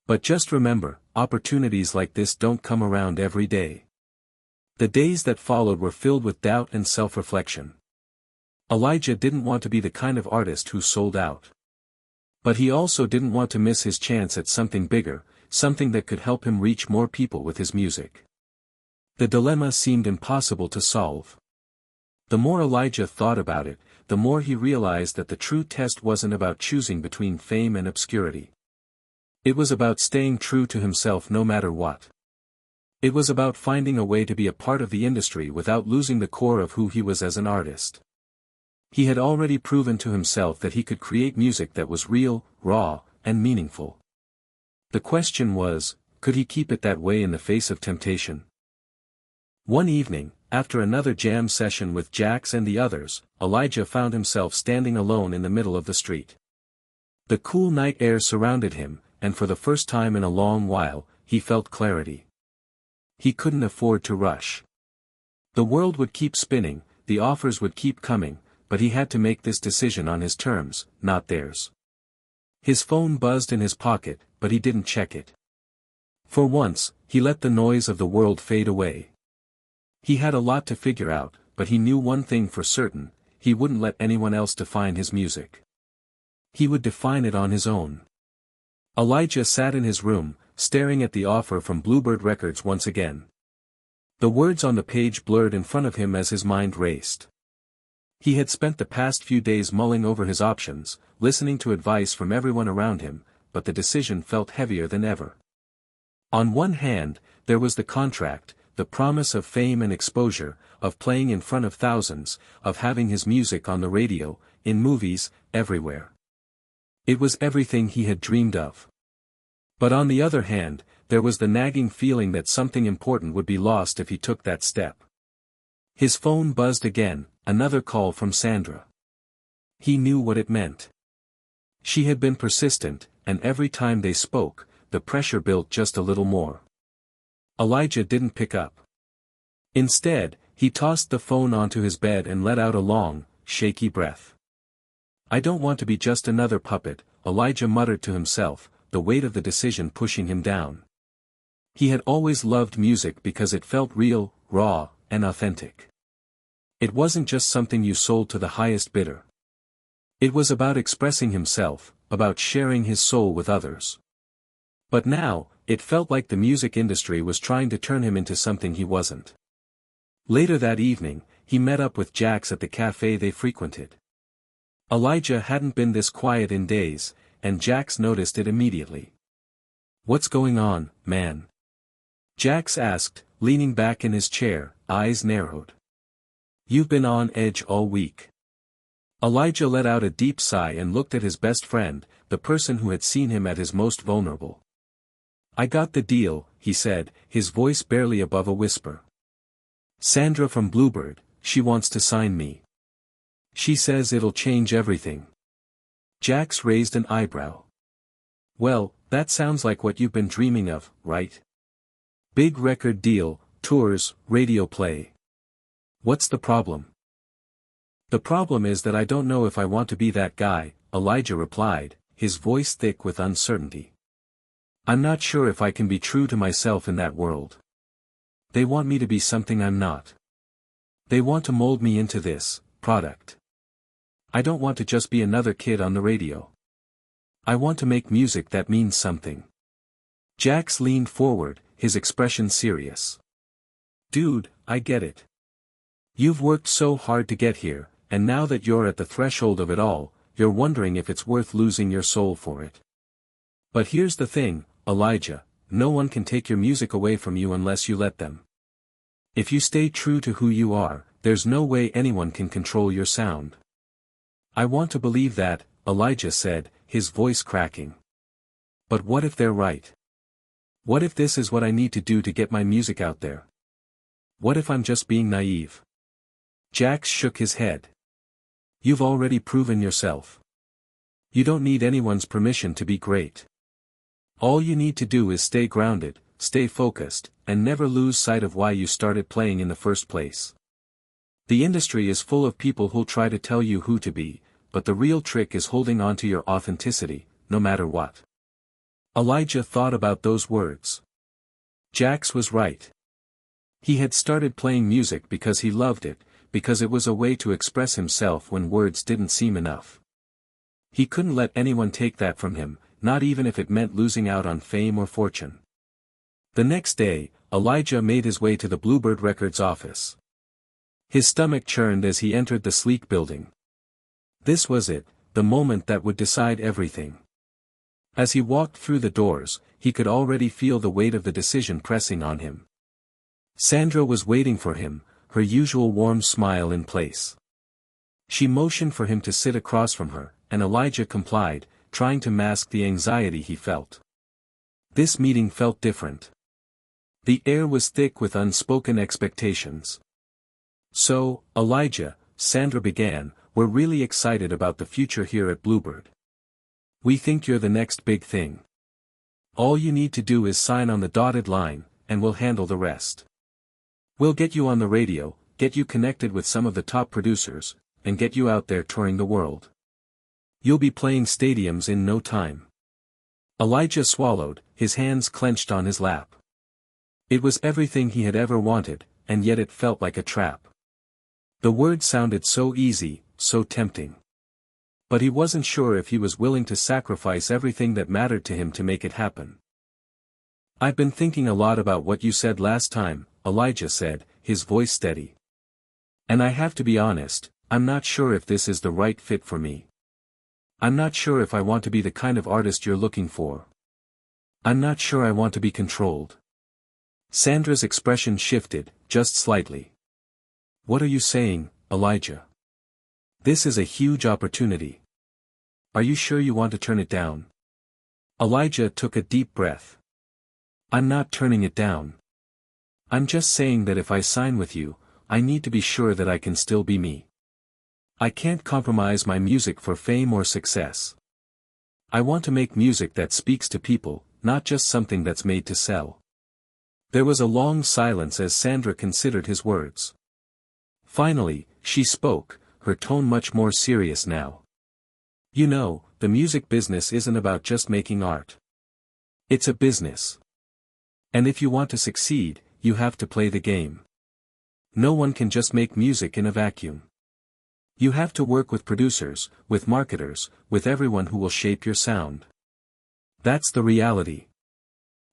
But just remember, opportunities like this don't come around every day. The days that followed were filled with doubt and self-reflection. Elijah didn't want to be the kind of artist who sold out. But he also didn't want to miss his chance at something bigger, something that could help him reach more people with his music. The dilemma seemed impossible to solve. The more Elijah thought about it, the more he realized that the true test wasn't about choosing between fame and obscurity. It was about staying true to himself no matter what. It was about finding a way to be a part of the industry without losing the core of who he was as an artist. He had already proven to himself that he could create music that was real, raw, and meaningful. The question was, could he keep it that way in the face of temptation? One evening, after another jam session with Jax and the others, Elijah found himself standing alone in the middle of the street. The cool night air surrounded him, and for the first time in a long while, he felt clarity. He couldn't afford to rush. The world would keep spinning, the offers would keep coming, but he had to make this decision on his terms, not theirs. His phone buzzed in his pocket, but he didn't check it. For once, he let the noise of the world fade away. He had a lot to figure out, but he knew one thing for certain, he wouldn't let anyone else define his music. He would define it on his own. Elijah sat in his room, staring at the offer from Bluebird Records once again. The words on the page blurred in front of him as his mind raced. He had spent the past few days mulling over his options, listening to advice from everyone around him, but the decision felt heavier than ever. On one hand, there was the contract, the promise of fame and exposure, of playing in front of thousands, of having his music on the radio, in movies, everywhere. It was everything he had dreamed of. But on the other hand, there was the nagging feeling that something important would be lost if he took that step. His phone buzzed again, another call from Sandra. He knew what it meant. She had been persistent, and every time they spoke, the pressure built just a little more. Elijah didn't pick up. Instead, he tossed the phone onto his bed and let out a long, shaky breath. I don't want to be just another puppet, Elijah muttered to himself, the weight of the decision pushing him down. He had always loved music because it felt real, raw, and authentic. It wasn't just something you sold to the highest bidder. It was about expressing himself, about sharing his soul with others. But now, it felt like the music industry was trying to turn him into something he wasn't. Later that evening, he met up with Jax at the cafe they frequented. Elijah hadn't been this quiet in days, and Jax noticed it immediately. What's going on, man? Jax asked, leaning back in his chair, eyes narrowed. You've been on edge all week. Elijah let out a deep sigh and looked at his best friend, the person who had seen him at his most vulnerable. I got the deal, he said, his voice barely above a whisper. Sandra from Bluebird, she wants to sign me. She says it'll change everything. Jax raised an eyebrow. Well, that sounds like what you've been dreaming of, right? Big record deal, tours, radio play. What's the problem? The problem is that I don't know if I want to be that guy, Elijah replied, his voice thick with uncertainty. I'm not sure if I can be true to myself in that world. They want me to be something I'm not. They want to mold me into this product. I don't want to just be another kid on the radio. I want to make music that means something. Jax leaned forward, his expression serious. Dude, I get it. You've worked so hard to get here, and now that you're at the threshold of it all, you're wondering if it's worth losing your soul for it. But here's the thing, Elijah, no one can take your music away from you unless you let them. If you stay true to who you are, there's no way anyone can control your sound. I want to believe that, Elijah said, his voice cracking. But what if they're right? What if this is what I need to do to get my music out there? What if I'm just being naive? Jax shook his head. You've already proven yourself. You don't need anyone's permission to be great. All you need to do is stay grounded, stay focused, and never lose sight of why you started playing in the first place. The industry is full of people who'll try to tell you who to be, but the real trick is holding on to your authenticity, no matter what. Elijah thought about those words. Jax was right. He had started playing music because he loved it, because it was a way to express himself when words didn't seem enough. He couldn't let anyone take that from him, not even if it meant losing out on fame or fortune. The next day, Elijah made his way to the Bluebird Records office. His stomach churned as he entered the sleek building. This was it, the moment that would decide everything. As he walked through the doors, he could already feel the weight of the decision pressing on him. Sandra was waiting for him, her usual warm smile in place. She motioned for him to sit across from her, and Elijah complied, trying to mask the anxiety he felt. This meeting felt different. The air was thick with unspoken expectations. So, Elijah, Sandra began, we're really excited about the future here at Bluebird. We think you're the next big thing. All you need to do is sign on the dotted line, and we'll handle the rest. We'll get you on the radio, get you connected with some of the top producers, and get you out there touring the world. You'll be playing stadiums in no time. Elijah swallowed, his hands clenched on his lap. It was everything he had ever wanted, and yet it felt like a trap. The words sounded so easy, so tempting. But he wasn't sure if he was willing to sacrifice everything that mattered to him to make it happen. I've been thinking a lot about what you said last time, Elijah said, his voice steady. And I have to be honest, I'm not sure if this is the right fit for me. I'm not sure if I want to be the kind of artist you're looking for. I'm not sure I want to be controlled. Sandra's expression shifted, just slightly. What are you saying, Elijah? This is a huge opportunity. Are you sure you want to turn it down? Elijah took a deep breath. I'm not turning it down. I'm just saying that if I sign with you, I need to be sure that I can still be me. I can't compromise my music for fame or success. I want to make music that speaks to people, not just something that's made to sell. There was a long silence as Sandra considered his words. Finally, she spoke, her tone much more serious now. You know, the music business isn't about just making art. It's a business. And if you want to succeed, you have to play the game. No one can just make music in a vacuum. You have to work with producers, with marketers, with everyone who will shape your sound. That's the reality.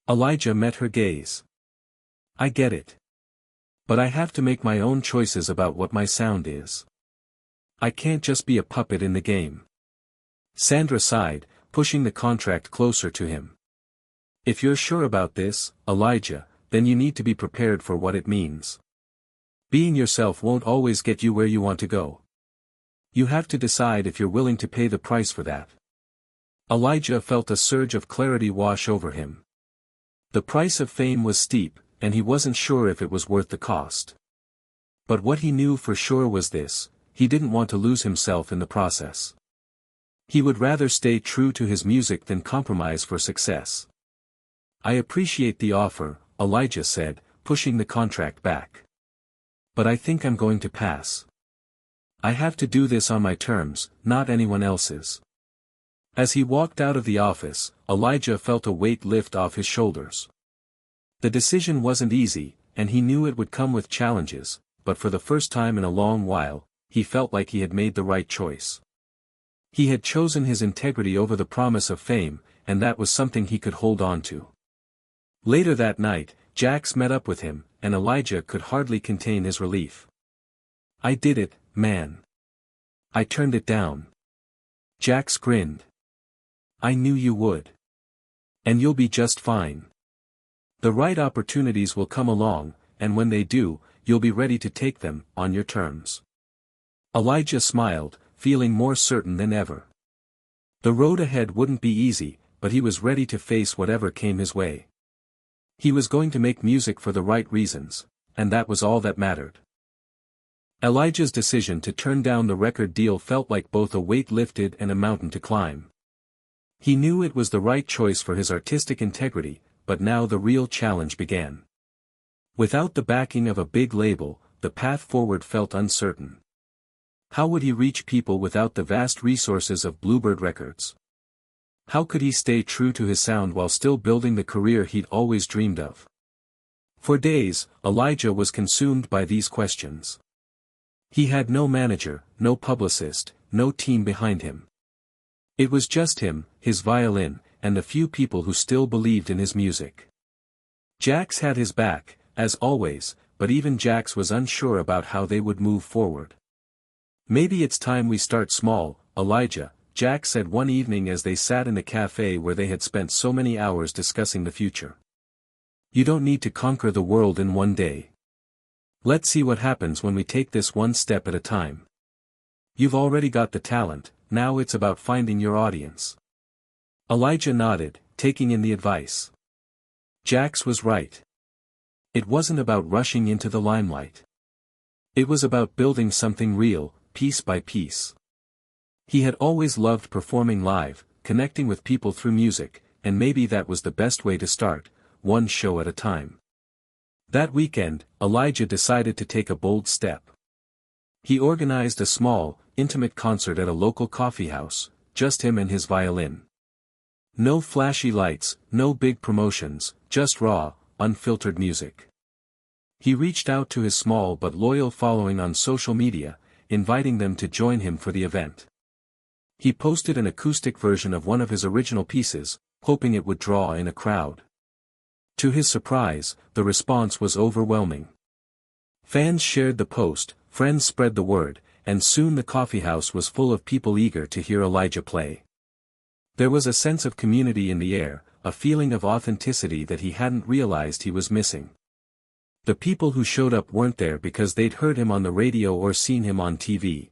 Elijah met her gaze. I get it. But I have to make my own choices about what my sound is. I can't just be a puppet in the game. Sandra sighed, pushing the contract closer to him. If you're sure about this, Elijah, then you need to be prepared for what it means. Being yourself won't always get you where you want to go. You have to decide if you're willing to pay the price for that. Elijah felt a surge of clarity wash over him. The price of fame was steep, and he wasn't sure if it was worth the cost. But what he knew for sure was this: he didn't want to lose himself in the process. He would rather stay true to his music than compromise for success. I appreciate the offer, Elijah said, pushing the contract back. But I think I'm going to pass. I have to do this on my terms, not anyone else's. As he walked out of the office, Elijah felt a weight lift off his shoulders. The decision wasn't easy, and he knew it would come with challenges, but for the first time in a long while, he felt like he had made the right choice. He had chosen his integrity over the promise of fame, and that was something he could hold on to. Later that night, Jax met up with him, and Elijah could hardly contain his relief. "I did it, man. I turned it down." Jax grinned. "I knew you would. And you'll be just fine. The right opportunities will come along, and when they do, you'll be ready to take them, on your terms." Elijah smiled, feeling more certain than ever. The road ahead wouldn't be easy, but he was ready to face whatever came his way. He was going to make music for the right reasons, and that was all that mattered. Elijah's decision to turn down the record deal felt like both a weight lifted and a mountain to climb. He knew it was the right choice for his artistic integrity, but now the real challenge began. Without the backing of a big label, the path forward felt uncertain. How would he reach people without the vast resources of Bluebird Records? How could he stay true to his sound while still building the career he'd always dreamed of? For days, Elijah was consumed by these questions. He had no manager, no publicist, no team behind him. It was just him, his violin, and the few people who still believed in his music. Jax had his back, as always, but even Jax was unsure about how they would move forward. "Maybe it's time we start small, Elijah," Jax said one evening as they sat in the cafe where they had spent so many hours discussing the future. "You don't need to conquer the world in one day. Let's see what happens when we take this one step at a time. You've already got the talent, now it's about finding your audience." Elijah nodded, taking in the advice. Jax was right. It wasn't about rushing into the limelight. It was about building something real, piece by piece. He had always loved performing live, connecting with people through music, and maybe that was the best way to start, one show at a time. That weekend, Elijah decided to take a bold step. He organized a small, intimate concert at a local coffeehouse, just him and his violin. No flashy lights, no big promotions, just raw, unfiltered music. He reached out to his small but loyal following on social media, inviting them to join him for the event. He posted an acoustic version of one of his original pieces, hoping it would draw in a crowd. To his surprise, the response was overwhelming. Fans shared the post, friends spread the word, and soon the coffeehouse was full of people eager to hear Elijah play. There was a sense of community in the air, a feeling of authenticity that he hadn't realized he was missing. The people who showed up weren't there because they'd heard him on the radio or seen him on TV.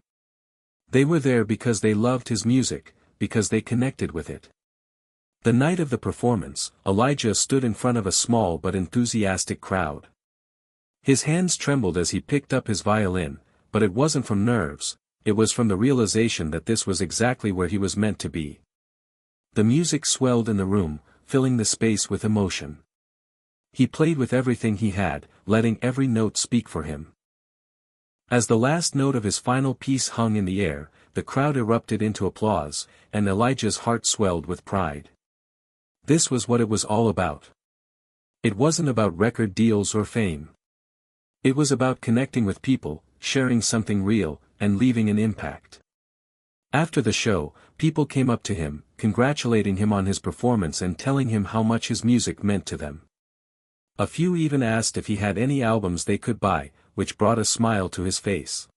They were there because they loved his music, because they connected with it. The night of the performance, Elijah stood in front of a small but enthusiastic crowd. His hands trembled as he picked up his violin, but it wasn't from nerves, it was from the realization that this was exactly where he was meant to be. The music swelled in the room, filling the space with emotion. He played with everything he had, letting every note speak for him. As the last note of his final piece hung in the air, the crowd erupted into applause, and Elijah's heart swelled with pride. This was what it was all about. It wasn't about record deals or fame. It was about connecting with people, sharing something real, and leaving an impact. After the show, people came up to him, congratulating him on his performance and telling him how much his music meant to them. A few even asked if he had any albums they could buy, which brought a smile to his face.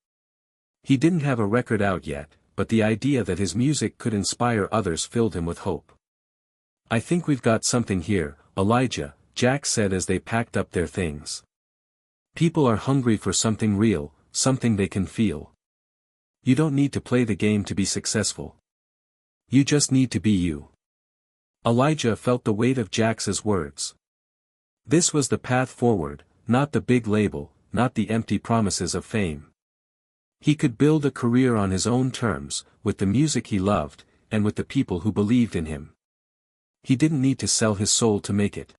He didn't have a record out yet, but the idea that his music could inspire others filled him with hope. "I think we've got something here, Elijah," Jax said as they packed up their things. "People are hungry for something real, something they can feel. You don't need to play the game to be successful. You just need to be you." Elijah felt the weight of Jax's words. This was the path forward, not the big label, not the empty promises of fame. He could build a career on his own terms, with the music he loved, and with the people who believed in him. He didn't need to sell his soul to make it.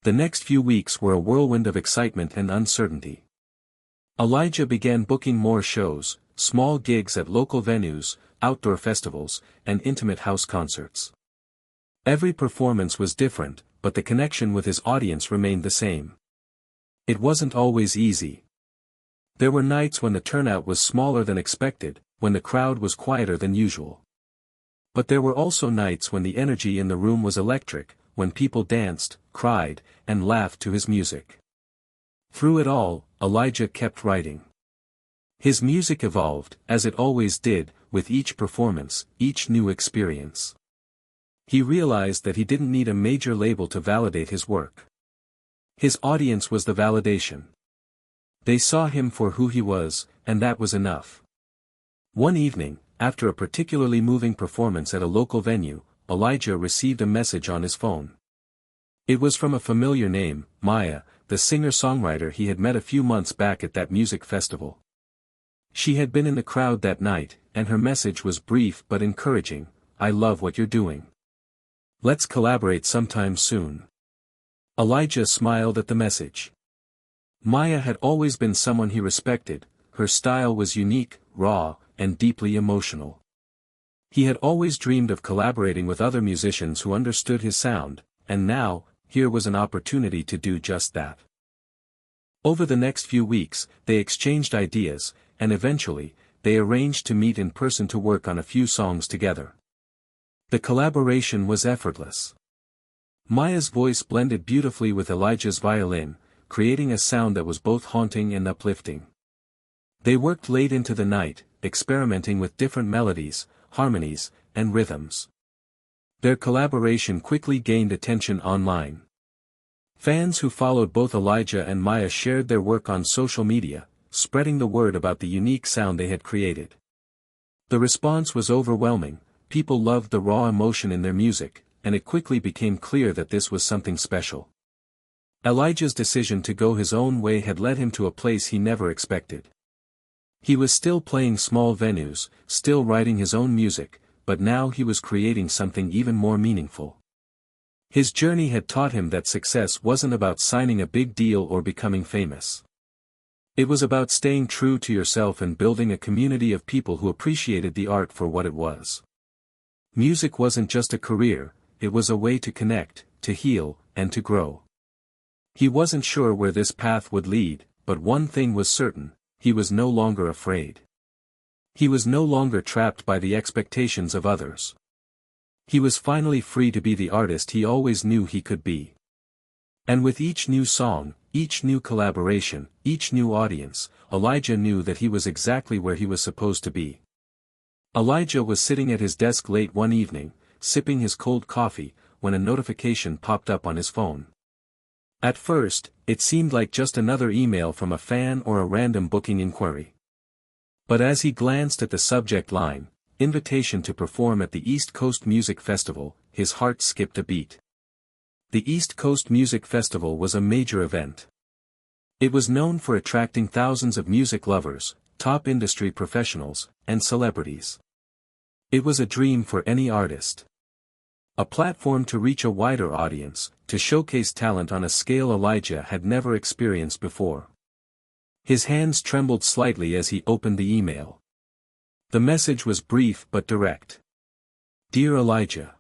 The next few weeks were a whirlwind of excitement and uncertainty. Elijah began booking more shows, small gigs at local venues, outdoor festivals, and intimate house concerts. Every performance was different, but the connection with his audience remained the same. It wasn't always easy. There were nights when the turnout was smaller than expected, when the crowd was quieter than usual. But there were also nights when the energy in the room was electric, when people danced, cried, and laughed to his music. Through it all, Elijah kept writing. His music evolved, as it always did, with each performance, each new experience. He realized that he didn't need a major label to validate his work. His audience was the validation. They saw him for who he was, and that was enough. One evening, after a particularly moving performance at a local venue, Elijah received a message on his phone. It was from a familiar name, Maya, the singer-songwriter he had met a few months back at that music festival. She had been in the crowd that night, and her message was brief but encouraging. "I love what you're doing. Let's collaborate sometime soon." Elijah smiled at the message. Maya had always been someone he respected. Her style was unique, raw, and deeply emotional. He had always dreamed of collaborating with other musicians who understood his sound, and now, here was an opportunity to do just that. Over the next few weeks, they exchanged ideas, and eventually, they arranged to meet in person to work on a few songs together. The collaboration was effortless. Maya's voice blended beautifully with Elijah's violin, creating a sound that was both haunting and uplifting. They worked late into the night, experimenting with different melodies, harmonies, and rhythms. Their collaboration quickly gained attention online. Fans who followed both Elijah and Maya shared their work on social media, spreading the word about the unique sound they had created. The response was overwhelming. People loved the raw emotion in their music, and it quickly became clear that this was something special. Elijah's decision to go his own way had led him to a place he never expected. He was still playing small venues, still writing his own music, but now he was creating something even more meaningful. His journey had taught him that success wasn't about signing a big deal or becoming famous. It was about staying true to yourself and building a community of people who appreciated the art for what it was. Music wasn't just a career, it was a way to connect, to heal, and to grow. He wasn't sure where this path would lead, but one thing was certain: he was no longer afraid. He was no longer trapped by the expectations of others. He was finally free to be the artist he always knew he could be. And with each new song, each new collaboration, each new audience, Elijah knew that he was exactly where he was supposed to be. Elijah was sitting at his desk late one evening, sipping his cold coffee, when a notification popped up on his phone. At first, it seemed like just another email from a fan or a random booking inquiry. But as he glanced at the subject line, "Invitation to perform at the East Coast Music Festival," his heart skipped a beat. The East Coast Music Festival was a major event. It was known for attracting thousands of music lovers, top industry professionals, and celebrities. It was a dream for any artist. A platform to reach a wider audience, to showcase talent on a scale Elijah had never experienced before. His hands trembled slightly as he opened the email. The message was brief but direct. "Dear Elijah,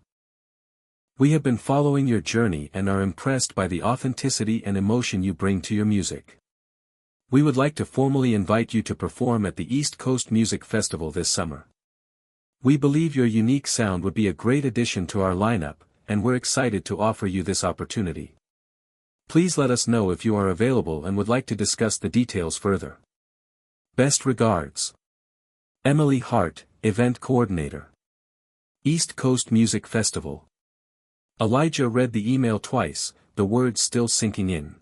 we have been following your journey and are impressed by the authenticity and emotion you bring to your music. We would like to formally invite you to perform at the East Coast Music Festival this summer. We believe your unique sound would be a great addition to our lineup, and we're excited to offer you this opportunity. Please let us know if you are available and would like to discuss the details further. Best regards. Emily Hart, Event Coordinator. East Coast Music Festival." Elijah read the email twice, the words still sinking in.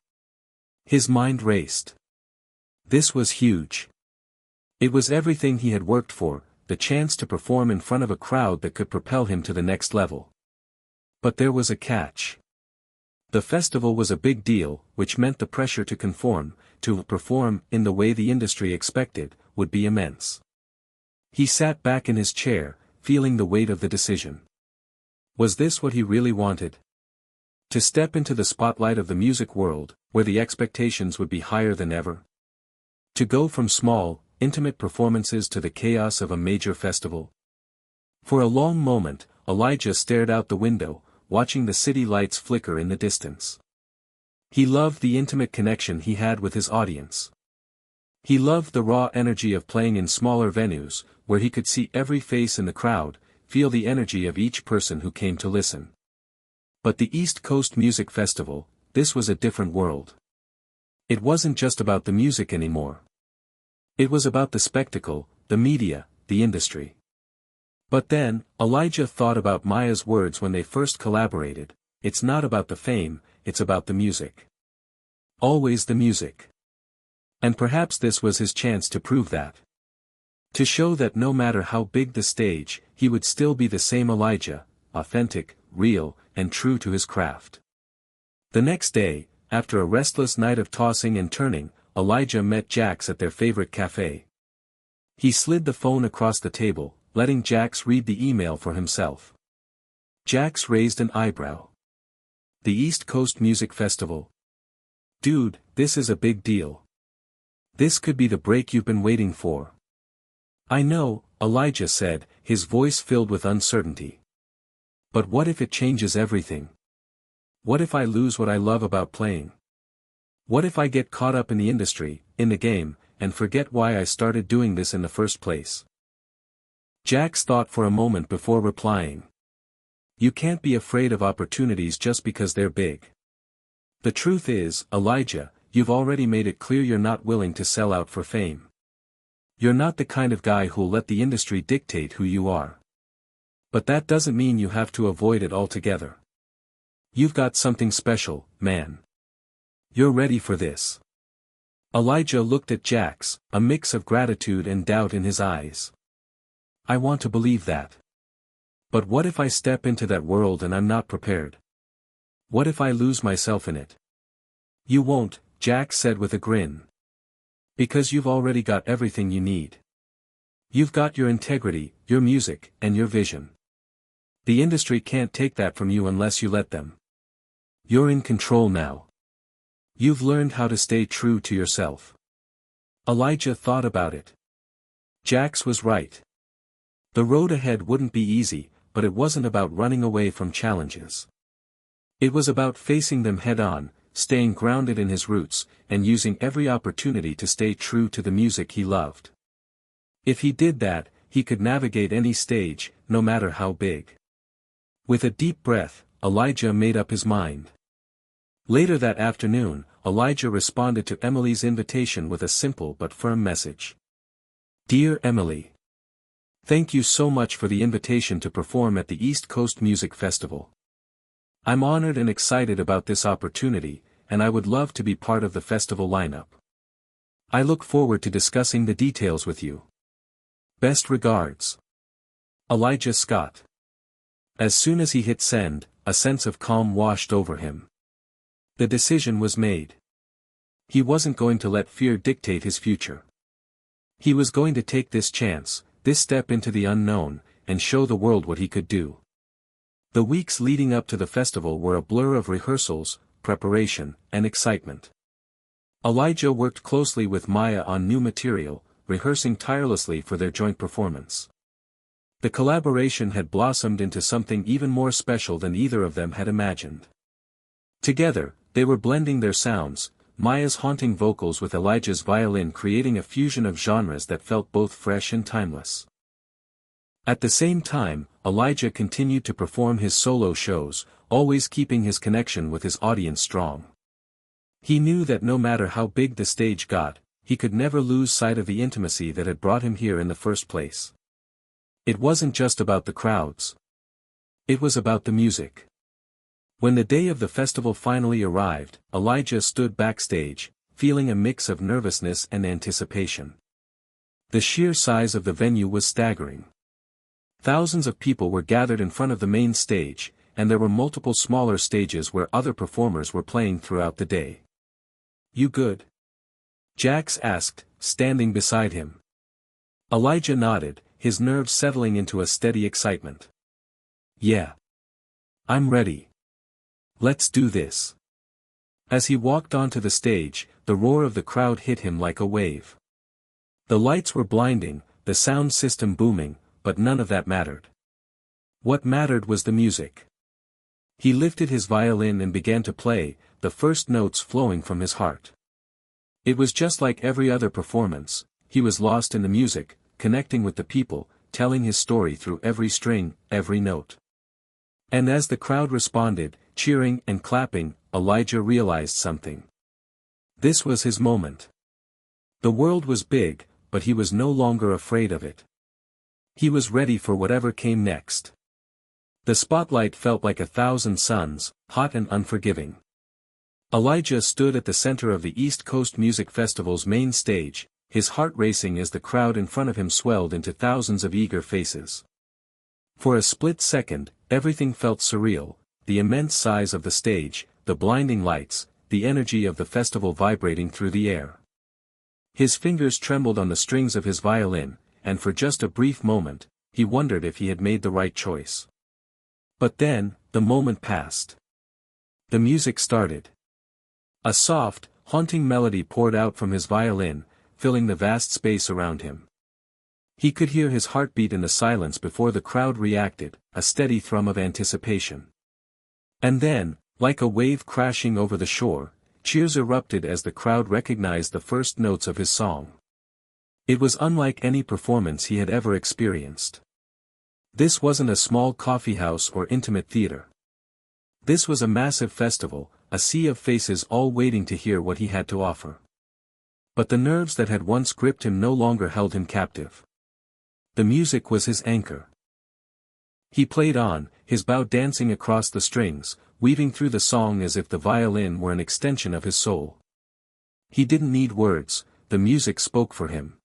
His mind raced. This was huge. It was everything he had worked for, the chance to perform in front of a crowd that could propel him to the next level. But there was a catch. The festival was a big deal, which meant the pressure to conform, to perform in the way the industry expected, would be immense. He sat back in his chair, feeling the weight of the decision. Was this what he really wanted? To step into the spotlight of the music world, where the expectations would be higher than ever? To go from small, intimate performances to the chaos of a major festival? For a long moment, Elijah stared out the window, watching the city lights flicker in the distance. He loved the intimate connection he had with his audience. He loved the raw energy of playing in smaller venues, where he could see every face in the crowd, feel the energy of each person who came to listen. But the East Coast Music Festival, this was a different world. It wasn't just about the music anymore. It was about the spectacle, the media, the industry. But then, Elijah thought about Maya's words when they first collaborated: it's not about the fame, it's about the music. Always the music. And perhaps this was his chance to prove that. To show that no matter how big the stage, he would still be the same Elijah, authentic, real, and true to his craft. The next day, after a restless night of tossing and turning, Elijah met Jax at their favorite cafe. He slid the phone across the table, letting Jax read the email for himself. Jax raised an eyebrow. The East Coast Music Festival? Dude, this is a big deal. This could be the break you've been waiting for. I know, Elijah said, his voice filled with uncertainty. But what if it changes everything? What if I lose what I love about playing? What if I get caught up in the industry, in the game, and forget why I started doing this in the first place? Jax thought for a moment before replying. You can't be afraid of opportunities just because they're big. The truth is, Elijah, you've already made it clear you're not willing to sell out for fame. You're not the kind of guy who'll let the industry dictate who you are. But that doesn't mean you have to avoid it altogether. You've got something special, man. You're ready for this. Elijah looked at Jax, a mix of gratitude and doubt in his eyes. I want to believe that. But what if I step into that world and I'm not prepared? What if I lose myself in it? You won't, Jax said with a grin. Because you've already got everything you need. You've got your integrity, your music, and your vision. The industry can't take that from you unless you let them. You're in control now. You've learned how to stay true to yourself. Elijah thought about it. Jax was right. The road ahead wouldn't be easy, but it wasn't about running away from challenges. It was about facing them head-on, staying grounded in his roots, and using every opportunity to stay true to the music he loved. If he did that, he could navigate any stage, no matter how big. With a deep breath, Elijah made up his mind. Later that afternoon, Elijah responded to Emily's invitation with a simple but firm message. Dear Emily. Thank you so much for the invitation to perform at the East Coast Music Festival. I'm honored and excited about this opportunity, and I would love to be part of the festival lineup. I look forward to discussing the details with you. Best regards. Elijah Scott. As soon as he hit send, a sense of calm washed over him. The decision was made. He wasn't going to let fear dictate his future. He was going to take this chance, this step into the unknown, and show the world what he could do. The weeks leading up to the festival were a blur of rehearsals, preparation, and excitement. Elijah worked closely with Maya on new material, rehearsing tirelessly for their joint performance. The collaboration had blossomed into something even more special than either of them had imagined. Together, they were blending their sounds, Maya's haunting vocals with Elijah's violin, creating a fusion of genres that felt both fresh and timeless. At the same time, Elijah continued to perform his solo shows, always keeping his connection with his audience strong. He knew that no matter how big the stage got, he could never lose sight of the intimacy that had brought him here in the first place. It wasn't just about the crowds. It was about the music. When the day of the festival finally arrived, Elijah stood backstage, feeling a mix of nervousness and anticipation. The sheer size of the venue was staggering. Thousands of people were gathered in front of the main stage, and there were multiple smaller stages where other performers were playing throughout the day. You good? Jax asked, standing beside him. Elijah nodded, his nerves settling into a steady excitement. Yeah. I'm ready. Let's do this. As he walked onto the stage, the roar of the crowd hit him like a wave. The lights were blinding, the sound system booming, but none of that mattered. What mattered was the music. He lifted his violin and began to play, the first notes flowing from his heart. It was just like every other performance, he was lost in the music, connecting with the people, telling his story through every string, every note. And as the crowd responded, cheering and clapping, Elijah realized something. This was his moment. The world was big, but he was no longer afraid of it. He was ready for whatever came next. The spotlight felt like 1,000 suns, hot and unforgiving. Elijah stood at the center of the East Coast Music Festival's main stage, his heart racing as the crowd in front of him swelled into thousands of eager faces. For a split second, everything felt surreal, the immense size of the stage, the blinding lights, the energy of the festival vibrating through the air. His fingers trembled on the strings of his violin, and for just a brief moment, he wondered if he had made the right choice. But then, the moment passed. The music started. A soft, haunting melody poured out from his violin, filling the vast space around him. He could hear his heartbeat in the silence before the crowd reacted, a steady thrum of anticipation. And then, like a wave crashing over the shore, cheers erupted as the crowd recognized the first notes of his song. It was unlike any performance he had ever experienced. This wasn't a small coffeehouse or intimate theater. This was a massive festival, a sea of faces all waiting to hear what he had to offer. But the nerves that had once gripped him no longer held him captive. The music was his anchor. He played on, his bow dancing across the strings, weaving through the song as if the violin were an extension of his soul. He didn't need words, the music spoke for him.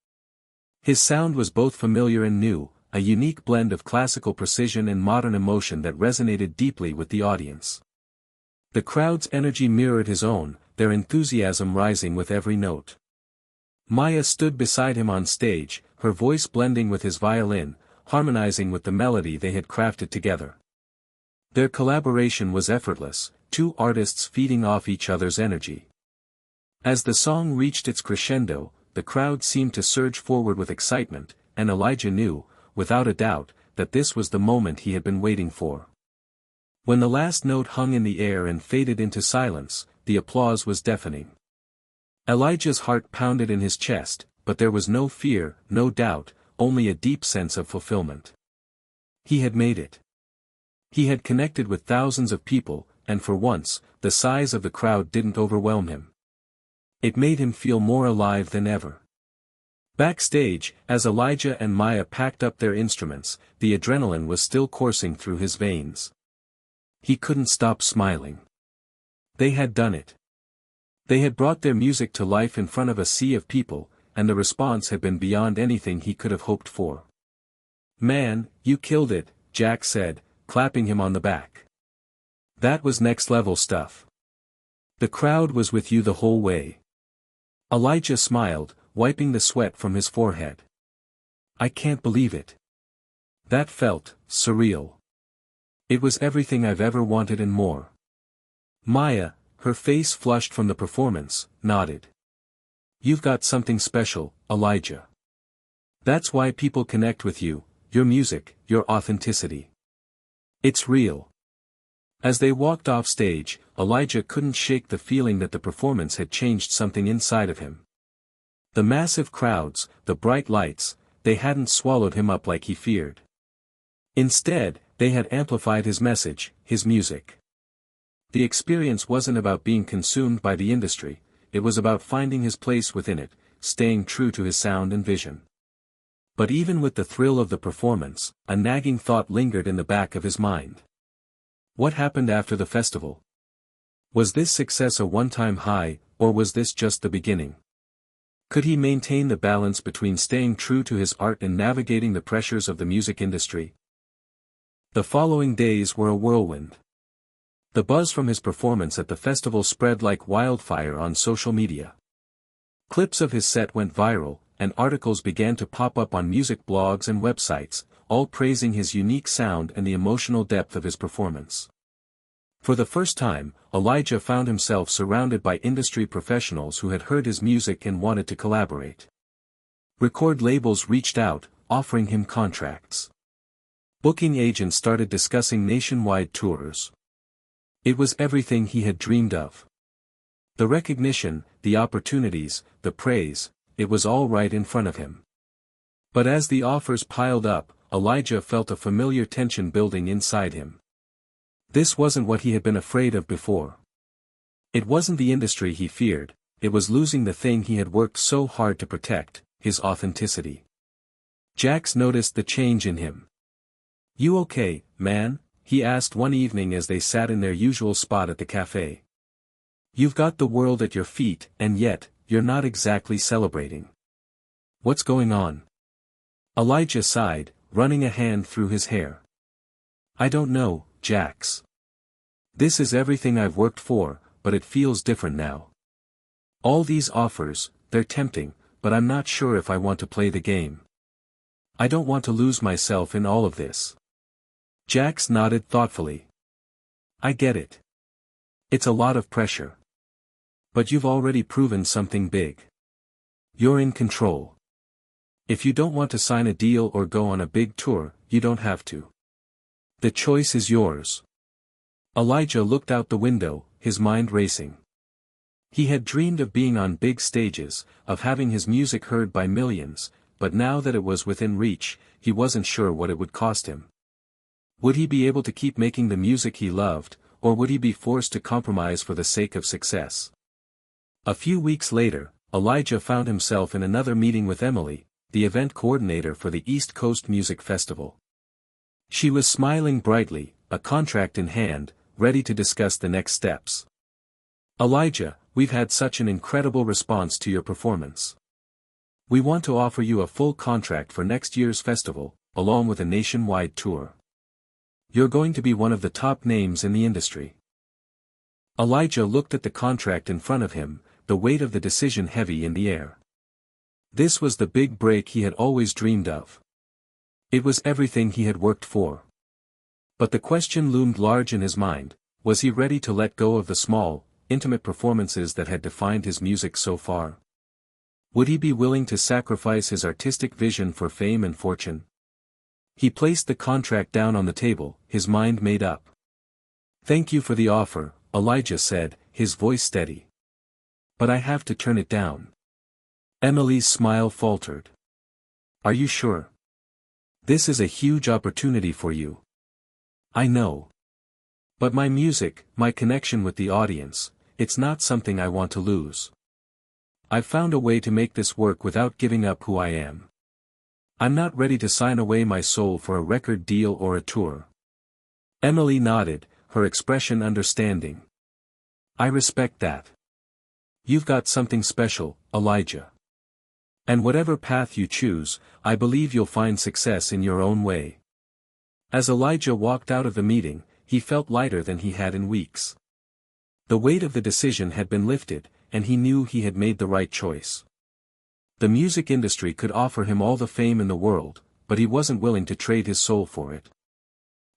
His sound was both familiar and new, a unique blend of classical precision and modern emotion that resonated deeply with the audience. The crowd's energy mirrored his own, their enthusiasm rising with every note. Maya stood beside him on stage, her voice blending with his violin, harmonizing with the melody they had crafted together. Their collaboration was effortless, two artists feeding off each other's energy. As the song reached its crescendo, the crowd seemed to surge forward with excitement, and Elijah knew, without a doubt, that this was the moment he had been waiting for. When the last note hung in the air and faded into silence, the applause was deafening. Elijah's heart pounded in his chest, but there was no fear, no doubt, only a deep sense of fulfillment. He had made it. He had connected with thousands of people, and for once, the size of the crowd didn't overwhelm him. It made him feel more alive than ever. Backstage, as Elijah and Maya packed up their instruments, the adrenaline was still coursing through his veins. He couldn't stop smiling. They had done it. They had brought their music to life in front of a sea of people, and the response had been beyond anything he could have hoped for. "Man, you killed it," Jack said, clapping him on the back. "That was next-level stuff. The crowd was with you the whole way." Elijah smiled, wiping the sweat from his forehead. "I can't believe it. That felt surreal. It was everything I've ever wanted and more." Maya, her face flushed from the performance, nodded. "You've got something special, Elijah. That's why people connect with you, your music, your authenticity. It's real." As they walked off stage, Elijah couldn't shake the feeling that the performance had changed something inside of him. The massive crowds, the bright lights, they hadn't swallowed him up like he feared. Instead, they had amplified his message, his music. The experience wasn't about being consumed by the industry, it was about finding his place within it, staying true to his sound and vision. But even with the thrill of the performance, a nagging thought lingered in the back of his mind. What happened after the festival? Was this success a one-time high, or was this just the beginning? Could he maintain the balance between staying true to his art and navigating the pressures of the music industry? The following days were a whirlwind. The buzz from his performance at the festival spread like wildfire on social media. Clips of his set went viral, and articles began to pop up on music blogs and websites, all praising his unique sound and the emotional depth of his performance. For the first time, Elijah found himself surrounded by industry professionals who had heard his music and wanted to collaborate. Record labels reached out, offering him contracts. Booking agents started discussing nationwide tours. It was everything he had dreamed of. The recognition, the opportunities, the praise, it was all right in front of him. But as the offers piled up, Elijah felt a familiar tension building inside him. This wasn't what he had been afraid of before. It wasn't the industry he feared, it was losing the thing he had worked so hard to protect, his authenticity. Jax noticed the change in him. "You okay, man?" he asked one evening as they sat in their usual spot at the cafe. "You've got the world at your feet, and yet, you're not exactly celebrating. What's going on?" Elijah sighed, running a hand through his hair. "I don't know, Jax. This is everything I've worked for, but it feels different now. All these offers, they're tempting, but I'm not sure if I want to play the game. I don't want to lose myself in all of this." Jax nodded thoughtfully. "I get it. It's a lot of pressure. But you've already proven something big. You're in control. If you don't want to sign a deal or go on a big tour, you don't have to. The choice is yours." Elijah looked out the window, his mind racing. He had dreamed of being on big stages, of having his music heard by millions, but now that it was within reach, he wasn't sure what it would cost him. Would he be able to keep making the music he loved, or would he be forced to compromise for the sake of success? A few weeks later, Elijah found himself in another meeting with Emily, the event coordinator for the East Coast Music Festival. She was smiling brightly, a contract in hand, ready to discuss the next steps. "Elijah, we've had such an incredible response to your performance. We want to offer you a full contract for next year's festival, along with a nationwide tour. You're going to be one of the top names in the industry." Elijah looked at the contract in front of him, the weight of the decision heavy in the air. This was the big break he had always dreamed of. It was everything he had worked for. But the question loomed large in his mind: was he ready to let go of the small, intimate performances that had defined his music so far? Would he be willing to sacrifice his artistic vision for fame and fortune? He placed the contract down on the table, his mind made up. "Thank you for the offer," Elijah said, his voice steady. "But I have to turn it down." Emily's smile faltered. "Are you sure? This is a huge opportunity for you." "I know. But my music, my connection with the audience, it's not something I want to lose. I've found a way to make this work without giving up who I am. I'm not ready to sign away my soul for a record deal or a tour." Emily nodded, her expression understanding. "I respect that. You've got something special, Elijah. And whatever path you choose, I believe you'll find success in your own way." As Elijah walked out of the meeting, he felt lighter than he had in weeks. The weight of the decision had been lifted, and he knew he had made the right choice. The music industry could offer him all the fame in the world, but he wasn't willing to trade his soul for it.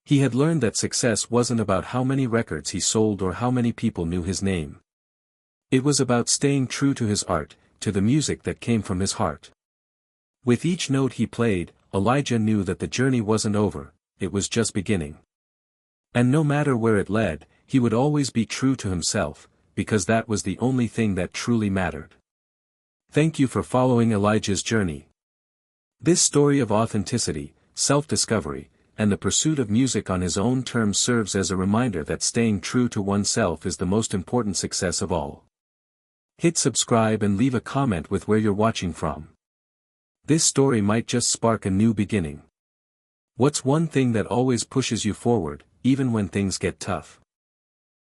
He had learned that success wasn't about how many records he sold or how many people knew his name. It was about staying true to his art, to the music that came from his heart. With each note he played, Elijah knew that the journey wasn't over, it was just beginning. And no matter where it led, he would always be true to himself, because that was the only thing that truly mattered. Thank you for following Elijah's journey. This story of authenticity, self-discovery, and the pursuit of music on his own terms serves as a reminder that staying true to oneself is the most important success of all. Hit subscribe and leave a comment with where you're watching from. This story might just spark a new beginning. What's one thing that always pushes you forward, even when things get tough?